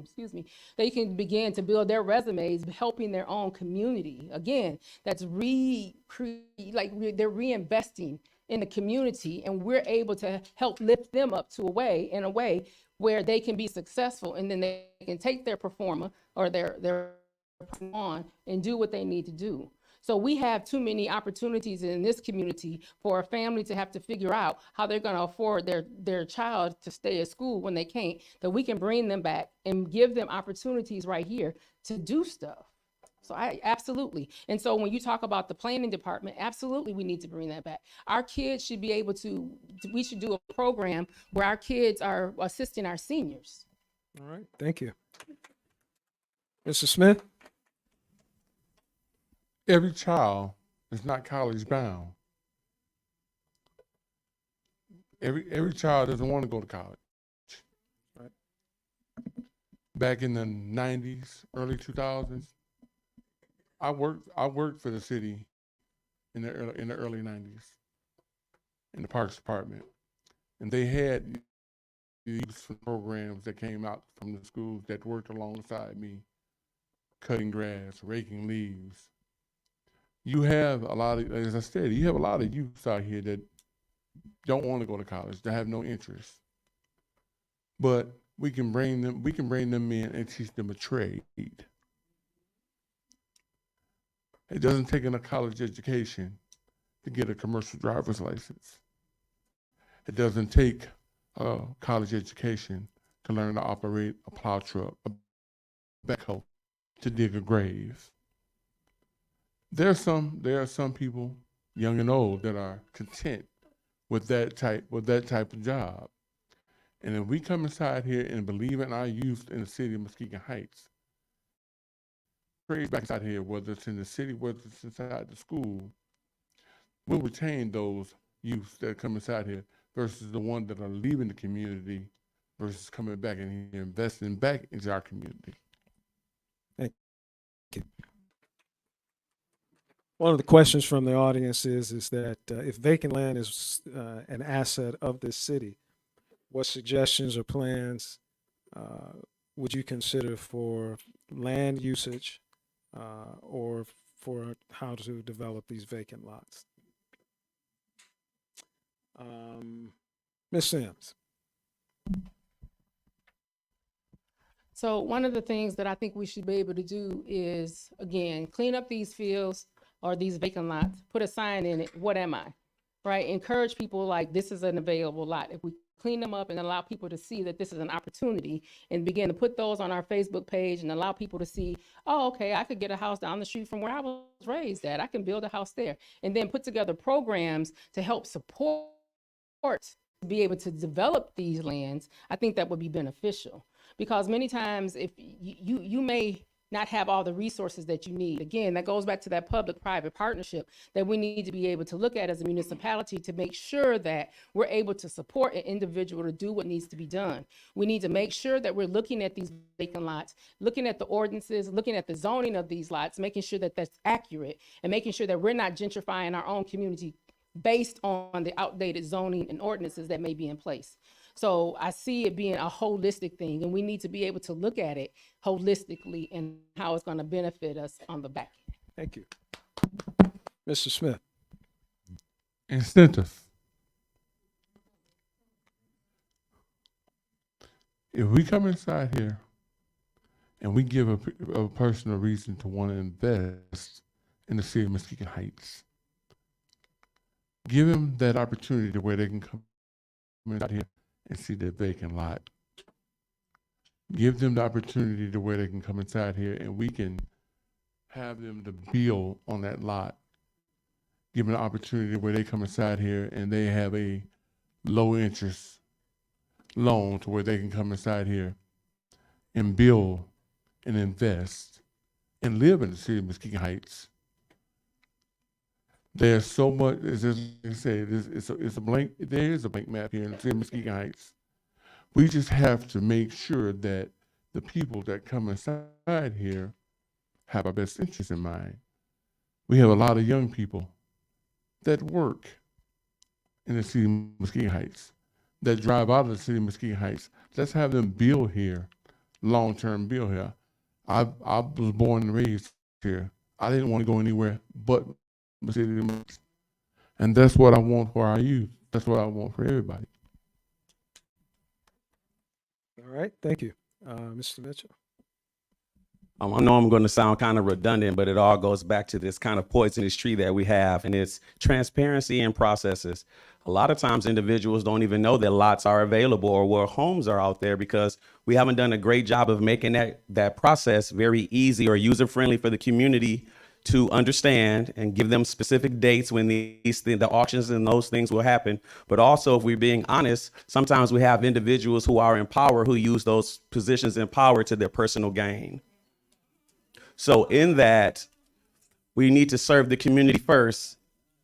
Speaker 7: excuse me, they can begin to build their resumes, helping their own community. Again, that's they're reinvesting in the community, and we're able to help lift them up to in a way where they can be successful, and then they can take their performer or their on and do what they need to do. So we have too many opportunities in this community for a family to have to figure out how they're going to afford their child to stay at school when they can't, that we can bring them back and give them opportunities right here to do stuff. So I absolutely. And so when you talk about the planning department, absolutely we need to bring that back. Our kids should be able we should do a program where our kids are assisting our seniors.
Speaker 5: All right. Thank you. Mr. Smith?
Speaker 8: Every child is not college bound. Every child doesn't want to go to college.
Speaker 5: Right.
Speaker 8: Back in the 90s, early 2000s, I worked for the city in the early 90s in the Parks Department, and they had these programs that came out from the schools that worked alongside me, cutting grass, raking leaves. You have a lot of, as I said, you have a lot of youths out here that don't want to go to college, that have no interest. But we can bring them in and teach them a trade. It doesn't take a college education to get a commercial driver's license. It doesn't take a college education to learn to operate a plow truck, a backhoe, to dig a grave. There are some people, young and old, that are content with that type of job. And if we come inside here and believe in our youth in the city of Muskegon Heights, trade back inside here, whether it's in the city, whether it's inside the school, we'll retain those youth that come inside here versus the ones that are leaving the community versus coming back in here, investing back into our community.
Speaker 5: Thank you. One of the questions from the audience is that if vacant land is an asset of this city, what suggestions or plans would you consider for land usage or for how to develop these vacant lots? Ms. Sims.
Speaker 7: So one of the things that I think we should be able to do is, again, clean up these fields or these vacant lots, put a sign in it, what am I, right? Encourage people like this is an available lot. If we clean them up and allow people to see that this is an opportunity and begin to put those on our Facebook page and allow people to see, oh, okay, I could get a house down the street from where I was raised at. I can build a house there. And then put together programs to help support to be able to develop these lands. I think that would be beneficial because many times if you may not have all the resources that you need. Again, that goes back to that public-private partnership that we need to be able to look at as a municipality to make sure that we're able to support an individual to do what needs to be done. We need to make sure that we're looking at these vacant lots, looking at the ordinances, looking at the zoning of these lots, making sure that that's accurate and making sure that we're not gentrifying our own community based on the outdated zoning and ordinances that may be in place. So I see it being a holistic thing, and we need to be able to look at it holistically and how it's going to benefit us on the back end.
Speaker 5: Thank you. Mr. Smith.
Speaker 8: Incentive. If we come inside here and we give a person a reason to want to invest in the city of Muskegon Heights, give them that opportunity to where they can come inside here and see their vacant lot. Give them the opportunity to where they can come inside here and we can have them to build on that lot. Give them the opportunity where they come inside here and they have a low interest loan to where they can come inside here and build and invest and live in the city of Muskegon Heights. There's so much, as I say, there is a blank map here in the city of Muskegon Heights. We just have to make sure that the people that come inside here have our best interests in mind. We have a lot of young people that work in the city of Muskegon Heights, that drive out of the city of Muskegon Heights. Let's have them build here, long-term build here. I was born and raised here. I didn't want to go anywhere but the city of Muskegon. And that's what I want for our youth. That's what I want for everybody.
Speaker 5: All right, thank you. Mr. Mitchell.
Speaker 6: I know I'm going to sound kind of redundant, but it all goes back to this kind of poisonous tree that we have, and it's transparency in processes. A lot of times individuals don't even know that lots are available or where homes are out there because we haven't done a great job of making that process very easy or user-friendly for the community to understand and give them specific dates when the auctions and those things will happen. But also, if we're being honest, sometimes we have individuals who are in power who use those positions in power to their personal gain. So in that, we need to serve the community first.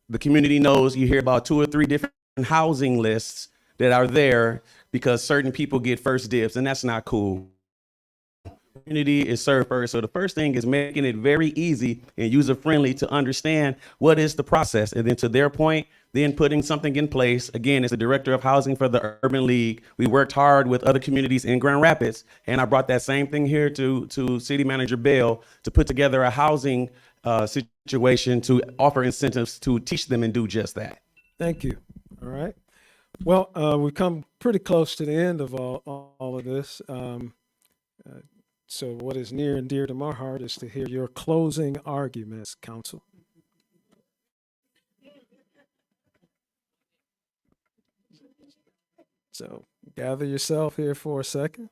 Speaker 6: The community knows you hear about 2 or 3 different housing lists that are there because certain people get first dibs, and that's not cool. Community is served first. So the first thing is making it very easy and user-friendly to understand what is the process. And then to their point, then putting something in place. Again, as the director of housing for the Urban League, we worked hard with other communities in Grand Rapids. And I brought that same thing here to City Manager Bell to put together a housing situation to offer incentives to teach them and do just that.
Speaker 5: Thank you. All right. Well, we've come pretty close to the end of all of this. So what is near and dear to my heart is to hear your closing arguments, counsel. So gather yourself here for a second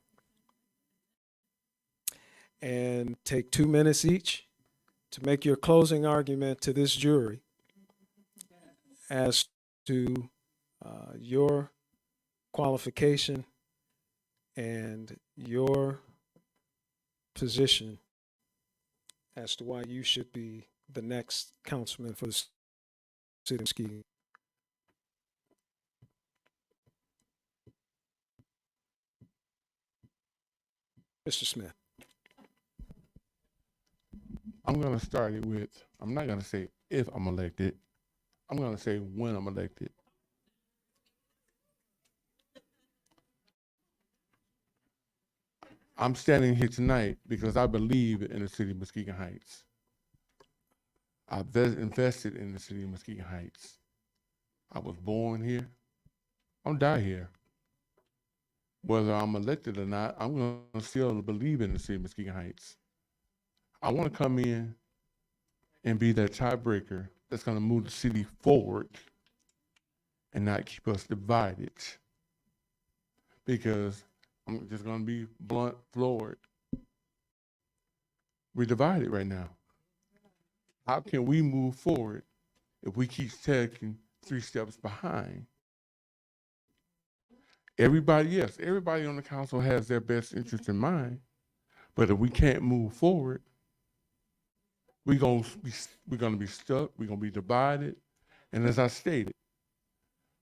Speaker 5: and take 2 minutes each to make your closing argument to this jury as to your qualification and your position as to why you should be the next councilman for the city of Muskegon. Mr. Smith.
Speaker 8: I'm going to start it with, I'm not going to say if I'm elected. I'm going to say when I'm elected. I'm standing here tonight because I believe in the city of Muskegon Heights. I've invested in the city of Muskegon Heights. I was born here. I'll die here. Whether I'm elected or not, I'm going to still believe in the city of Muskegon Heights. I want to come in and be that tiebreaker that's going to move the city forward and not keep us divided. Because I'm just going to be blunt, forward. We're divided right now. How can we move forward if we keep taking 3 steps behind? Everybody on the council has their best interest in mind, but if we can't move forward, we're gonna be stuck. We're gonna be divided, and as I stated,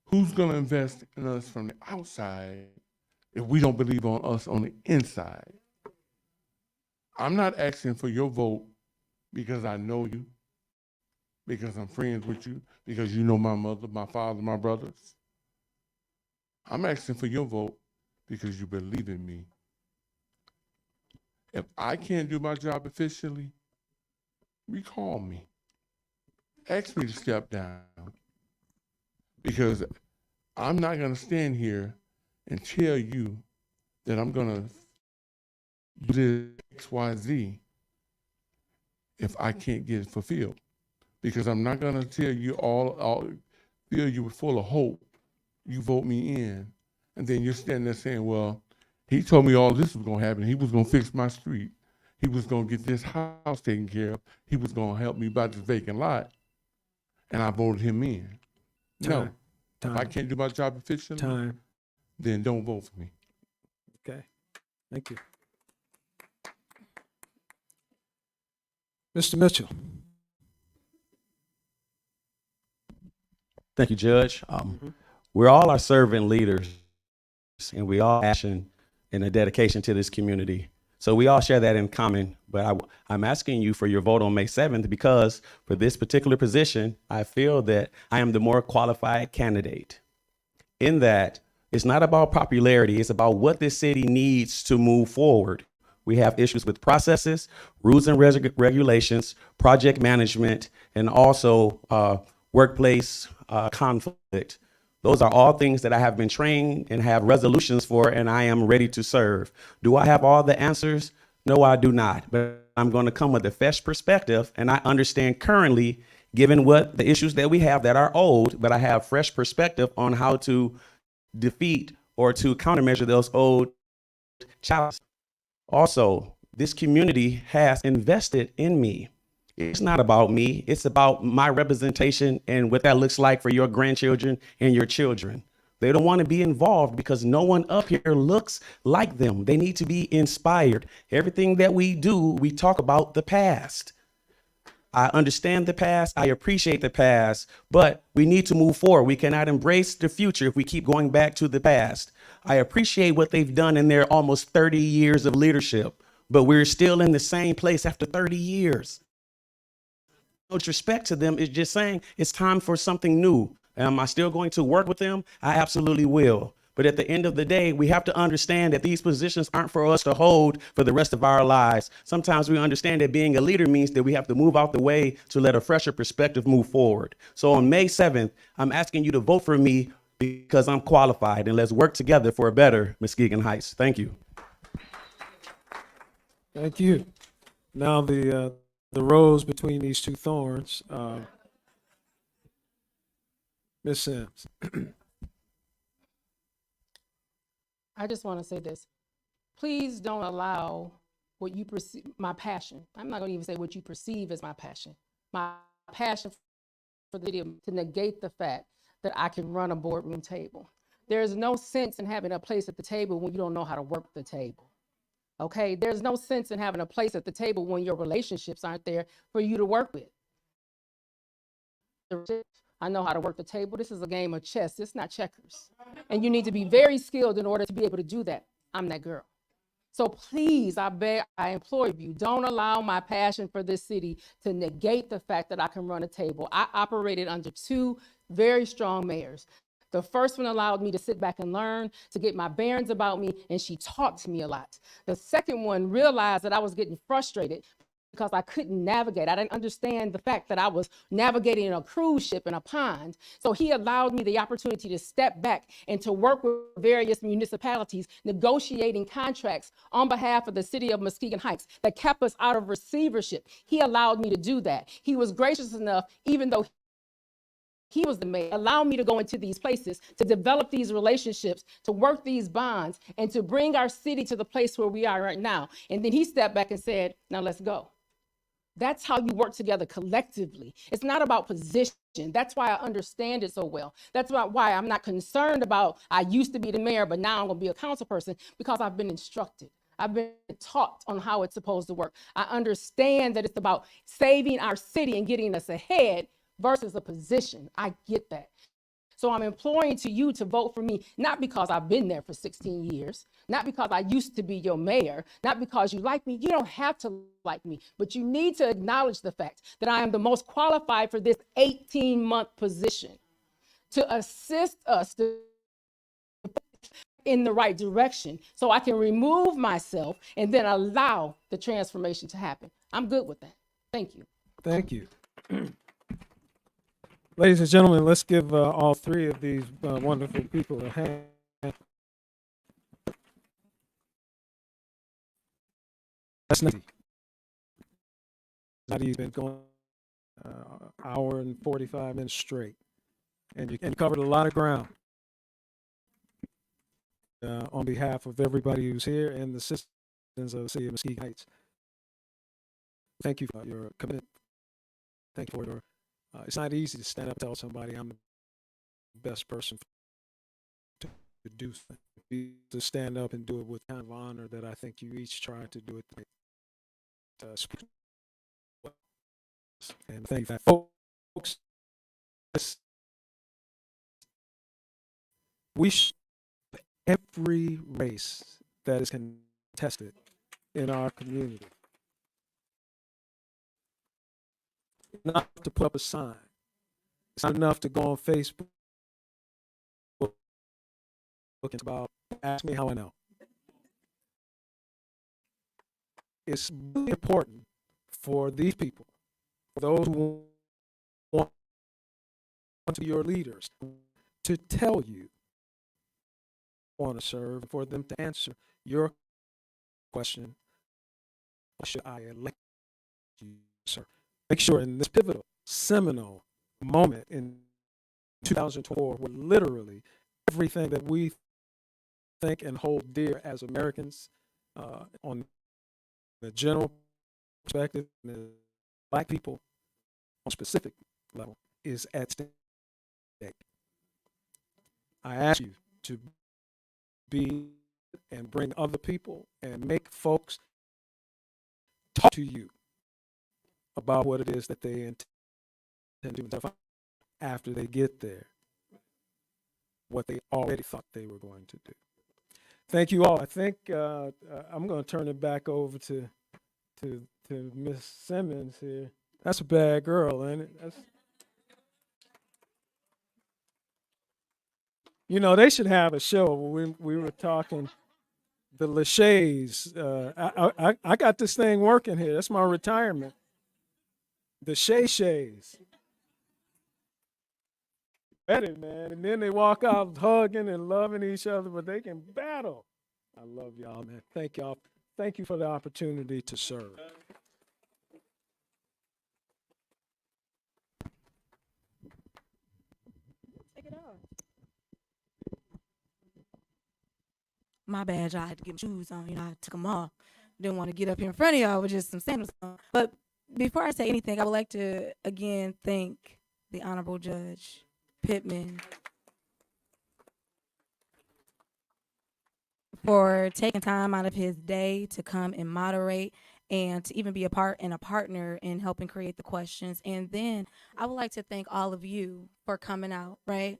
Speaker 8: who's gonna invest in us from the outside if we don't believe on us on the inside? I'm not asking for your vote because I know you, because I'm friends with you, because you know my mother, my father, my brothers. I'm asking for your vote because you believe in me. If I can't do my job efficiently, recall me. Ask me to step down because I'm not going to stand here and tell you that I'm going to do this X, Y, Z if I can't get it fulfilled. Because I'm not going to tell you fill you with full of hope. You vote me in, and then you're standing there saying, well, he told me all this was going to happen. He was going to fix my street. He was going to get this house taken care of. He was going to help me buy this vacant lot, and I voted him in. No, if I can't do my job efficiently, then don't vote for me.
Speaker 5: Okay, thank you. Mr. Mitchell.
Speaker 6: Thank you, Judge. We all are servant leaders, and we all have passion and a dedication to this community. So we all share that in common. But I'm asking you for your vote on May 7th because for this particular position, I feel that I am the more qualified candidate. In that, it's not about popularity. It's about what this city needs to move forward. We have issues with processes, rules and regulations, project management, and also workplace conflict. Those are all things that I have been trained and have resolutions for, and I am ready to serve. Do I have all the answers? No, I do not. But I'm going to come with a fresh perspective, and I understand currently, given what the issues that we have that are old, but I have fresh perspective on how to defeat or to countermeasure those old challenges. Also, this community has invested in me. It's not about me. It's about my representation and what that looks like for your grandchildren and your children. They don't want to be involved because no one up here looks like them. They need to be inspired. Everything that we do, we talk about the past. I understand the past. I appreciate the past, but we need to move forward. We cannot embrace the future if we keep going back to the past. I appreciate what they've done in their almost 30 years of leadership, but we're still in the same place after 30 years. With respect to them, is just saying it's time for something new. Am I still going to work with them? I absolutely will. But at the end of the day, we have to understand that these positions aren't for us to hold for the rest of our lives. Sometimes we understand that being a leader means that we have to move out the way to let a fresher perspective move forward. So on May 7th, I'm asking you to vote for me because I'm qualified, and let's work together for a better Muskegon Heights. Thank you.
Speaker 5: Thank you. Now the rose between these two thorns. Ms. Sims.
Speaker 7: I just want to say this. Please don't allow what you perceive, my passion. I'm not going to even say what you perceive as my passion. My passion for the video to negate the fact that I can run a boardroom table. There's no sense in having a place at the table when you don't know how to work the table. Okay, there's no sense in having a place at the table when your relationships aren't there for you to work with. I know how to work the table. This is a game of chess. It's not checkers. And you need to be very skilled in order to be able to do that. I'm that girl. So please, I beg, I implore you, don't allow my passion for this city to negate the fact that I can run a table. I operated under two very strong mayors. The first one allowed me to sit back and learn, to get my bearings about me, and she taught me a lot. The second one realized that I was getting frustrated because I couldn't navigate. I didn't understand the fact that I was navigating a cruise ship in a pond. So he allowed me the opportunity to step back and to work with various municipalities, negotiating contracts on behalf of the city of Muskegon Heights that kept us out of receivership. He allowed me to do that. He was gracious enough, even though he was the mayor, allow me to go into these places, to develop these relationships, to work these bonds, and to bring our city to the place where we are right now. And then he stepped back and said, now let's go. That's how you work together collectively. It's not about position. That's why I understand it so well. That's why I'm not concerned about, I used to be the mayor, but now I'm gonna be a council person, because I've been instructed. I've been taught on how it's supposed to work. I understand that it's about saving our city and getting us ahead versus a position. I get that. So I'm imploring to you to vote for me, not because I've been there for 16 years, not because I used to be your mayor, not because you like me. You don't have to like me, but you need to acknowledge the fact that I am the most qualified for this 18-month position to assist us in the right direction so I can remove myself and then allow the transformation to happen. I'm good with that. Thank you.
Speaker 5: Thank you. Ladies and gentlemen, let's give all three of these wonderful people a hand. That's not easy. He's been going hour and 45 minutes straight, and you covered a lot of ground on behalf of everybody who's here and the citizens of the city of Muskegon Heights. Thank you for your commitment. Thank you for your it's not easy to stand up and tell somebody I'm the best person to do something. To stand up and do it with kind of honor that I think you each tried to do it. And thank you, folks. We should every race that is contested in our community. Not to put up a sign. It's not enough to go on Facebook and about ask me how I know. It's really important for these people, for those who want to be your leaders, to tell you want to serve, for them to answer your question, should I elect you, sir? Make sure in this pivotal, seminal moment in 2024, where literally everything that we think and hold dear as Americans on the general perspective, and Black people on a specific level, is at stake. I ask you to be and bring other people and make folks talk to you about what it is that they intend to do after they get there, what they already thought they were going to do. Thank you all. I think I'm going to turn it back over to Miss Simmons here. That's a bad girl, ain't it? You know, they should have a show where we were talking the Lachey's. I got this thing working here. That's my retirement. The Shay-Shays. Better, man. And then they walk out hugging and loving each other, but they can battle. I love y'all, man. Thank y'all. Thank you for the opportunity to serve.
Speaker 1: Take it off. My bad, y'all. I had to get my shoes on. You know, I took them off. Didn't want to get up here in front of y'all with just some sandals on. But before I say anything, I would like to again thank the Honorable Judge Pittman for taking time out of his day to come and moderate and to even be a part and a partner in helping create the questions. And then I would like to thank all of you for coming out, right?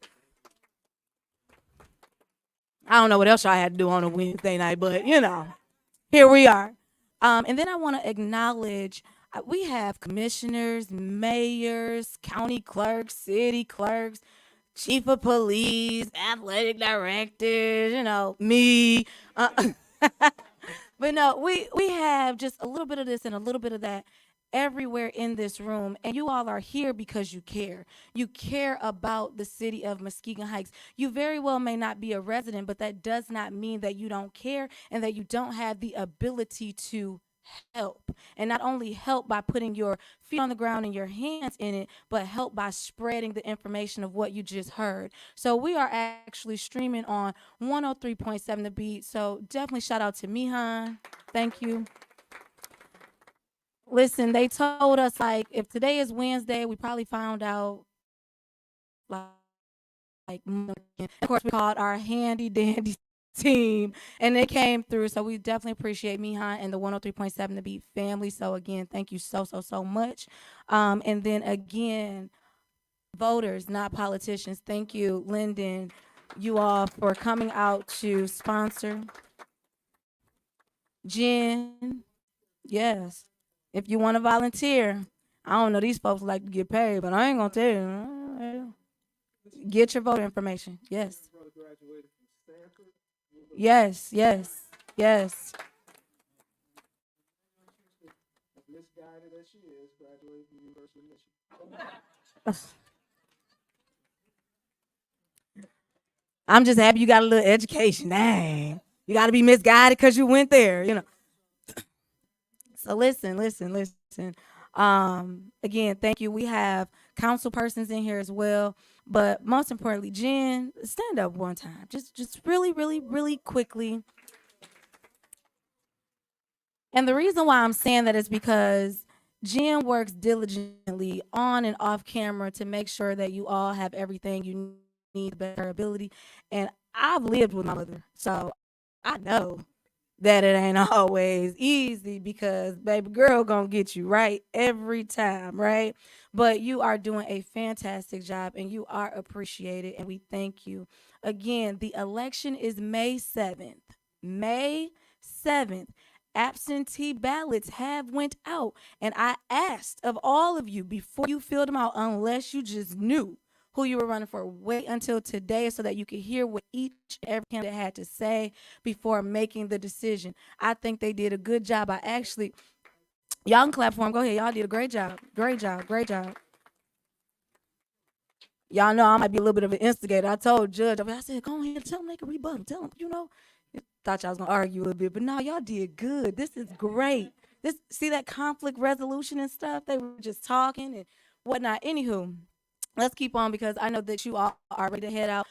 Speaker 1: I don't know what else y'all had to do on a Wednesday night, but here we are. And then I want to acknowledge we have commissioners, mayors, county clerks, city clerks, chief of police, athletic directors, me. But no, we have just a little bit of this and a little bit of that everywhere in this room, and you all are here because you care. You care about the city of Muskegon Heights. You very well may not be a resident, but that does not mean that you don't care and that you don't have the ability to help. And not only help by putting your feet on the ground and your hands in it, but help by spreading the information of what you just heard. So we are actually streaming on 103.7 The Beat. So definitely shout out to Mihan. Thank you. Listen, they told us, like, if today is Wednesday, we probably found out like of course we called our handy dandy team and they came through. So we definitely appreciate Mihan and the 103.7 The Beat family. So again, thank you so much. And then again, voters, not politicians. Thank you, Lyndon, you all for coming out to sponsor. Jen, yes. If you want to volunteer, I don't know, these folks like to get paid, but I ain't gonna tell you. Get your voter information. Yes. Yes. I'm just happy you got a little education. Dang. You got to be misguided because you went there. So listen. Again, thank you. We have council persons in here as well. But most importantly, Jen, stand up one time. Just really quickly. And the reason why I'm saying that is because Jen works diligently on and off camera to make sure that you all have everything you need, better ability. And I've lived with my mother, so I know that it ain't always easy because baby girl gonna get you right every time, right? But you are doing a fantastic job and you are appreciated and we thank you. Again, the election is May 7th. May 7th. Absentee ballots have went out and I asked of all of you before you filled them out, unless you just knew who you were running for, wait until today so that you could hear what each and every candidate had to say before making the decision. I think they did a good job. Y'all can clap for them. Go ahead. Y'all did a great job. Great job. Y'all know I might be a little bit of an instigator. I told Judge, I said, go ahead, tell them they can rebuttal. Tell them, thought y'all was going to argue a little bit, but no, y'all did good. This is great. See that conflict resolution and stuff? They were just talking and whatnot. Anywho, let's keep on because I know that you all are ready to head out.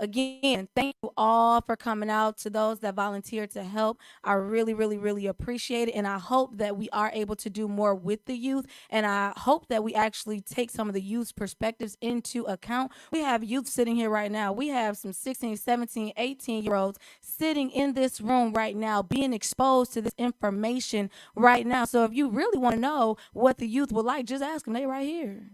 Speaker 1: Again, thank you all for coming out. To those that volunteered to help, I really appreciate it. And I hope that we are able to do more with the youth. And I hope that we actually take some of the youth's perspectives into account. We have youth sitting here right now. We have some 16, 17, 18-year-olds sitting in this room right now, being exposed to this information right now. So if you really want to know what the youth would like, just ask them. They're right here.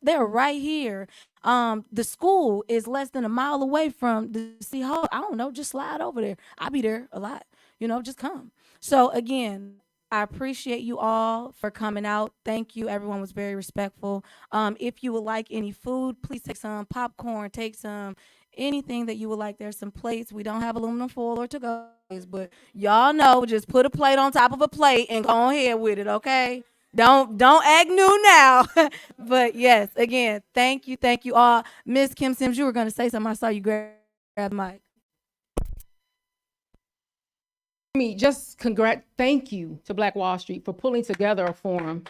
Speaker 1: They're right here. The school is less than a mile away from the city hall. I don't know, just slide over there. I'll be there a lot. Just come. So again, I appreciate you all for coming out. Thank you. Everyone was very respectful. If you would like any food, please take some popcorn, take some anything that you would like. There's some plates. We don't have aluminum foil or to-go, but y'all know, just put a plate on top of a plate and go ahead with it, okay? Don't act new now. But yes, again, thank you all. Miss Kim Sims, you were going to say something. I saw you grab the mic.
Speaker 7: Thank you to Black Wall Street for pulling together a forum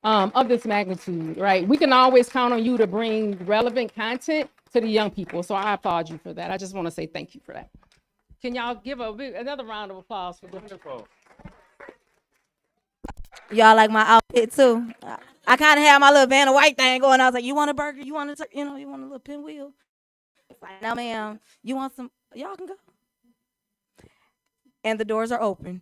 Speaker 7: of this magnitude, right? We can always count on you to bring relevant content to the young people. So I applaud you for that. I just want to say thank you for that. Can y'all give another round of applause for wonderful?
Speaker 1: Y'all like my outfit too. I kind of had my little Vanna White thing going. I was like, you want a burger? You want you want a little pinwheel? It's like, no, ma'am. You want some? Y'all can go. and the doors are open.